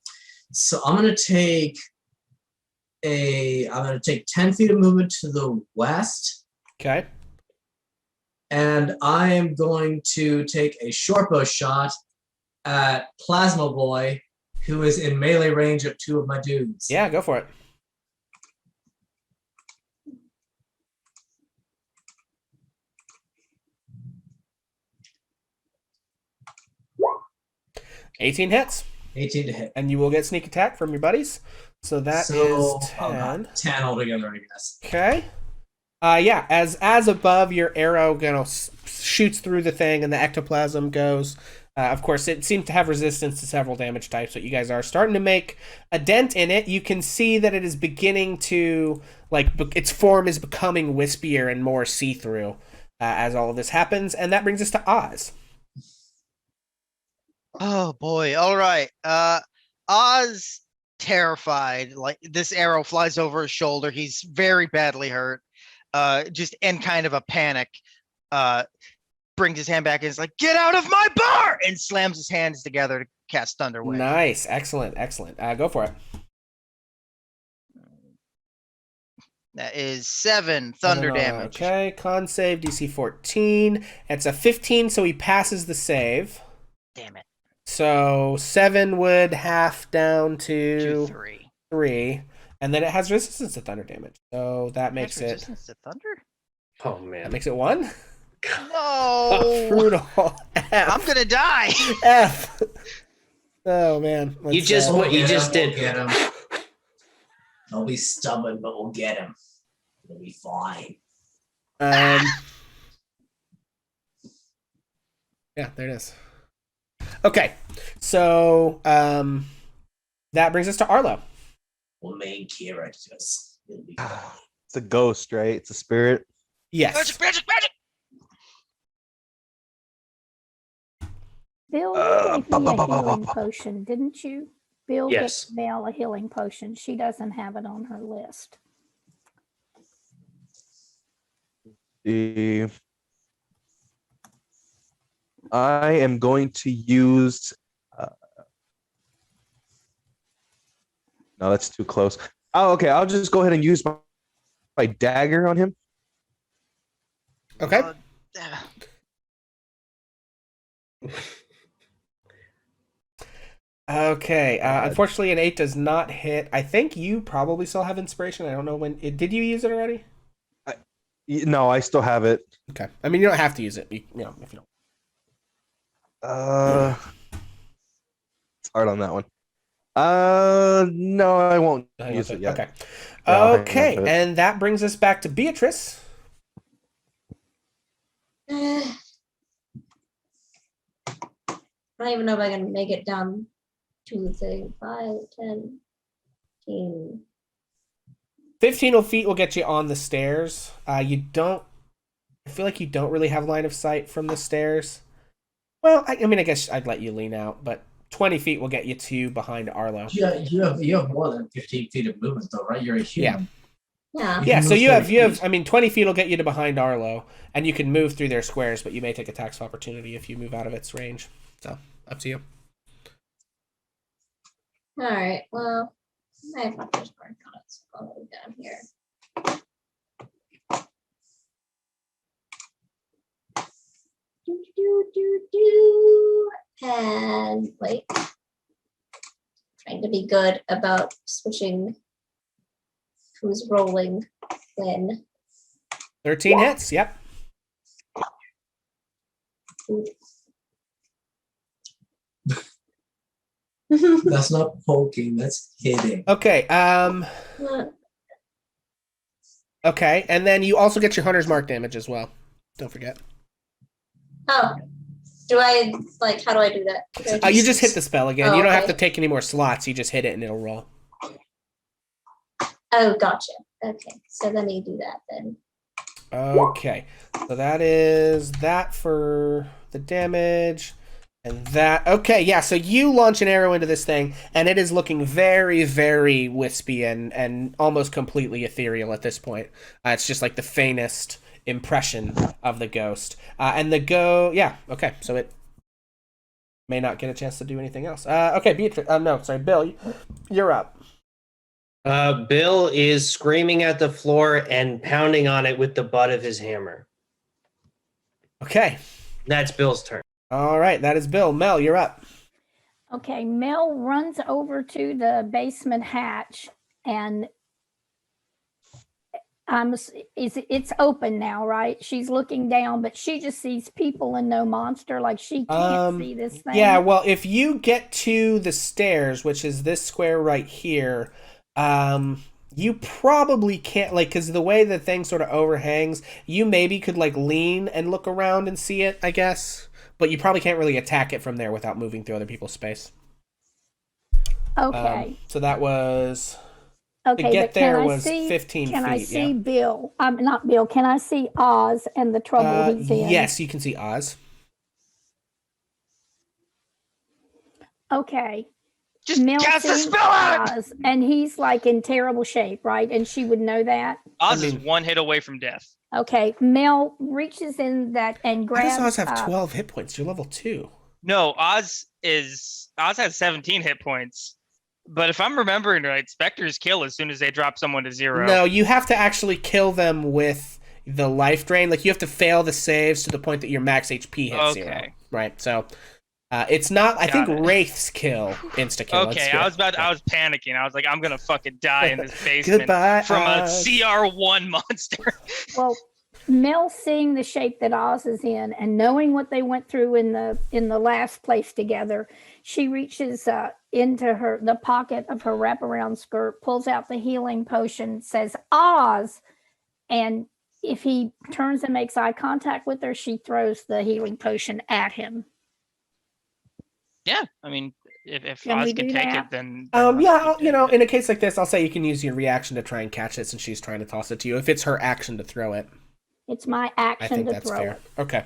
So I'm gonna take 10 feet of movement to the west. Okay. And I am going to take a short bow shot at Plasma Boy, who is in melee range of 2 of my dudes. Yeah, go for it. $18 hits. 18 to hit. And you will get sneak attack from your buddies. So that is Oh 10. God, 10 altogether, I guess. Okay. Yeah, as above, your arrow shoots through the thing, and the ectoplasm goes. Of course, it seems to have resistance to several damage types, but you guys are starting to make a dent in it. You can see that it is beginning to, its form is becoming wispier and more see-through as all of this happens, and that brings us to Oz. Oh boy. All right. Oz terrified. Like this arrow flies over his shoulder. He's very badly hurt. Just in kind of a panic. Brings his hand back and is like, "Get out of my bar!" and slams his hands together to cast Thunder Wave. Nice. Excellent. Go for it. That is 7 thunder damage. Okay, con save, DC 14. It's a 15, so he passes the save. Damn it. So 7 would half down to 3. And then it has resistance to thunder damage. So that makes it... Resistance to thunder? Oh, man. That makes it 1? No! Brutal. F. I'm gonna die! F. Oh, man. You just did. Get him. He'll be stubborn, but we'll get him. He'll be fine. Yeah, there it is. Okay, so that brings us to Arlo. Well, main characters. He'll be fine. It's a ghost, right? It's a spirit. Yes. Magic! Bill, you gave me a healing potion, didn't you? Bill Yes. gets Mel a healing potion. She doesn't have it on her list. I am going to use. No, that's too close. Oh, okay. I'll just go ahead and use my dagger on him. Okay. Okay. Unfortunately, an 8 does not hit. I think you probably still have inspiration. I don't know when. Did you use it already? No, I still have it. Okay. I mean, you don't have to use it. If you don't. It's hard on that one. No, I won't use it yet. Okay. Yeah, I'll hang on Okay, to it. and that brings us back to Beatrice. I don't even know if I can make it down to the thing. 5, 10, 15. 15 feet will get you on the stairs. I feel like you don't really have line of sight from the stairs. Well, I guess I'd let you lean out, but 20 feet will get you to behind Arlo. Yeah, you have more than 15 feet of movement, though, right? You're a human. Yeah. Yeah, so move you 30 have, feet. 20 feet will get you to behind Arlo, and you can move through their squares, but you may take a tax of opportunity if you move out of its range. So, up to you. All right. Well, I have my first part on it, so I'll go down here. And wait. Trying to be good about switching who's rolling when. 13 hits, yep. That's not poking, that's hitting. Okay, okay, and then you also get your Hunter's Mark damage as well. Don't forget. Oh, do I, how do I do that? Do I You just hit the spell again. Oh, You don't have okay. to take any more slots. You just hit it and it'll roll. Oh, gotcha. Okay, so let me do that then. Okay, so that is that for the damage. And that, okay, yeah, so you launch an arrow into this thing, and it is looking very, very wispy and almost completely ethereal at this point. It's just like the faintest impression of the ghost. Yeah, okay, so it may not get a chance to do anything else. Okay, Beatrice, Bill, you're up. Bill is screaming at the floor and pounding on it with the butt of his hammer. Okay. That's Bill's turn. All right, that is Bill. Mel, you're up. Okay, Mel runs over to the basement hatch and it's open now, right? She's looking down, but she just sees people and no monster. Like she can't see this thing. Yeah, well, if you get to the stairs, which is this square right here, you probably can't, like, because the way the thing sort of overhangs, you maybe could, like, lean and look around and see it, I guess. But you probably can't really attack it from there without moving through other people's space. Okay. So that was... Okay, to get but can there I was see, 15 can I feet, see yeah. Bill? Not Bill. Can I see Oz and the trouble he's in? Yes, you can see Oz. Okay. Just Mel cast a sees spell on it! Oz, and he's like in terrible shape, right? And she would know that. Oz is one hit away from death. Okay, Mel reaches in that and How grabs. does Oz have 12 hit points? You're level 2. No, Oz has 17 hit points. But if I'm remembering right, specters kill as soon as they drop someone to 0. No, you have to actually kill them with the life drain. Like, you have to fail the saves to the point that your max HP hits 0. Right, so it's not... I think Wraiths kill insta-kill. Okay, I was panicking. I was like, I'm going to fucking die in this basement Goodbye, from Oz. a CR1 monster. Well, Mel seeing the shape that Oz is in and knowing what they went through in the last place together, she reaches into the pocket of her wraparound skirt, pulls out the healing potion, says Oz, and if he turns and makes eye contact with her, she throws the healing potion at him. Yeah, I mean, if Can Oz we can do take that? it, then yeah, in a case like this, I'll say you can use your reaction to try and catch it since she's trying to toss it to you. If it's her action to throw it, it's my I action think to that's throw fair. it. Okay.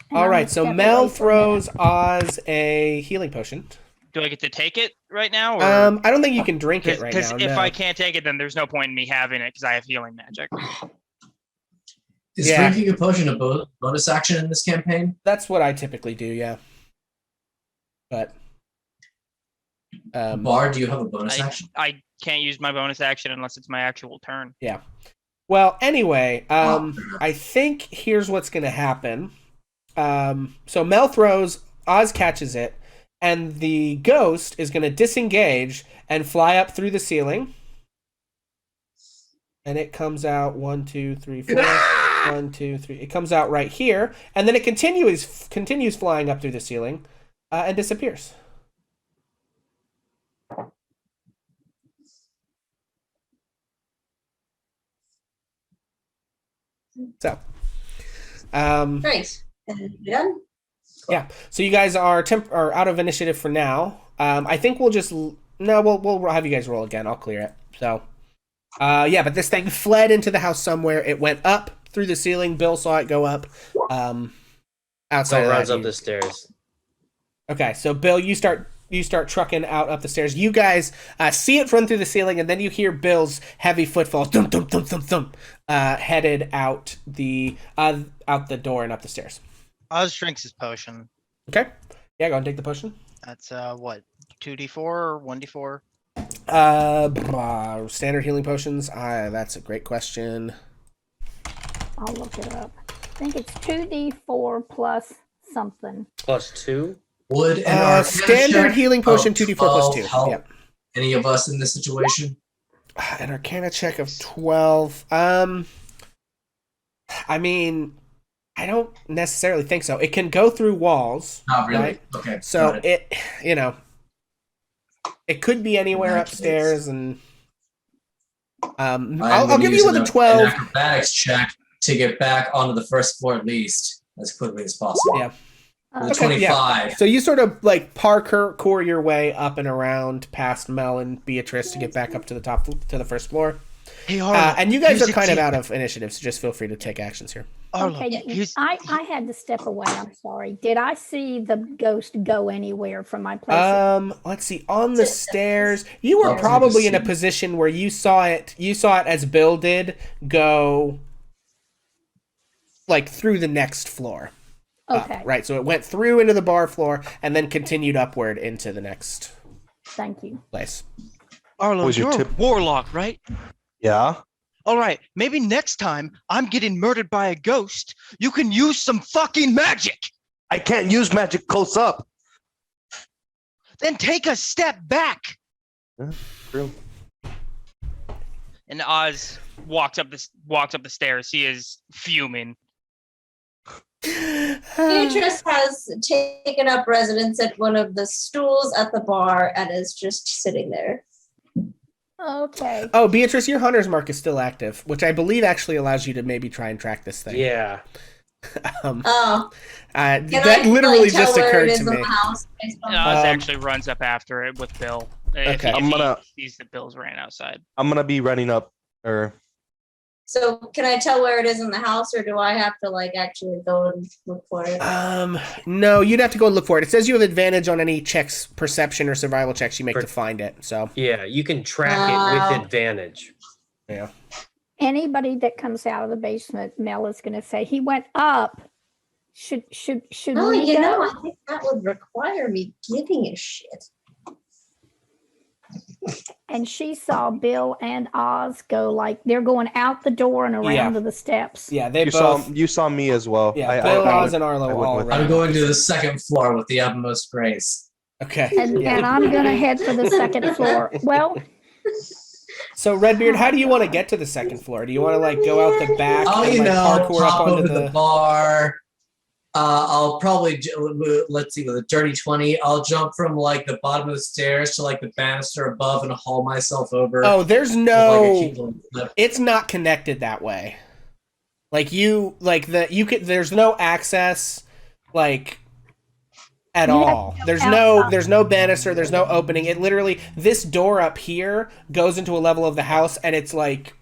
And All I'm right, gonna so step Mel away from throws Oz a healing potion. do I get to take it right now? Or I don't think you can drink it right now. Because if no. I can't take it, then there's no point in me having it because I have healing magic. Is drinking a potion a bonus action in this campaign? That's what I typically do, yeah. But Bard, do you have a bonus action? I can't use my bonus action unless it's my actual turn. Yeah. Well, anyway, I think here's what's going to happen. So Mel throws, Oz catches it, and the ghost is going to disengage and fly up through the ceiling. And it comes out 1, 2, 3, 4. 1, 2, 3. It comes out right here, and then it continues flying up through the ceiling and disappears. So, Great. And you done? yeah. So you guys are out of initiative for now. I think we'll just we'll have you guys roll again. I'll clear it. So, yeah. But this thing fled into the house somewhere. It went up through the ceiling. Bill saw it go up. Outside So of runs that, up the stairs. Okay, so Bill, you start trucking out up the stairs. You guys see it run through the ceiling, and then you hear Bill's heavy footfalls, thump thump thump thump thump, headed out the door and up the stairs. Oz drinks his potion. Okay, yeah, go and take the potion. That's what, 2d4 or 1d4? Standard healing potions. That's a great question. I'll look it up. I think it's 2d4 plus something. Plus 2? Would an Arcana standard check healing potion of 2d4 plus 2. help Yep. any of us in this situation? An Arcana check of 12. I mean, I don't necessarily think so. It can go through walls. Not really. Right? Okay. So got it. it could be anywhere In that case. upstairs, and I'm I'll gonna give use you with a an 12. acrobatics check to get back onto the first floor at least as quickly as possible. Yeah. With a Okay, 25. So you sort of like parkour your way up and around past Mel and Beatrice to get back up to the top to the first floor. Hey, Arlo, And you guys here's are a kind of tip. out of initiative, so just feel free to take actions here. Arlo, Okay, here's- I had to step away. I'm sorry. Did I see the ghost go anywhere from my place? Let's see. On the stairs, you were Okay. probably in a position where you saw it. You saw it as Bill did go, like through the next floor. Okay, Right. So it went through into the bar floor and then continued upward into the next thank you. place. Arlo, Was your you're a tip- warlock, right? Yeah. All right, maybe next time I'm getting murdered by a ghost, you can use some fucking magic. I can't use magic close up. then take a step back. True. And Oz walks up the stairs. He is fuming. Beatrice has taken up residence at one of the stools at the bar and is just sitting there. Okay. Oh, Beatrice, your hunter's mark is still active, which I believe actually allows you to maybe try and track this thing. Yeah. Oh, that literally tell just where occurred it is to in me. the house based on Oz Um, actually runs up after it with Bill. Okay. I'm gonna- He sees that Bill's ran outside. I'm gonna be running up. Or So can I tell where it is in the house, or do I have to like actually go and look for it? No, you'd have to go and look for it. It says you have advantage on any checks, perception or survival checks you make Per- to find it. So Yeah, you can track it Wow. with advantage. yeah. Anybody that comes out of the basement, Mel is going to say he went up. Should Oh, we you go? know, I think that would require me giving a shit. And she saw Bill and Oz go like they're going out the door and around Yeah. to the steps. Yeah, they you both. saw me as well. Yeah, Bill, Oz, went- and Arlo I went all with ran. I'm going to the second floor with the utmost grace. Okay. And yeah. I'm going to head for the second floor. Well, So Redbeard, how do you want to get to the second floor? Do you want to like go out the back Oh, and you like know, parkour up pop onto over the bar. I'll probably let's see, with a dirty 20, I'll jump from like the bottom of the stairs to like the banister above and haul myself over. Oh, there's with, no. like, a cute little flip. It's not connected that way. Like there's no access like at You have all. to go There's no banister, there's no opening. It literally, this door up here goes into a level of the house and it's like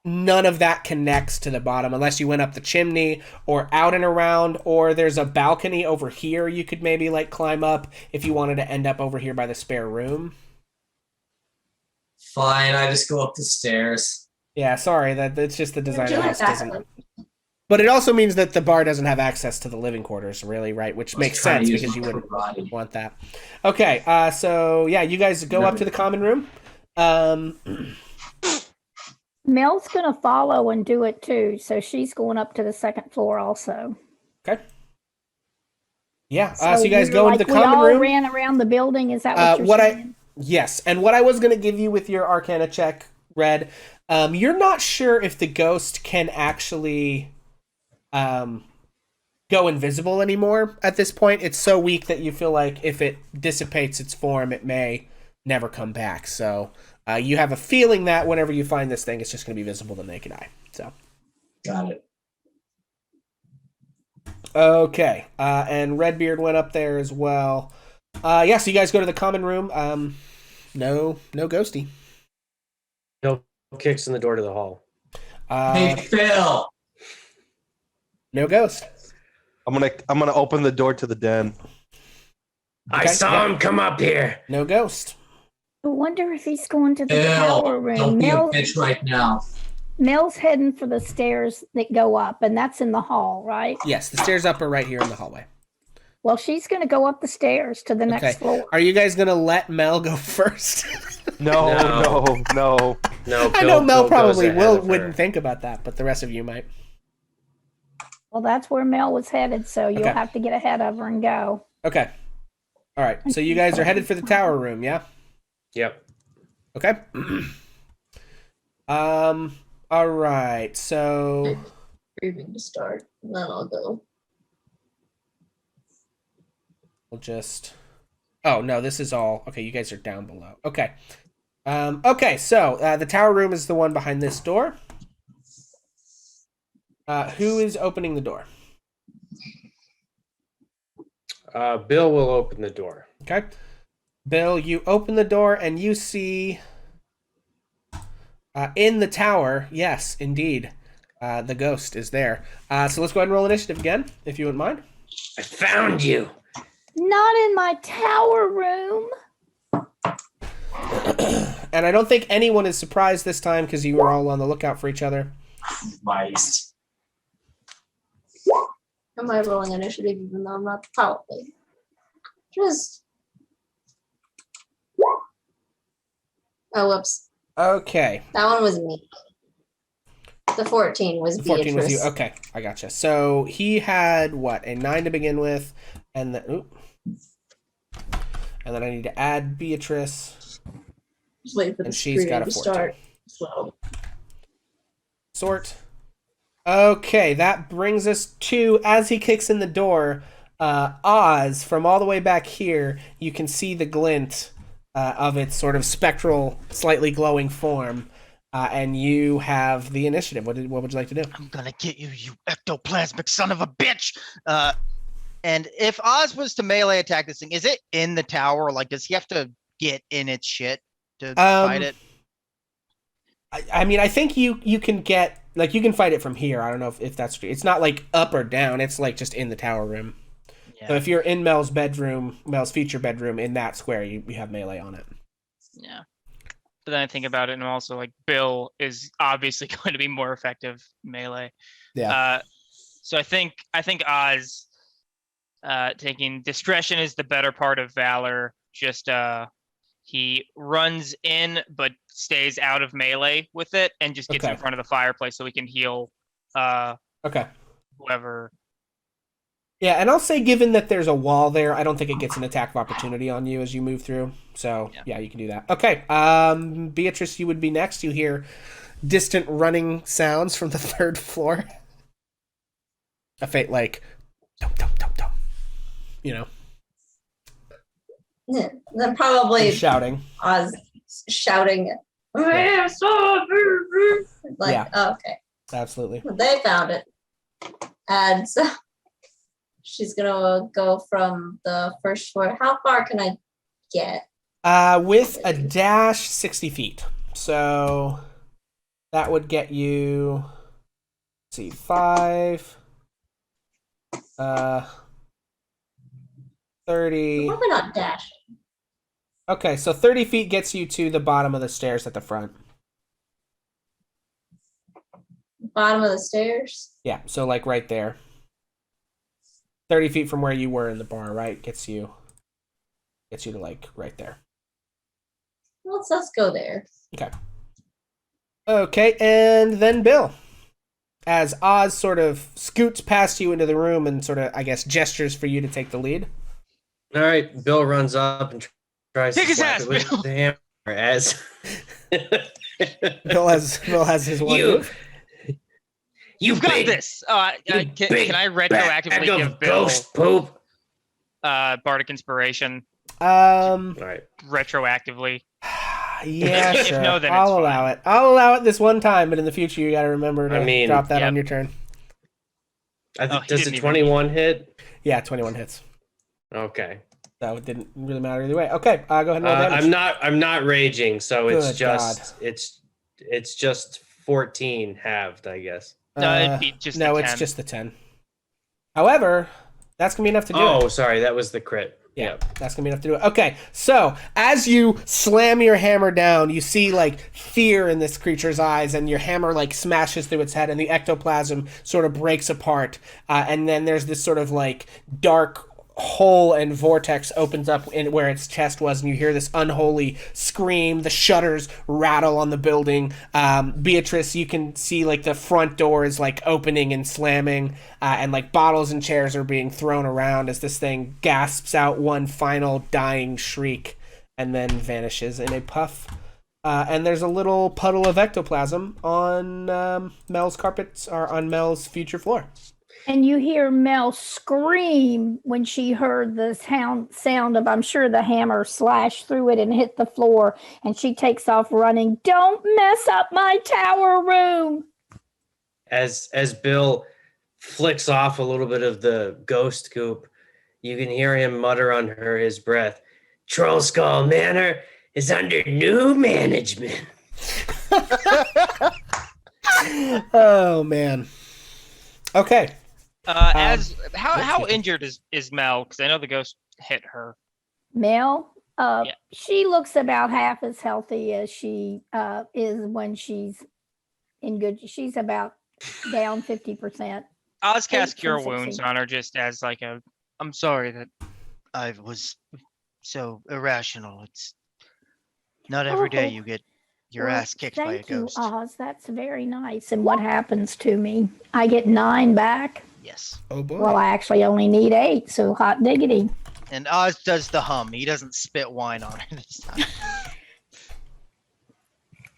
none of that connects to the bottom unless you went up the chimney or out and around, or there's a balcony over here you could maybe like climb up if you wanted to end up over here by the spare room. Fine, I just go up the stairs. Yeah, sorry, that's just the design of the Do it house that doesn't. way. But it also means that the bar doesn't have access to the living quarters, really, right? Which makes Trying to sense use because you my wouldn't karate. want that. Okay, so yeah, you guys go up to the common room. Mel's going to follow and do it too. So she's going up to the second floor also. Okay. Yeah, so you guys we go were into the like, common we all room. ran around the building. Is that what you're what saying? Yes, and what I was going to give you with your Arcana check, Red, you're not sure if the ghost can actually go invisible anymore at this point. It's so weak that you feel like if it dissipates its form, it may never come back. So you have a feeling that whenever you find this thing, it's just going to be visible to the naked eye. So Got it. okay, and Redbeard went up there as well. Yeah, so you guys go to the common room. No ghosty. No kicks in the door to the hall. Hey, Phil! No ghost. I'm gonna open the door to the den. I Okay, saw him come up here. No ghost. I wonder if he's going to the Phil, tower room. don't be a bitch right now. Mel's heading for the stairs that go up, and that's in the hall, right? Yes, the stairs up are right here in the hallway. Well, she's going to go up the stairs to the next Okay. floor. Are you guys gonna let Mel go first? No. No, I know Mel Bill goes probably ahead of her. wouldn't think about that, but the rest of you might. Well, that's where Mel was headed, so you'll Okay. have to get ahead of her and go. Okay. All right. So you guys are headed for the tower room, yeah? Yep. Okay. All right. So Grieving to start, and then I'll go. we'll just. Oh no, this is all. Okay, you guys are down below. Okay. Okay. So the tower room is the one behind this door. Who is opening the door? Bill will open the door. Okay. Bill, you open the door and you see in the tower, yes, indeed, the ghost is there. So let's go ahead and roll initiative again, if you wouldn't mind. I found you. Not in my tower room. And I don't think anyone is surprised this time because you were all on the lookout for each other. Christ. Am I rolling initiative even though I'm not the power player? Just. Oh, whoops. Okay. That one was me. The 14 was 14 was you. Beatrice. Okay, I gotcha. So he had, what, a 9 to begin with, and the... And then I need to add Beatrice. Just wait for the And she's got screen a to 14. start. So, Sort. Okay, that brings us to, as he kicks in the door, Oz, from all the way back here, you can see the glint of its sort of spectral, slightly glowing form. And you have the initiative. What would you like to do? I'm gonna get you, you ectoplasmic son of a bitch. And if Oz was to melee attack this thing, is it in the tower? Like, does he have to get in its shit to fight it? I mean, I think you can get, like, you can fight it from here. I don't know if that's true. It's not, like, up or down. It's, like, just in the tower room. Yeah. So if you're in Mel's bedroom, Mel's feature bedroom, in that square, you have melee on it. Yeah. But then I think about it, and also like Bill is obviously going to be more effective melee. Yeah. So I think Oz taking discretion is the better part of valor. Just he runs in but stays out of melee with it, and just gets in front of the fireplace so he can heal. Okay. Whoever. Yeah, and I'll say, given that there's a wall there, I don't think it gets an attack of opportunity on you as you move through. So, yeah, you can do that. Okay, Beatrice, you would be next. You hear distant running sounds from the 3rd floor. A fate like, dum, dum, dum, dum. You know. yeah, then probably And shouting. Oz shouting. Yeah. Like, Yeah. oh, okay. Absolutely. They found it. And so she's gonna go from the 1st floor. How far can I get? With a dash, 60 feet. So that would get you, let's see, 5, 30. Probably not dash. Okay, so 30 feet gets you to the bottom of the stairs at the front. Bottom of the stairs. Yeah, so like right there. 30 feet from where you were in the bar, right? Gets you to like right there. Let's go there. Okay, and then Bill. As Oz sort of scoots past you into the room and sort of, I guess, gestures for you to take the lead. All right, Bill runs up and tries Kick to his slap ass, it with Bill. the hammer as Bill has his one move. You've got this. Can I retroactively give Bill ghost poop? Bardic Inspiration All right. retroactively? Yeah, If sure. no, then I'll it's allow fine. it. I'll allow it this one time, but in the future, you got to remember to drop that on your turn. Does the 21 hit? Yeah, 21 hits. Okay. That didn't really matter either way. Okay, go ahead and roll damage. I'm not raging, so it's Good just it's just 14 halved, I guess. It'd be just no, a it's 10. just the 10. However, that's gonna be enough to do it. Oh, sorry, that was the crit. Yeah, that's gonna be enough to do it. Okay, so as you slam your hammer down, you see like fear in this creature's eyes, and your hammer like smashes through its head, and the ectoplasm sort of breaks apart, and then there's this sort of like dark hole and vortex opens up in where its chest was, and you hear this unholy scream. The shutters rattle on the building. Beatrice, you can see like the front door is like opening and slamming, and like bottles and chairs are being thrown around as this thing gasps out one final dying shriek and then vanishes in a puff. And there's a little puddle of ectoplasm on Mel's carpets, or on Mel's future floor. And you hear Mel scream when she heard the sound of, I'm sure, the hammer slash through it and hit the floor. And she takes off running. Don't mess up my tower room. As Bill flicks off a little bit of the ghost goop, you can hear him mutter under his breath, Troll Skull Manor is under new management. Oh, man. Okay. How injured is Mel? Because I know the ghost hit her. Mel, she looks about half as healthy as she is when she's in good. She's about down 50%. Oz cast Cure 18, Wounds 16. on her just as like a. I'm sorry that I was so irrational. It's not every day you get your Well, ass kicked by a thank you, ghost. Oz. That's very nice. And what happens to me? I get 9 back. Yes. Oh, boy. Well, I actually only need 8, so hot diggity. And Oz does the hum. He doesn't spit wine on her this time.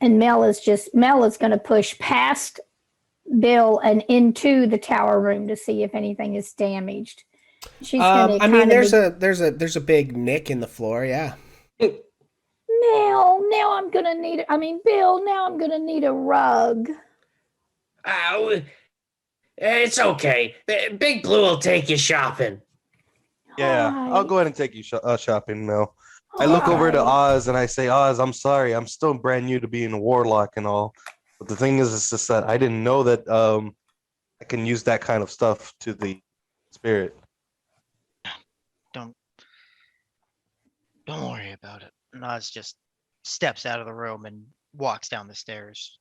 And Mel is going to push past Bill and into the tower room to see if anything is damaged. She's going to. I mean, there's a big nick in the floor. Yeah. Mel, now I'm going to need. I mean, Bill, now I'm going to need a rug. It's okay. Big Blue will take you shopping. Yeah, Hi. I'll go ahead and take you shopping, Mel. I look over to Oz and I say, Oz, I'm sorry. I'm still brand new to being a warlock and all. But the thing is, it's just that I didn't know that I can use that kind of stuff to the spirit. Don't worry about it. And Oz just steps out of the room and walks down the stairs.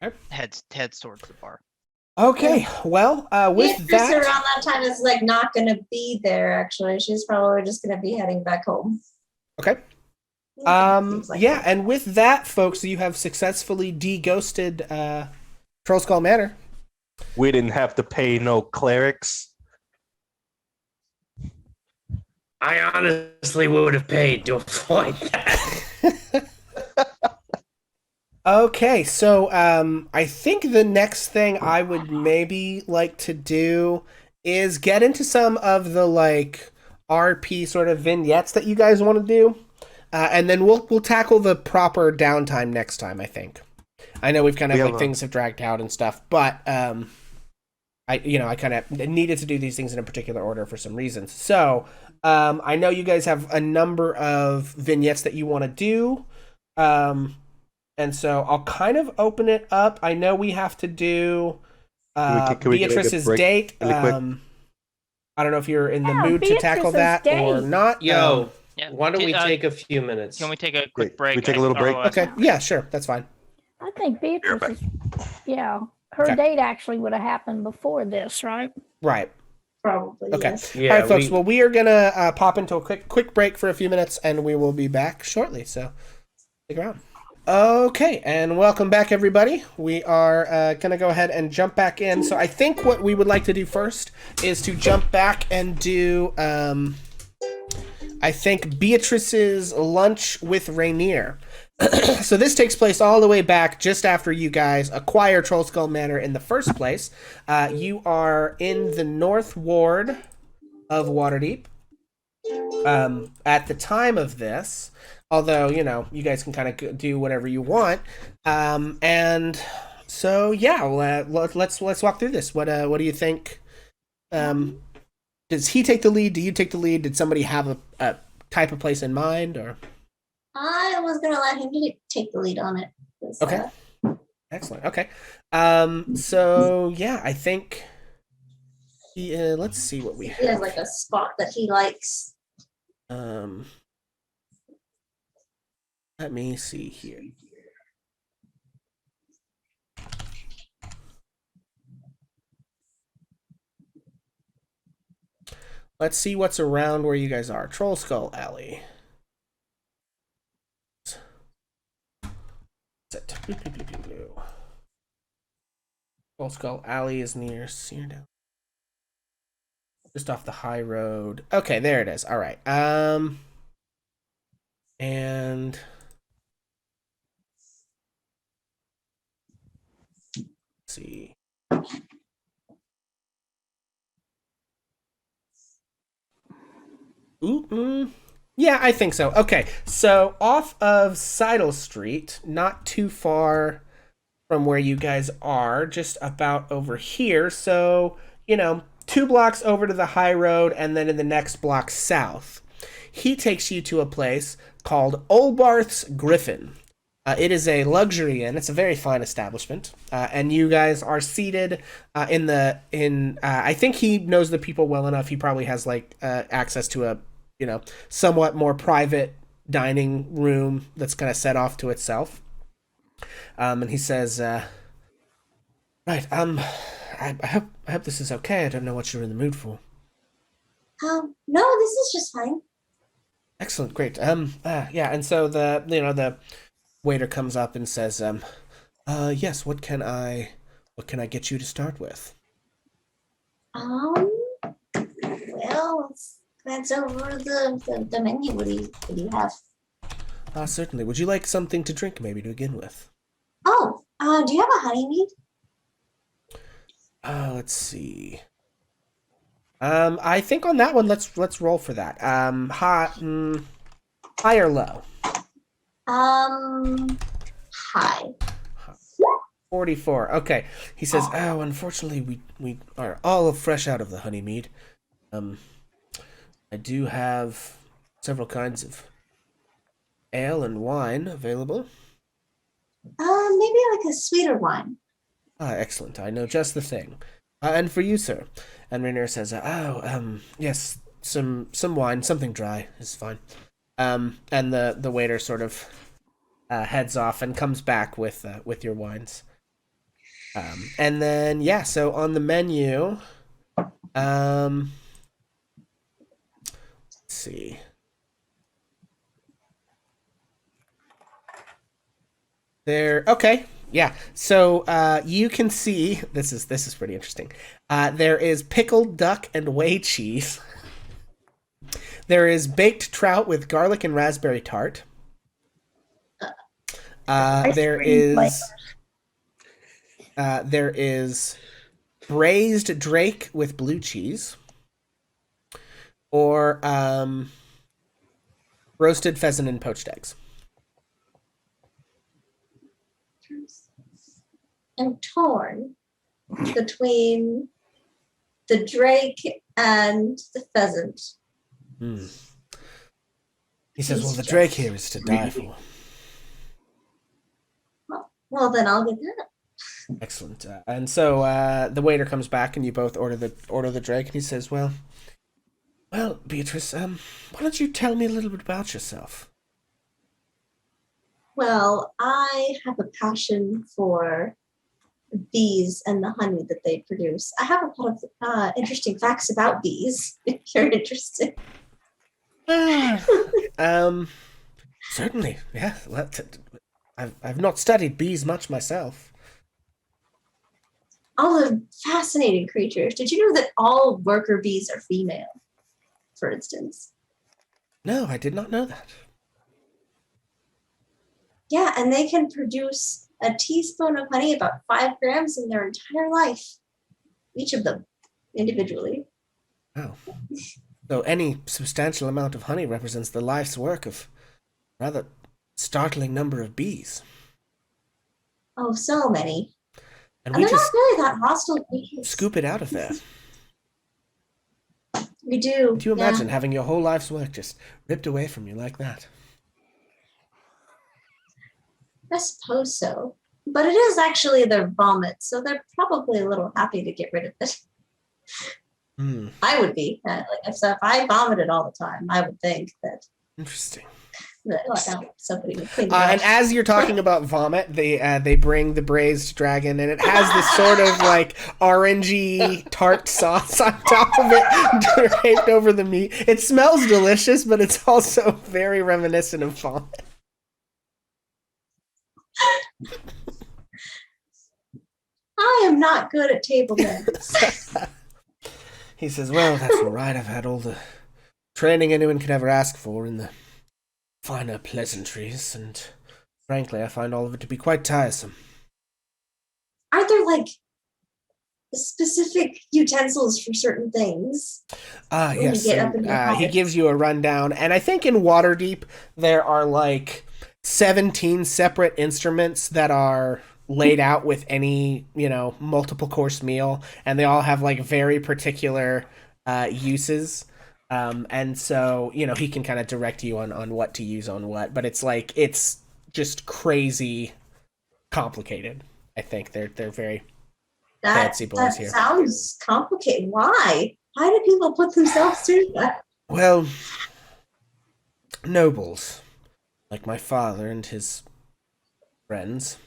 Okay. Heads towards the bar. Okay, well, with Beatrice that, around that time is like not going to be there. Actually, she's probably just going to be heading back home. okay. Seems like Yeah, it. and with that, folks, you have successfully de-ghosted Troll Skull Manor. We didn't have to pay no clerics. I honestly would have paid to avoid that. Okay, so I think the next thing I would maybe like to do is get into some of the like RP sort of vignettes that you guys want to do, and then we'll tackle the proper downtime next time. I think. I know we've kind of things have dragged out and stuff, but I kind of needed to do these things in a particular order for some reasons. So I know you guys have a number of vignettes that you want to do. And so I'll kind of open it up. I know we have to do Can we Beatrice's break date. really quick? I don't know if you're in the Yeah, mood to tackle Beatrice's that or date. not. Yo, Yeah. why don't we Can- take a few minutes? Can we take a quick break? we take a little break? Okay, yeah, sure, that's fine. I think Beatrice her Okay. date actually would have happened before this, right? Right. Probably. Okay. Yes. Yeah, All right, folks. Well, we are gonna pop into a quick break for a few minutes, and we will be back shortly. So stick around. Okay, and welcome back, everybody. We are going to go ahead and jump back in. So I think what we would like to do first is to jump back and do, I think, Beatrice's lunch with Rainier. So this takes place all the way back just after you guys acquire Troll Skull Manor in the first place. You are in the North Ward of Waterdeep. At the time of this, although, you guys can kind of do whatever you want. And so, yeah, let's walk through this. What do you think? Does he take the lead? Do you take the lead? Did somebody have a type of place in mind, or? I was going to let him take the lead on it. Okay. Excellent. Okay. So yeah, I think let's see what we have. He has like a spot that he likes. Let me see here. Let's see what's around where you guys are. Troll Skull Alley. Troll Skull Alley is near Seardown. Just off the high road. Okay, there it is. All right. And let's see. Yeah, I think so. Okay, so off of Seidel Street, not too far from where you guys are, just about over here. So, 2 blocks over to the high road, and then in the next block south, he takes you to a place called Olbarth's Griffin. It is a luxury inn. It's a very fine establishment, and you guys are seated in. I think he knows the people well enough. He probably has access to a somewhat more private dining room that's kind of set off to itself. And he says, "Right, I hope this is okay. I don't know what you're in the mood for." No, this is just fine. Excellent, great. Yeah, and so the waiter comes up and says, yes, what can I get you to start with? Well, let's glance over the menu. What do you have? Certainly. Would you like something to drink, maybe, to begin with? Oh, do you have a honey mead? Let's see. I think on that one, let's roll for that. High or low? High. 44. Okay. He says, "Oh, unfortunately, we are all fresh out of the honey mead. I do have several kinds of ale and wine available." Maybe like a sweeter wine. Excellent. I know just the thing. And for you, sir. And Rainier says, yes, some wine, something dry is fine. And the waiter sort of heads off and comes back with your wines. And then, yeah, so on the menu, let's see. Okay. Yeah. So you can see this is pretty interesting. There is pickled duck and whey cheese. There is baked trout with garlic and raspberry tart. There is braised drake with blue cheese, or roasted pheasant and poached eggs. I'm torn between the drake and the pheasant. He says, "Well, the drake here is to die for." Well, then I'll get that. Excellent. And so the waiter comes back, and you both order the drake. And he says, "Well, Beatrice, why don't you tell me a little bit about yourself?" Well, I have a passion for bees and the honey that they produce. I have a lot of interesting facts about bees, if you're interested. Certainly, yeah. I've not studied bees much myself. All the fascinating creatures. Did you know that all worker bees are female, for instance? No, I did not know that. Yeah, and they can produce a teaspoon of honey, about 5 grams in their entire life, each of them individually. Wow. So any substantial amount of honey represents the life's work of a rather startling number of bees. Oh, so many. And they're we just not really that hostile bees. scoop it out of there. We do. Could you imagine having your whole life's work just ripped away from you like that? I suppose so. But it is actually their vomit, so they're probably a little happy to get rid of it. I would be. If I vomited all the time, I would think that. Interesting. Somebody would clean and as you're talking about vomit, they bring the braised dragon, and it has this sort of like orangey tart sauce on top of it draped over the meat. It smells delicious, but it's also very reminiscent of vomit. I am not good at table manners. He says, "Well, that's all right. I've had all the training anyone could ever ask for in the finer pleasantries, and frankly, I find all of it to be quite tiresome." Aren't there like specific utensils for certain things? Yes. He gives you a rundown, and I think in Waterdeep there are like 17 separate instruments that are laid out with any, multiple course meal, and they all have like very particular uses. And so, he can kind of direct you on what to use on what, but it's just crazy complicated. I think they're very fancy boys here. That sounds complicated. Why do people put themselves through that? Well, nobles, like my father and his friends,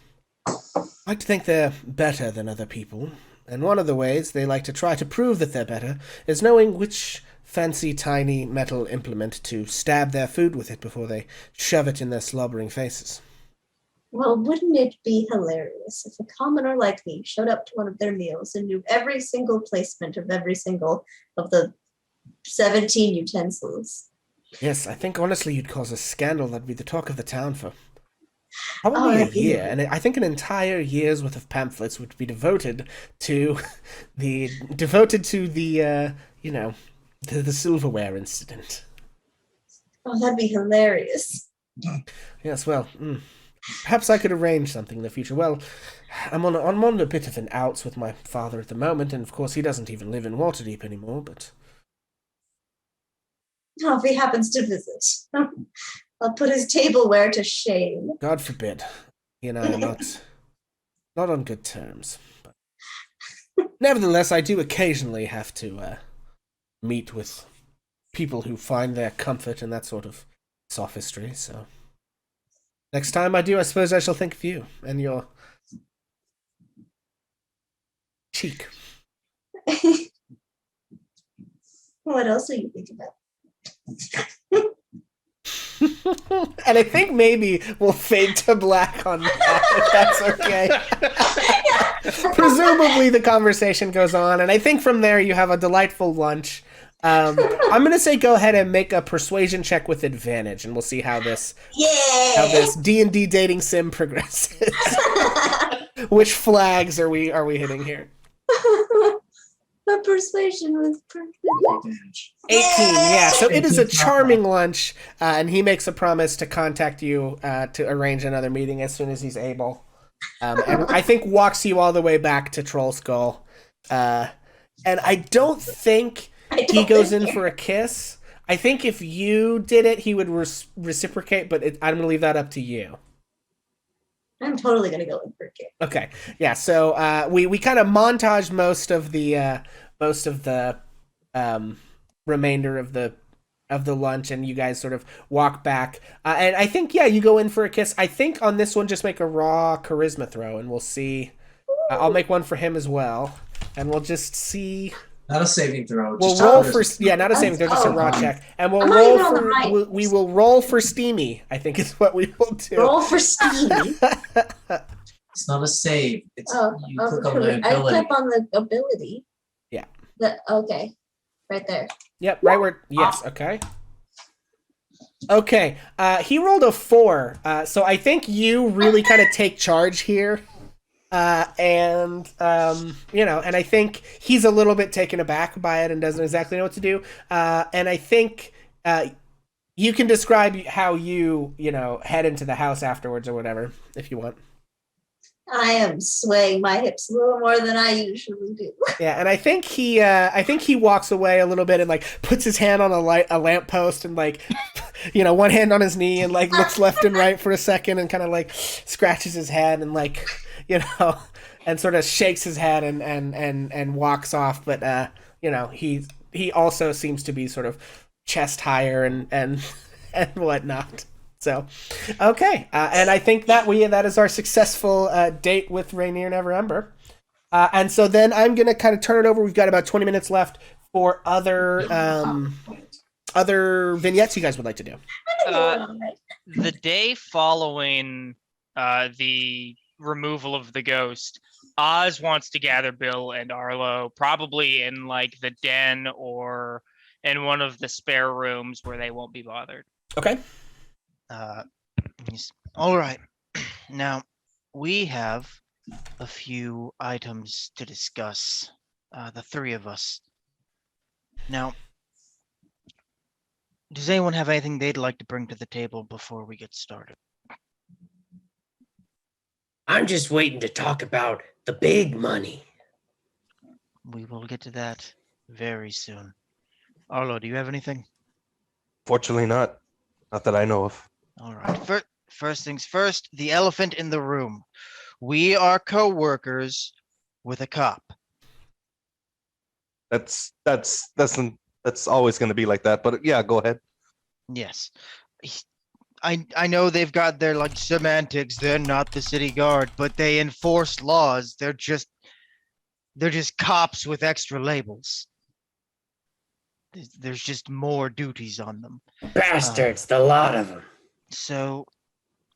like to think they're better than other people, and one of the ways they like to try to prove that they're better is knowing which fancy tiny metal implement to stab their food with it before they shove it in their slobbering faces. Well, wouldn't it be hilarious if a commoner like me showed up to one of their meals and knew every single placement of every single of the 17 utensils. Yes, I think honestly you'd cause a scandal that'd be the talk of the town for Oh, probably a that'd be year. lovely. And I think an entire year's worth of pamphlets would be devoted to the the silverware incident. Oh, that'd be hilarious. Yes, well, perhaps I could arrange something in the future. Well, I'm on a bit of an outs with my father at the moment, and of course he doesn't even live in Waterdeep anymore, but Oh, if he happens to visit, I'll put his tableware to shame. God forbid. He and I are not on good terms. But nevertheless, I do occasionally have to meet with people who find their comfort in that sort of sophistry, so next time I do, I suppose I shall think of you and your cheek. What else are you thinking about? And I think maybe we'll fade to black on that, if that's okay. Presumably the conversation goes on, and I think from there you have a delightful lunch. I'm going to say go ahead and make a persuasion check with advantage, and we'll see how this D&D dating sim progresses. Which flags are we hitting here? A persuasion with perfect. 18, yeah. So it is a charming lunch, and he makes a promise to contact you to arrange another meeting as soon as he's able. And I think walks you all the way back to Troll Skull. And I don't think he goes in for a kiss. I think if you did it, he would reciprocate, but I'm going to leave that up to you. I'm totally gonna go in for a kick. Okay, yeah. So we kind of montage most of the remainder of the lunch, and you guys sort of walk back. And I think you go in for a kiss. I think on this one, just make a raw charisma throw, and we'll see. I'll make one for him as well, and we'll just see. Not a saving throw. We'll just roll charisma. for not a saving throw, just a raw check, and we'll I'm not roll even on the for right. we will roll for steamy. I think is what we will do. Roll for steamy. It's not a save. It's you Oh, click on the I ability. click on the ability. Yeah. Okay. Right there. Yep, right where. Yes, okay. Okay, he rolled a 4, so I think you really kind of take charge here, and I think he's a little bit taken aback by it and doesn't exactly know what to do, and I think you can describe how you head into the house afterwards or whatever if you want. I am swaying my hips a little more than I usually do. Yeah, and I think he walks away a little bit and like puts his hand on a lamppost and like one hand on his knee and like looks left and right for a second and kind of like scratches his head and like and sort of shakes his head and walks off. But he also seems to be sort of chest higher and whatnot. So, okay, and I think that is our successful date with Rainier Never Ember. And so then I'm gonna kind of turn it over. We've got about 20 minutes left for other vignettes you guys would like to do. The day following the removal of the ghost, Oz wants to gather Bill and Arlo, probably in like the den or in one of the spare rooms where they won't be bothered. Okay. All right. Now, we have a few items to discuss, the three of us. Now, does anyone have anything they'd like to bring to the table before we get started? I'm just waiting to talk about the big money. We will get to that very soon. Arlo, do you have anything? Fortunately not. Not that I know of. All right. First things first, the elephant in the room. We are co-workers with a cop. That's always going to be like that. But yeah, go ahead. Yes. I know they've got their like semantics. They're not the city guard, but they enforce laws. They're just cops with extra labels. There's just more duties on them. Bastards, the lot of them. So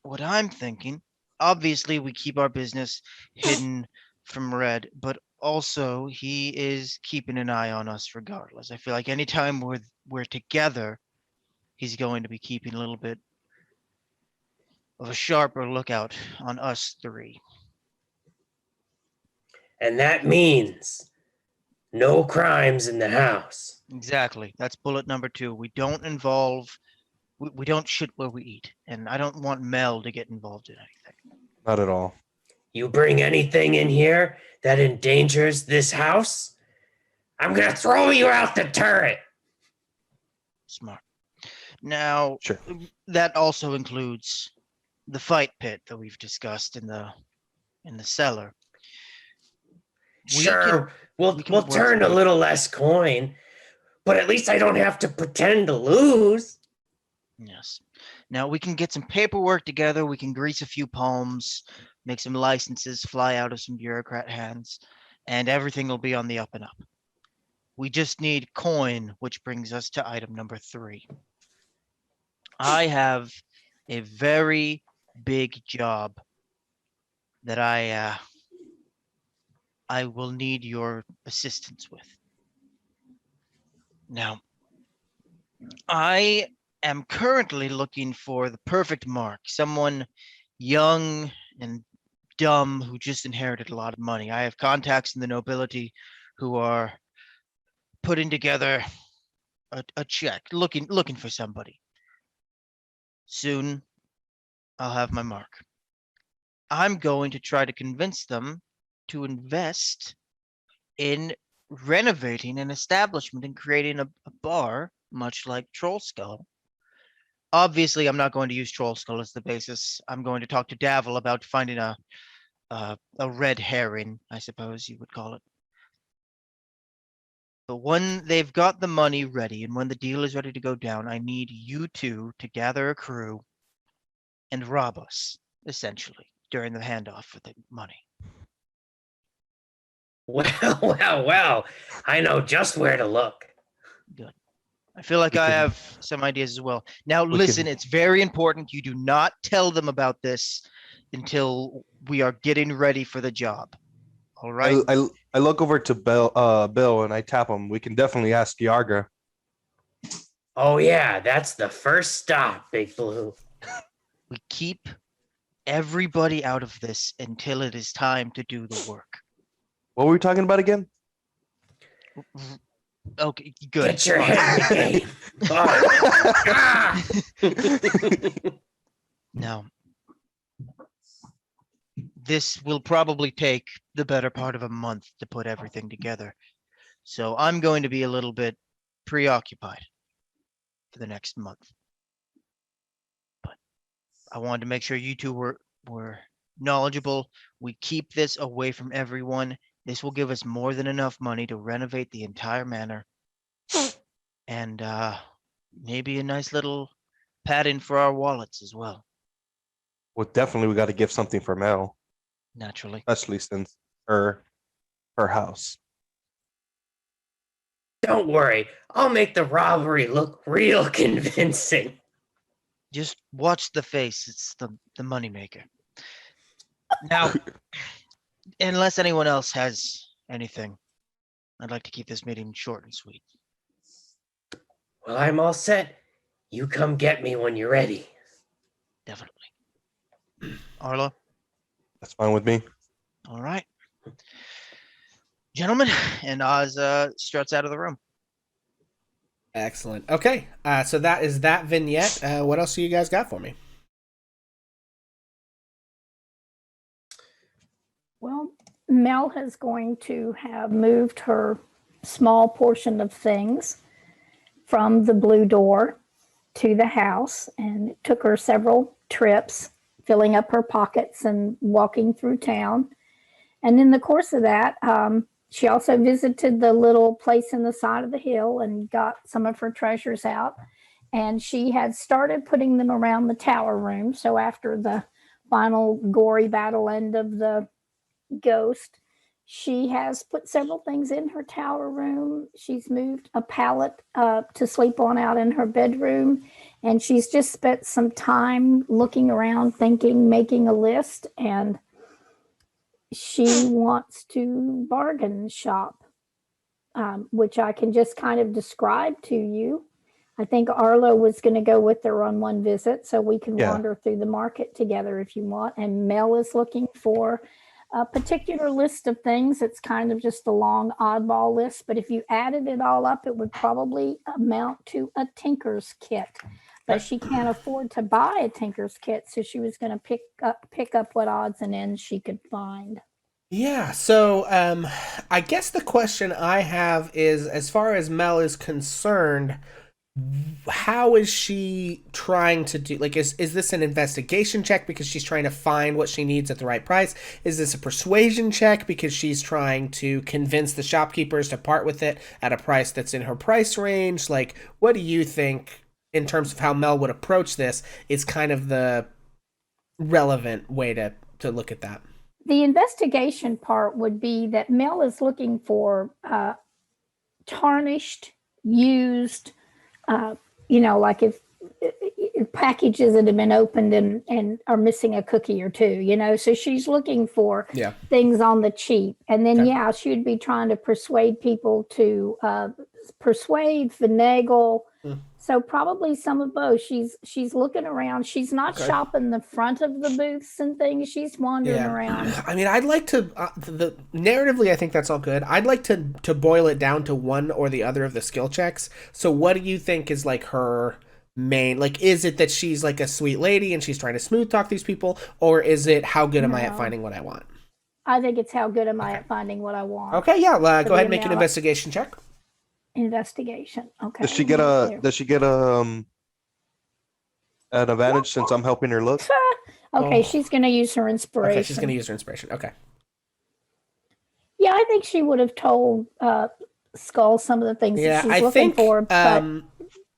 what I'm thinking, obviously we keep our business hidden from Red, but also he is keeping an eye on us regardless. I feel like anytime we're together, he's going to be keeping a little bit of a sharper lookout on us three. And that means no crimes in the house. Exactly. That's bullet number 2. We don't we don't shit where we eat, and I don't want Mel to get involved in anything. Not at all. You bring anything in here that endangers this house, I'm gonna throw you out the turret. Smart. Now, Sure. that also includes the fight pit that we've discussed in the cellar. Sure, we'll work turn a together. little less coin, but at least I don't have to pretend to lose. Yes. Now we can get some paperwork together. We can grease a few palms, make some licenses fly out of some bureaucrat hands, and everything will be on the up and up. We just need coin, which brings us to item number 3. I have a very big job that I will need your assistance with. Now, I am currently looking for the perfect mark, someone young and dumb who just inherited a lot of money. I have contacts in the nobility who are putting together a check, looking for somebody. Soon, I'll have my mark. I'm going to try to convince them to invest in renovating an establishment and creating a bar, much like Troll Skull. Obviously, I'm not going to use Troll Skull as the basis. I'm going to talk to Davil about finding a red herring, I suppose you would call it. But when they've got the money ready and when the deal is ready to go down, I need you two to gather a crew and rob us, essentially, during the handoff for the money. Well, I know just where to look. Good. I feel like We I can- have some ideas as well. Now, we listen, can- it's very important you do not tell them about this until we are getting ready for the job. All right? I look over to Bill and I tap him. We can definitely ask Yarga. Oh yeah, that's the first stop, Big Blue. We keep everybody out of this until it is time to do the work. What were we talking about again? Okay, good. Get your fine. head in the game. Ah! Now, this will probably take the better part of a month to put everything together. So I'm going to be a little bit preoccupied for the next month. But I wanted to make sure you two were knowledgeable. We keep this away from everyone. This will give us more than enough money to renovate the entire manor. And maybe a nice little pad-in for our wallets as well, Well, definitely we got to give something for Mel, naturally. especially since her house. Don't worry, I'll make the robbery look real convincing. Just watch the face. It's the moneymaker. Now, unless anyone else has anything, I'd like to keep this meeting short and sweet. Well, I'm all set. You come get me when you're ready. Definitely. Arlo, That's fine with me. all right. Gentlemen, and Oz struts out of the room. Excellent. Okay, so that is that vignette. What else do you guys got for me? Well, Mel is going to have moved her small portion of things from the blue door to the house, and it took her several trips, filling up her pockets and walking through town. And in the course of that, she also visited the little place in the side of the hill and got some of her treasures out. And she had started putting them around the tower room. So after the final gory battle end of the ghost, she has put several things in her tower room. She's moved a pallet to sleep on out in her bedroom. And she's just spent some time looking around, thinking, making a list. And she wants to bargain shop, which I can just kind of describe to you. I think Arlo was going to go with her on one visit, so we can wander through the market together if you want. And Mel is looking for a particular list of things. It's kind of just a long oddball list, but if you added it all up, it would probably amount to a tinker's kit. But she can't afford to buy a tinker's kit, so she was going to pick up what odds and ends she could find. Yeah, so I guess the question I have is, as far as Mel is concerned, how is she trying to do, like, is this an investigation check because she's trying to find what she needs at the right price? Is this a persuasion check because she's trying to convince the shopkeepers to part with it at a price that's in her price range? Like, what do you think in terms of how Mel would approach this is kind of the relevant way to look at that? The investigation part would be that Mel is looking for tarnished, used, like if packages that have been opened and are missing a cookie or two, so she's looking for things on the cheap. And then, she would be trying to persuade people to finagle. So probably some of both. She's looking around. She's not shopping the front of the booths and things. She's wandering around. I mean, I'd like to, narratively, I think that's all good. I'd like to boil it down to one or the other of the skill checks. So what do you think is like her main, like, is it that she's like a sweet lady and she's trying to smooth talk these people? Or is it how good am I at finding what I want? I think it's how good am I at finding what I want. Okay, go ahead and make an investigation check. Investigation. Okay. Does she get an advantage since I'm helping her look? Okay, she's going to use her inspiration. Okay, she's going to use her inspiration. Okay. Yeah, I think she would have told Skull some of the things that she's looking for, but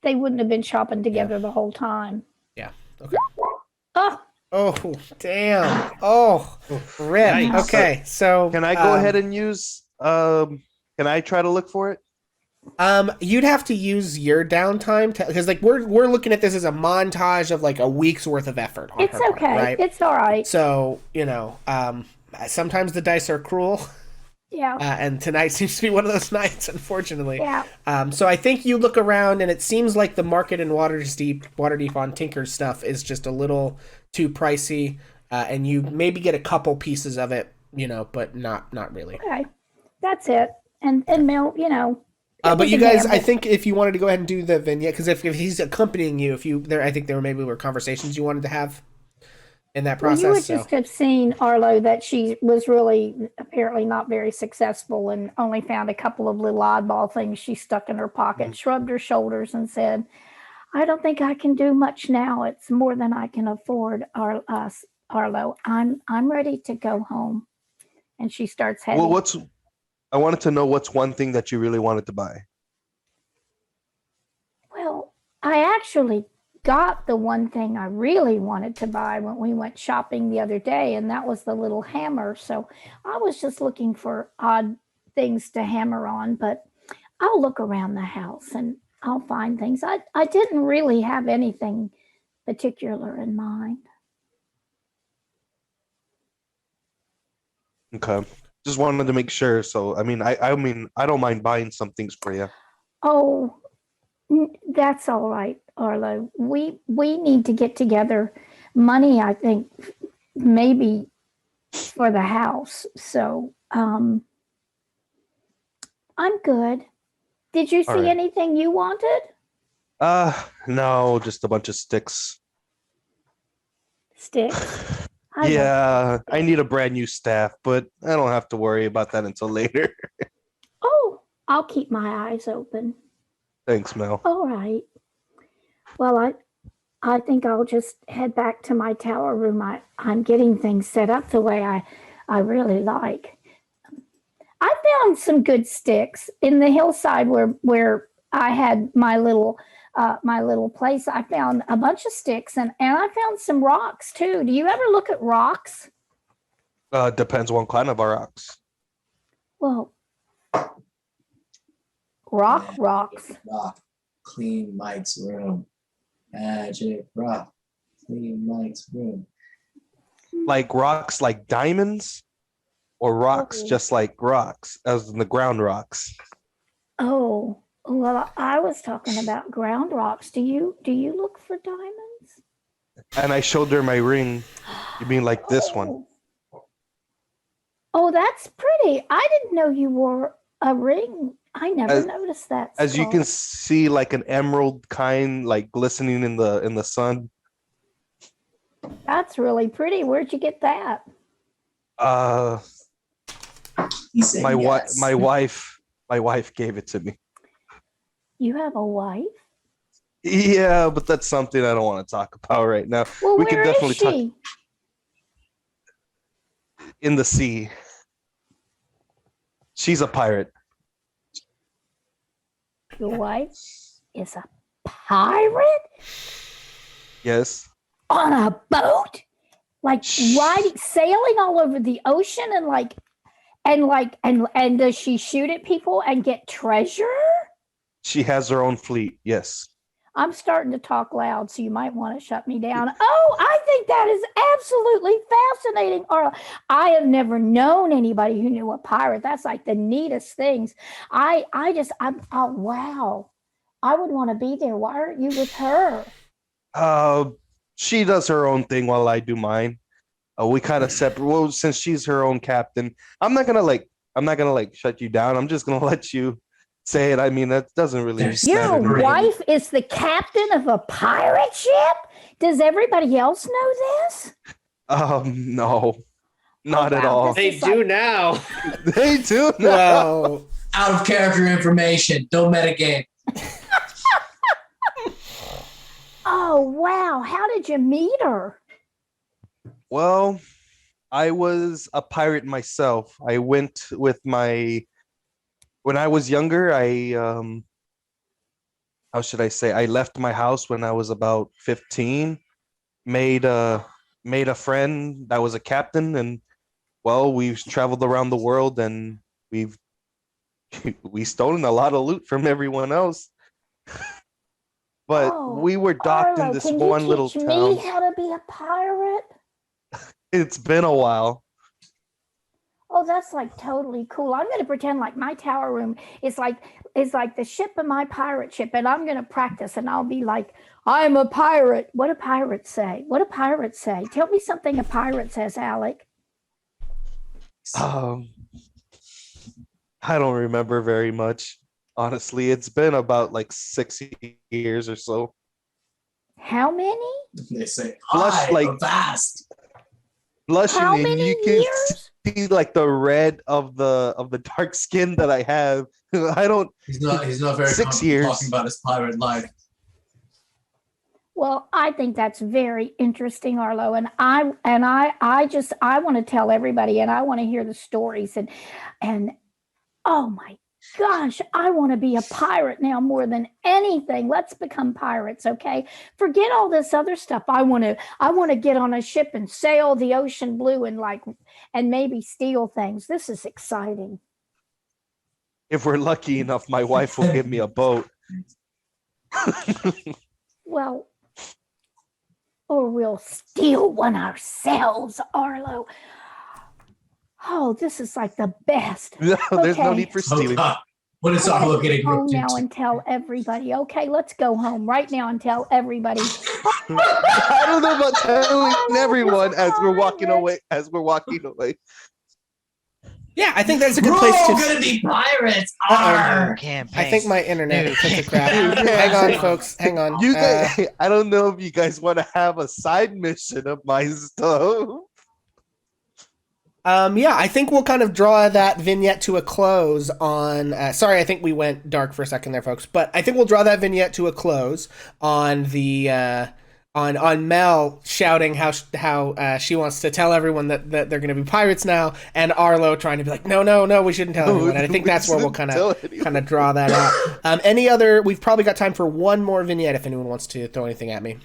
they wouldn't have been shopping together the whole time. Yeah. Okay. Oh, damn. Oh, rip. Nice. Okay, so can I go ahead and use? Can I try to look for it? You'd have to use your downtime because like we're looking at this as a montage of like a week's worth of effort. On it's her okay. Part, right? It's all right. So sometimes the dice are cruel. Yeah. And tonight seems to be one of those nights, unfortunately. Yeah. So I think you look around and it seems like the market in Waterdeep on Tinker's stuff is just a little too pricey, and you maybe get a couple pieces of it, but not really. Okay, that's it. And Mel, but you guys, I think if you wanted to go ahead and do the vignette, because if he's accompanying you, I think there were conversations you wanted to have in that process. Well, you would just have seen, Arlo, that she was really apparently not very successful and only found a couple of little oddball things she stuck in her pocket, shrugged her shoulders and said, I don't think I can do much now. It's more than I can afford, Arlo. I'm ready to go home. And she starts heading. Well, I wanted to know what's one thing that you really wanted to buy. Well, I actually got the one thing I really wanted to buy when we went shopping the other day, and that was the little hammer. So I was just looking for odd things to hammer on, but I'll look around the house and I'll find things. I didn't really have anything particular in mind. Okay. Just wanted to make sure. So, I mean, I don't mind buying some things for you. Oh, that's all right, Arlo. We need to get together money, I think, maybe for the house. So, I'm good. Did you see anything you wanted? No, just a bunch of sticks. Sticks? Yeah, I need a brand new staff, but I don't have to worry about that until later. Oh, I'll keep my eyes open. Thanks, Mel. All right. Well, I think I'll just head back to my tower room. I'm getting things set up the way I really like. I found some good sticks in the hillside where I had my little place. I found a bunch of sticks and I found some rocks too. Do you ever look at rocks? Depends what kind of rocks. Well, rocks. Rock. Clean Mike's room. Magic rock. Clean Mike's room. Like rocks like diamonds? or rocks, Oh. just like rocks, as in the ground rocks. Oh, well, I was talking about ground rocks. Do you look for diamonds? And I showed her my ring. You mean like this one? Oh, that's pretty. I didn't know you wore a ring. I never As- noticed that. As you Skull. can see, like an emerald kind, like glistening in the sun. That's really pretty. Where'd you get that? He said My yes. my wife gave it to me. You have a wife? Yeah, but that's something I don't want to talk about right now. Well, We can where is definitely talk she? in the sea. She's a pirate. Your wife is a pirate Yes. on a boat, like riding, sailing all over the ocean, and does she shoot at people and get treasure? She has her own fleet. Yes. I'm starting to talk loud, so you might want to shut me down. Oh, I think that is absolutely fascinating. Or I have never known anybody who knew a pirate. That's like the neatest things. I'm oh wow. I would want to be there. Why aren't you with her? She does her own thing while I do mine. We kind of separate. Well, since she's her own captain, I'm not gonna shut you down. I'm just gonna let you say it. I mean, that doesn't really There's matter to Your me. wife is the captain of a pirate ship? Does everybody else know this? No, not at wow, all. this They do now. They do. Now. Well, Out of character information. Don't metagame. Oh wow. How did you meet her? Well, I was a pirate myself. I went with when I was younger, how should I say? I left my house when I was about 15, made a friend that was a captain, and well, we've traveled around the world and we've stolen a lot of loot from everyone else. But Oh, we were docked Arlo, in this can one you little teach town. me how to be a pirate? It's been a while. Oh, that's like totally cool. I'm going to pretend like my tower room is like the ship of my pirate ship, and I'm going to practice, and I'll be like, I'm a pirate. What do pirates say? What do pirates say? Tell me something a pirate says, Alec. I don't remember very much. Honestly, it's been about like 6 years or so. How many? They say, Flush, I like- avast. Blushing, How and many you can years? see like the red of the dark skin that I have. I don't. He's not very 6 comfortable years. talking about his pirate life. Well, I think that's very interesting, Arlo, and I want to tell everybody, and I want to hear the stories, and oh my gosh, I want to be a pirate now more than anything. Let's become pirates, okay? Forget all this other stuff. I want to get on a ship and sail the ocean blue and maybe steal things. This is exciting. If we're lucky enough, my wife will give me a boat. Well, or we'll steal one ourselves, Arlo. Oh, this is like the best. No, there's no Okay. need for Oh, stealing. God. What is I'm Arlo gonna getting go home roped now into? and tell everybody. Okay, let's go home right now and tell everybody. I don't know about telling everyone as we're walking away. yeah, I think that's a good We're place all to. gonna be pirates. Uh-oh. Arr! Campaign. I think my internet New took a crap. campaign. Hang on, folks. Hang on. You guys, I don't know if you guys want to have a side mission of my stuff. Yeah, I think we'll kind of draw that vignette to a close on. Sorry, I think we went dark for a second there, folks. But I think we'll draw that vignette to a close on the on Mel shouting how she wants to tell everyone that they're going to be pirates now, and Arlo trying to be like, no, we shouldn't tell everyone. And I think We that's where we'll shouldn't kind tell of anyone. draw that out. Any other? We've probably got time for one more vignette if anyone wants to throw anything at me.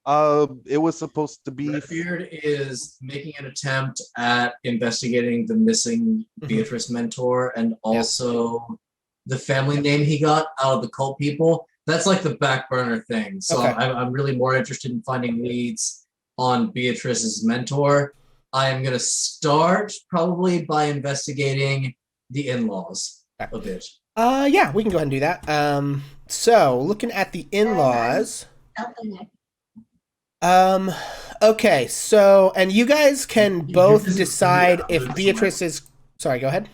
It was supposed to be. Redbeard is making an attempt at investigating the missing Beatrice mentor and also the family name he got out of the cult people. That's like the back burner thing. So Okay. I'm really more interested in finding leads on Beatrice's mentor I am going to start probably by investigating the in-laws a bit. Yeah, we can go ahead and do that. So looking at the in-laws. Okay, so, and you guys can both decide if Beatrice is, sorry, go ahead.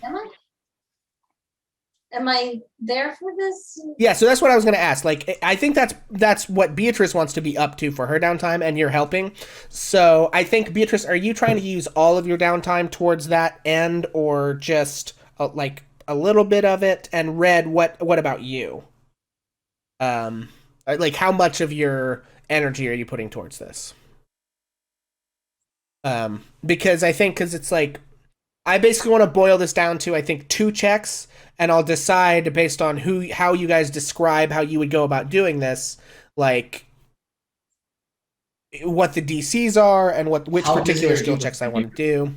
Am I there for this? Yeah, so that's what I was going to ask. Like, I think that's what Beatrice wants to be up to for her downtime, and you're helping. So I think, Beatrice, are you trying to use all of your downtime towards that end, or just like a little bit of it? And Red, what about you? Like, how much of your energy are you putting towards this? Because it's like, I basically want to boil this down to, I think, 2 checks, and I'll decide based on how you guys describe how you would go about doing this, like what the DCs are and which particular skill checks I want to do,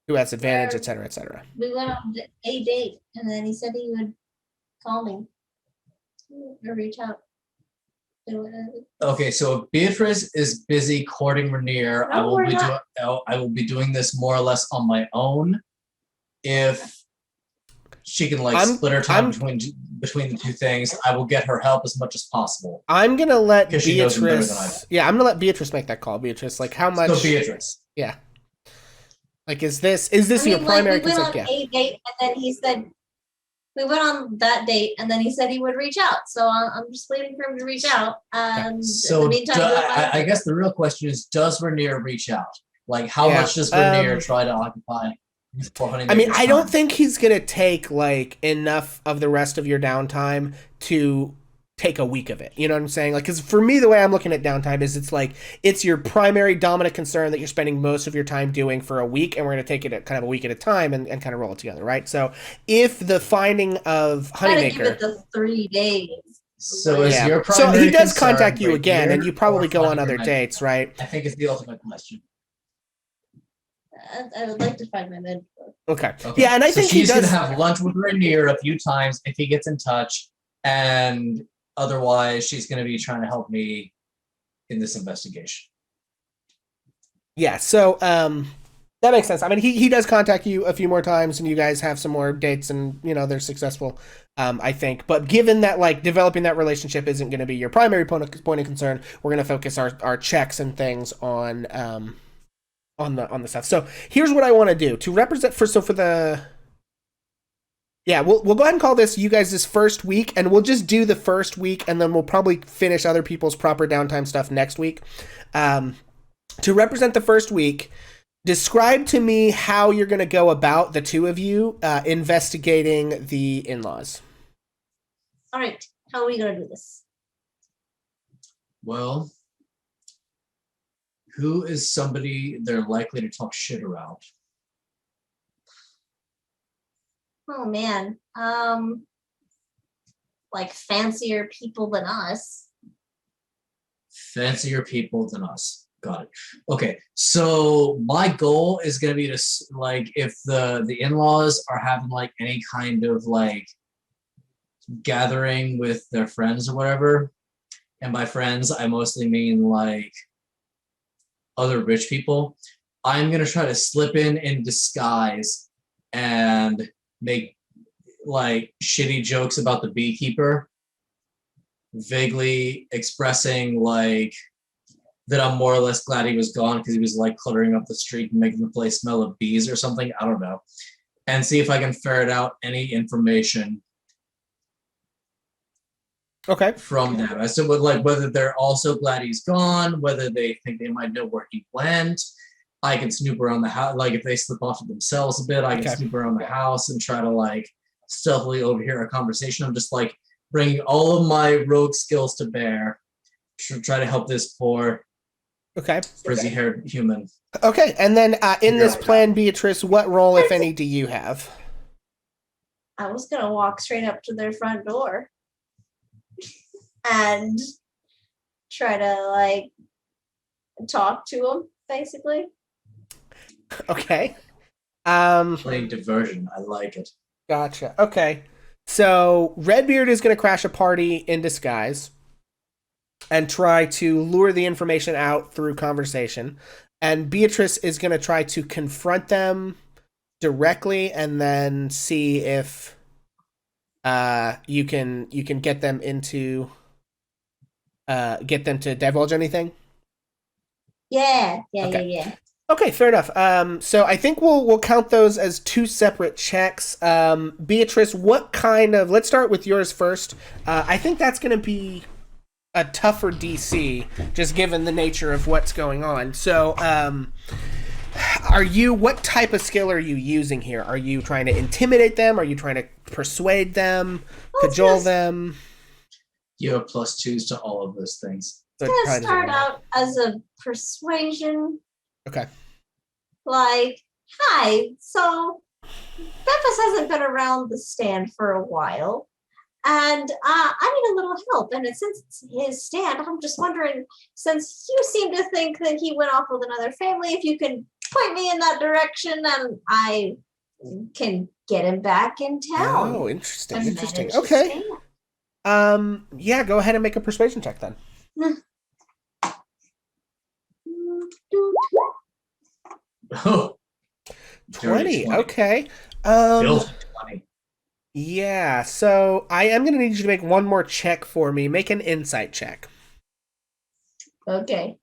who has advantage, etc., etc. We went on a date, and then he said he would call me or reach out. Okay, so if Beatrice is busy courting Rainier, I will be doing this more or less on my own. If she can split her time between the 2 things, I will get her help as much as possible. I'm gonna let Beatrice. Yeah, I'm gonna let Beatrice make that call. Beatrice, like, how much? So Beatrice. Yeah. Like, is this your primary concern? We went on a date, and then he said we went on that date, and then he said he would reach out. So I'm just waiting for him to reach out. So in the meantime, I guess the real question is, does Rainier reach out? Like, how much does Rainier try to occupy? I mean, I don't think he's gonna take like enough of the rest of your downtime to take a week of it. You know what I'm saying? Like, because for me, the way I'm looking at downtime is it's your primary dominant concern that you're spending most of your time doing for a week, and we're going to take it at kind of a week at a time and kind of roll it together, right? So if the finding of Honeymaker... give it the 3 days. So is your primary So he does concern contact you right again, here, and you probably or go on finding other your dates, mentor? right? I think it's the ultimate question. I would like to find my mentor. Okay. Yeah, and I think she's he does... going to have lunch with Rainier a few times if he gets in touch, and otherwise she's going to be trying to help me in this investigation. Yeah, so that makes sense. I mean, he does contact you a few more times, and you guys have some more dates, and they're successful, I think. But given that like developing that relationship isn't going to be your primary point of concern, we're going to focus our checks and things on the stuff. So here's what I want to do to represent for the. Yeah, we'll go ahead and call this you guys' first week, and we'll just do the first week, and then we'll probably finish other people's proper downtime stuff next week. To represent the first week, describe to me how you're going to go about, the 2 of you, investigating the in-laws. All right, how are we going to do this? Well, who is somebody they're likely to talk shit around? Oh man, like fancier people than us. Fancier people than us. Got it. Okay, so my goal is gonna be to like, if the in-laws are having like any kind of like gathering with their friends or whatever, and by friends I mostly mean like other rich people, I'm gonna try to slip in disguise and make like shitty jokes about the beekeeper, vaguely expressing like that I'm more or less glad he was gone because he was like cluttering up the street and making the place smell of bees or something. I don't know. And see if I can ferret out any information from them as to like whether they're also glad he's gone, whether they think they might know where he went. I can snoop around the house, like if they slip off to themselves a bit, I can snoop around the house and try to like stealthily overhear a conversation. I'm just like bringing all of my rogue skills to bear to try to help this poor frizzy-haired human. Okay, and then in this plan, Beatrice, what role, if any, do you have? I was gonna walk straight up to their front door and try to like talk to them, basically. Okay. Playing diversion. I like it. Gotcha. Okay. So Redbeard is going to crash a party in disguise and try to lure the information out through conversation. and Beatrice is going to try to confront them directly, and then see if you can get them into get them to divulge anything. Yeah. Okay. Okay, fair enough. So I think we'll count those as two separate checks. Beatrice, what kind of? Let's start with yours first. I think that's going to be a tougher DC, just given the nature of what's going on. So, what type of skill are you using here? Are you trying to intimidate them? Are you trying to persuade them, cajole them? You have +2s to all of those things. So It's gonna start out as a persuasion. Okay. Like, hi, so Memphis hasn't been around the stand for a while, and I need a little help. And since it's his stand, I'm just wondering, since you seem to think that he went off with another family, if you can point me in that direction, and I can get him back in town. Oh, interesting. and Interesting. manage his Okay. stand. Yeah, go ahead and make a persuasion check then. Oh, 20. Okay. Filthy 20. Yeah, so I am going to need you to make one more check for me. Make an insight check. Okay.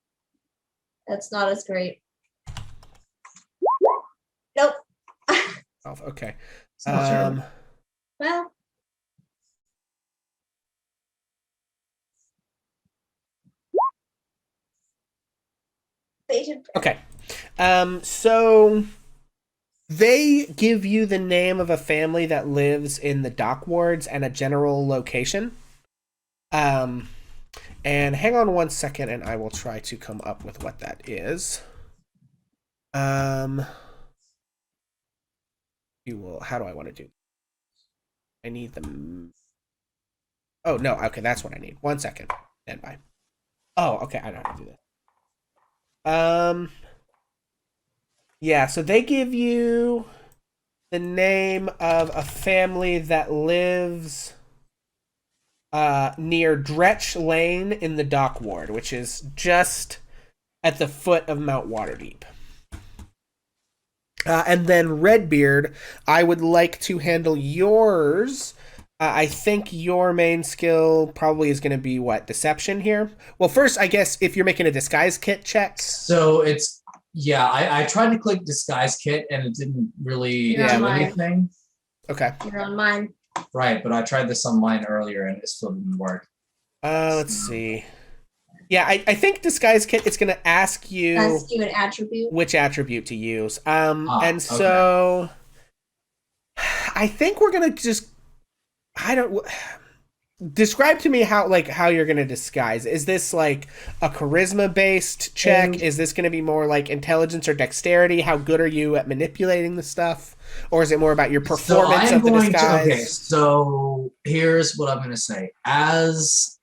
That's not as great. Nope. Oh, okay. It's not terrible. Well. Baited. Okay. So they give you the name of a family that lives in the dock wards and a general location. And hang on one second and I will try to come up with what that is. How do I want to do? I need them. Oh, no. Okay, that's what I need. 1 second. Stand by. Oh, okay. I know how to do that. Yeah, so they give you the name of a family that lives near Dretch Lane in the Dock Ward, which is just at the foot of Mount Waterdeep. And then Redbeard, I would like to handle yours. I think your main skill probably is going to be what? Deception here? Well, first, I guess if you're making a disguise kit check. So it's, yeah, I tried to click disguise kit and it didn't really You're do on mine. anything. Okay. You're on mine. Right, but I tried this on mine earlier and it still didn't work. Let's see. Yeah, I think disguise kit is going to ask you An attribute. which attribute to use. And so I think we're going to just describe to me how you're going to disguise. Is this like a charisma based check? Is this going to be more like intelligence or dexterity? How good are you at manipulating the stuff? Or is it more about your performance of the disguise? Okay, so here's what I'm going to say. As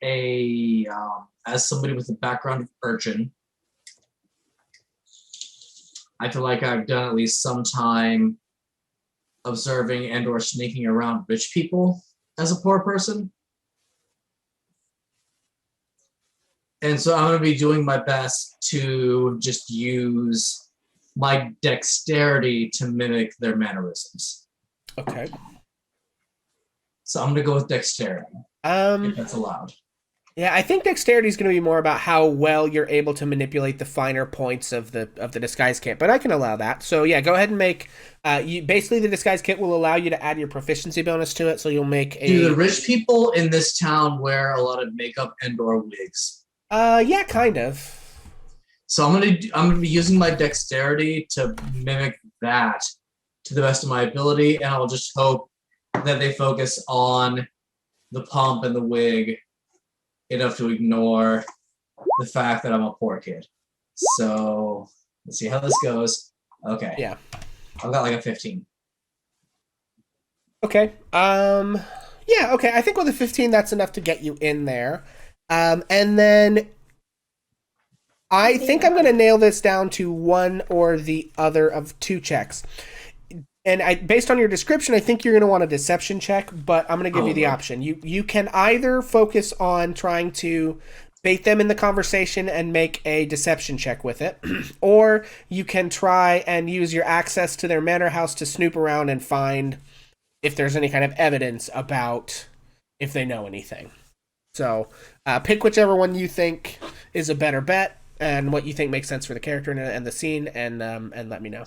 somebody with a background of urchin, I feel like I've done at least some time observing and or sneaking around rich people as a poor person. And so I'm going to be doing my best to just use my dexterity to mimic their mannerisms. Okay. So I'm going to go with dexterity, if that's allowed. Yeah, I think dexterity is going to be more about how well you're able to manipulate the finer points of the disguise kit, but I can allow that. So yeah, go ahead and make. Basically, the disguise kit will allow you to add your proficiency bonus to it, so you'll make a. Do the rich people in this town wear a lot of makeup and/or wigs? Yeah, kind of. So I'm gonna be using my dexterity to mimic that to the best of my ability, and I'll just hope that they focus on the pump and the wig enough to ignore the fact that I'm a poor kid. So let's see how this goes. Okay. Yeah. I've got like a 15. Okay. Yeah. Okay. I think with a 15, that's enough to get you in there. And then I think I'm going to nail this down to one or the other of two checks. And based on your description, I think you're going to want a deception check, but I'm going to give you the option. You can either focus on trying to bait them in the conversation and make a deception check with it. Or you can try and use your access to their manor house to snoop around and find if there's any kind of evidence about if they know anything. So pick whichever one you think is a better bet and what you think makes sense for the character and the scene, and let me know.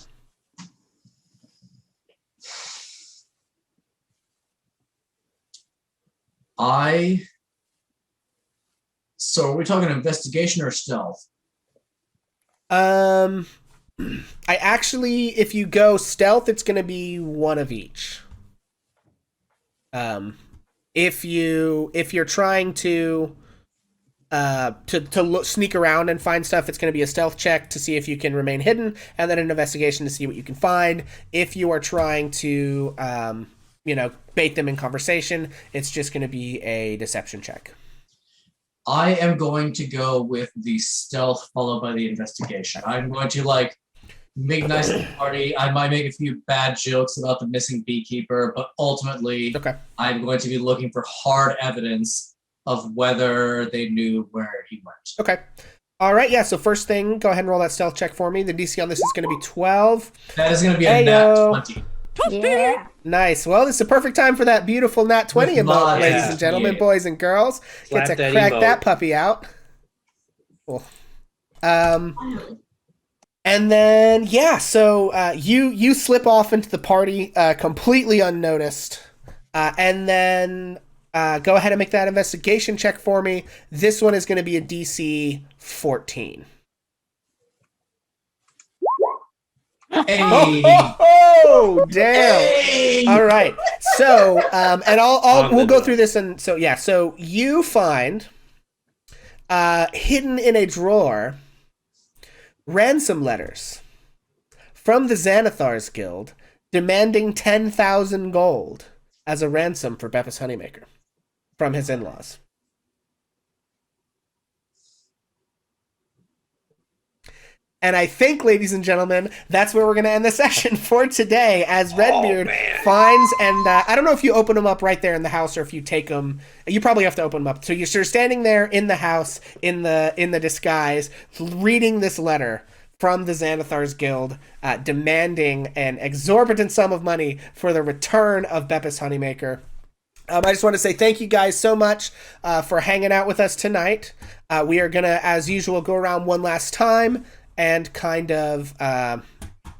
So are we talking investigation or stealth? I actually, if you go stealth, it's going to be one of each. If you're trying to sneak around and find stuff, it's going to be a stealth check to see if you can remain hidden, and then an investigation to see what you can find. If you are trying to, bait them in conversation, it's just going to be a deception check. I am going to go with the stealth followed by the investigation. I'm going to make nice at the party. I might make a few bad jokes about the missing beekeeper, but ultimately, I'm going to be looking for hard evidence of whether they knew where he went. Okay. All right. Yeah. So first thing, go ahead and roll that stealth check for me. The DC on this is going to be 12. That is going to be a nat 20. Yeah. Nice. Well, this is a perfect time for that beautiful nat 20 emote, ladies and gentlemen, boys and girls. Get to crack that puppy out. Cool. And then, so you slip off into the party completely unnoticed. And then go ahead and make that investigation check for me. This one is going to be a DC 14. Hey. Oh, damn. Hey. All right. So, and we'll go through this. And so you find hidden in a drawer ransom letters from the Xanathar's Guild demanding 10,000 gold as a ransom for Beppis Honeymaker from his in-laws. And I think, ladies and gentlemen, that's where we're going to end the session for today, as Redbeard finds, and I don't know if you open them up right there in the house or if you take them. You probably have to open them up. So you're standing there in the house, in the disguise, reading this letter from the Xanathar's Guild, demanding an exorbitant sum of money for the return of Beppis Honeymaker. I just want to say thank you guys so much for hanging out with us tonight. We are going to, as usual, go around one last time and kind of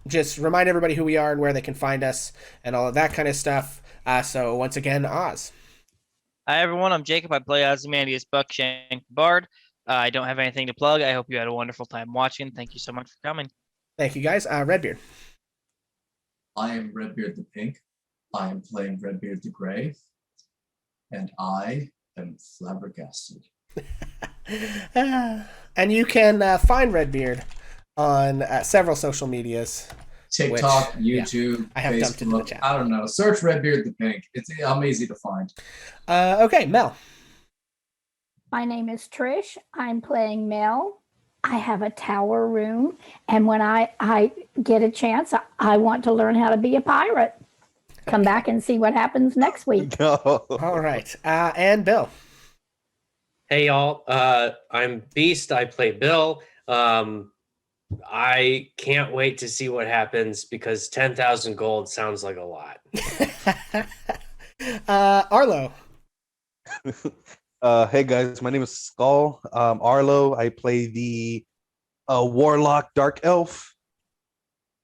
just remind everybody who we are and where they can find us and all of that kind of stuff. So once again, Oz. Hi, everyone. I'm Jacob. I play Ozymandias Buckshank Bard. I don't have anything to plug. I hope you had a wonderful time watching. Thank you so much for coming. Thank you, guys. Redbeard. I am Redbeard the Pink. I am playing Redbeard the Gray. And I am flabbergasted. And you can find Redbeard on several social medias. TikTok, YouTube, I have dumped into the chat. I don't know. Search Redbeard the Pink. I'm easy to find. Okay, Mel. My name is Trish. I'm playing Mel. I have a tower room, and when I get a chance, I want to learn how to be a pirate. Come back and see what happens next week. No. All right. And Bill. Hey, y'all. I'm Beast. I play Bill. I can't wait to see what happens because 10,000 gold sounds like a lot. Arlo. Hey guys, my name is Skull. Arlo. I play the Warlock Dark Elf.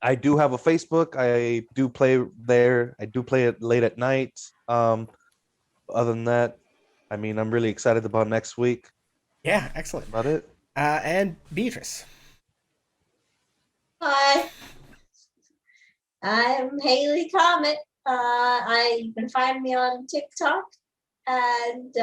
I do have a Facebook. I do play there. I do play it late at night. Other than that, I mean, I'm really excited about next week. Yeah, excellent. About it. And Beatrice. Hi, I'm Haley Comet. You can find me on TikTok, and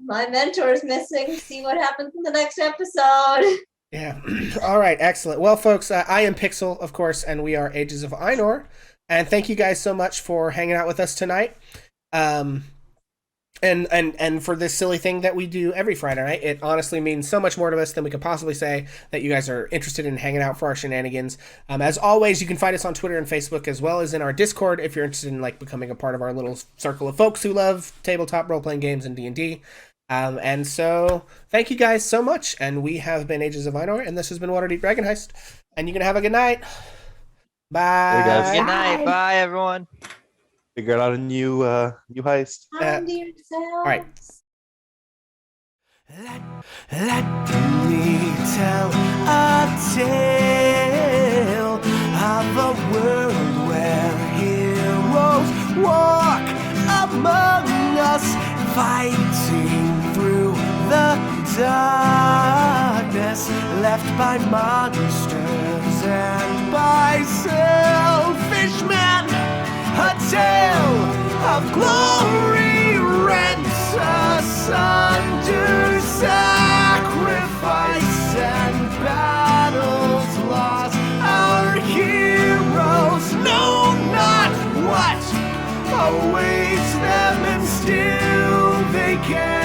my mentor is missing. See what happens in the next episode. Yeah. All right. Excellent. Well, folks, I am Pixel, of course, and we are Ages of Ainor. And thank you guys so much for hanging out with us tonight. And for this silly thing that we do every Friday night. It honestly means so much more to us than we could possibly say that you guys are interested in hanging out for our shenanigans. As always, you can find us on Twitter and Facebook, as well as in our Discord if you're interested in becoming a part of our little circle of folks who love tabletop role-playing games and D&D. And so, thank you guys so much. And we have been Ages of Ainor, and this has been Waterdeep Dragon Heist. And you can have a good night. Bye. guys. Good night. Bye. Bye, everyone. Figured out a new heist. Kind to yourself. all right. Let me tell a tale of a world where heroes walk among us, fighting through the darkness left by monsters and by selfish men. A tale of glory rent asunder, sacrifice and battles lost. Our heroes know not what awaits them, and still they can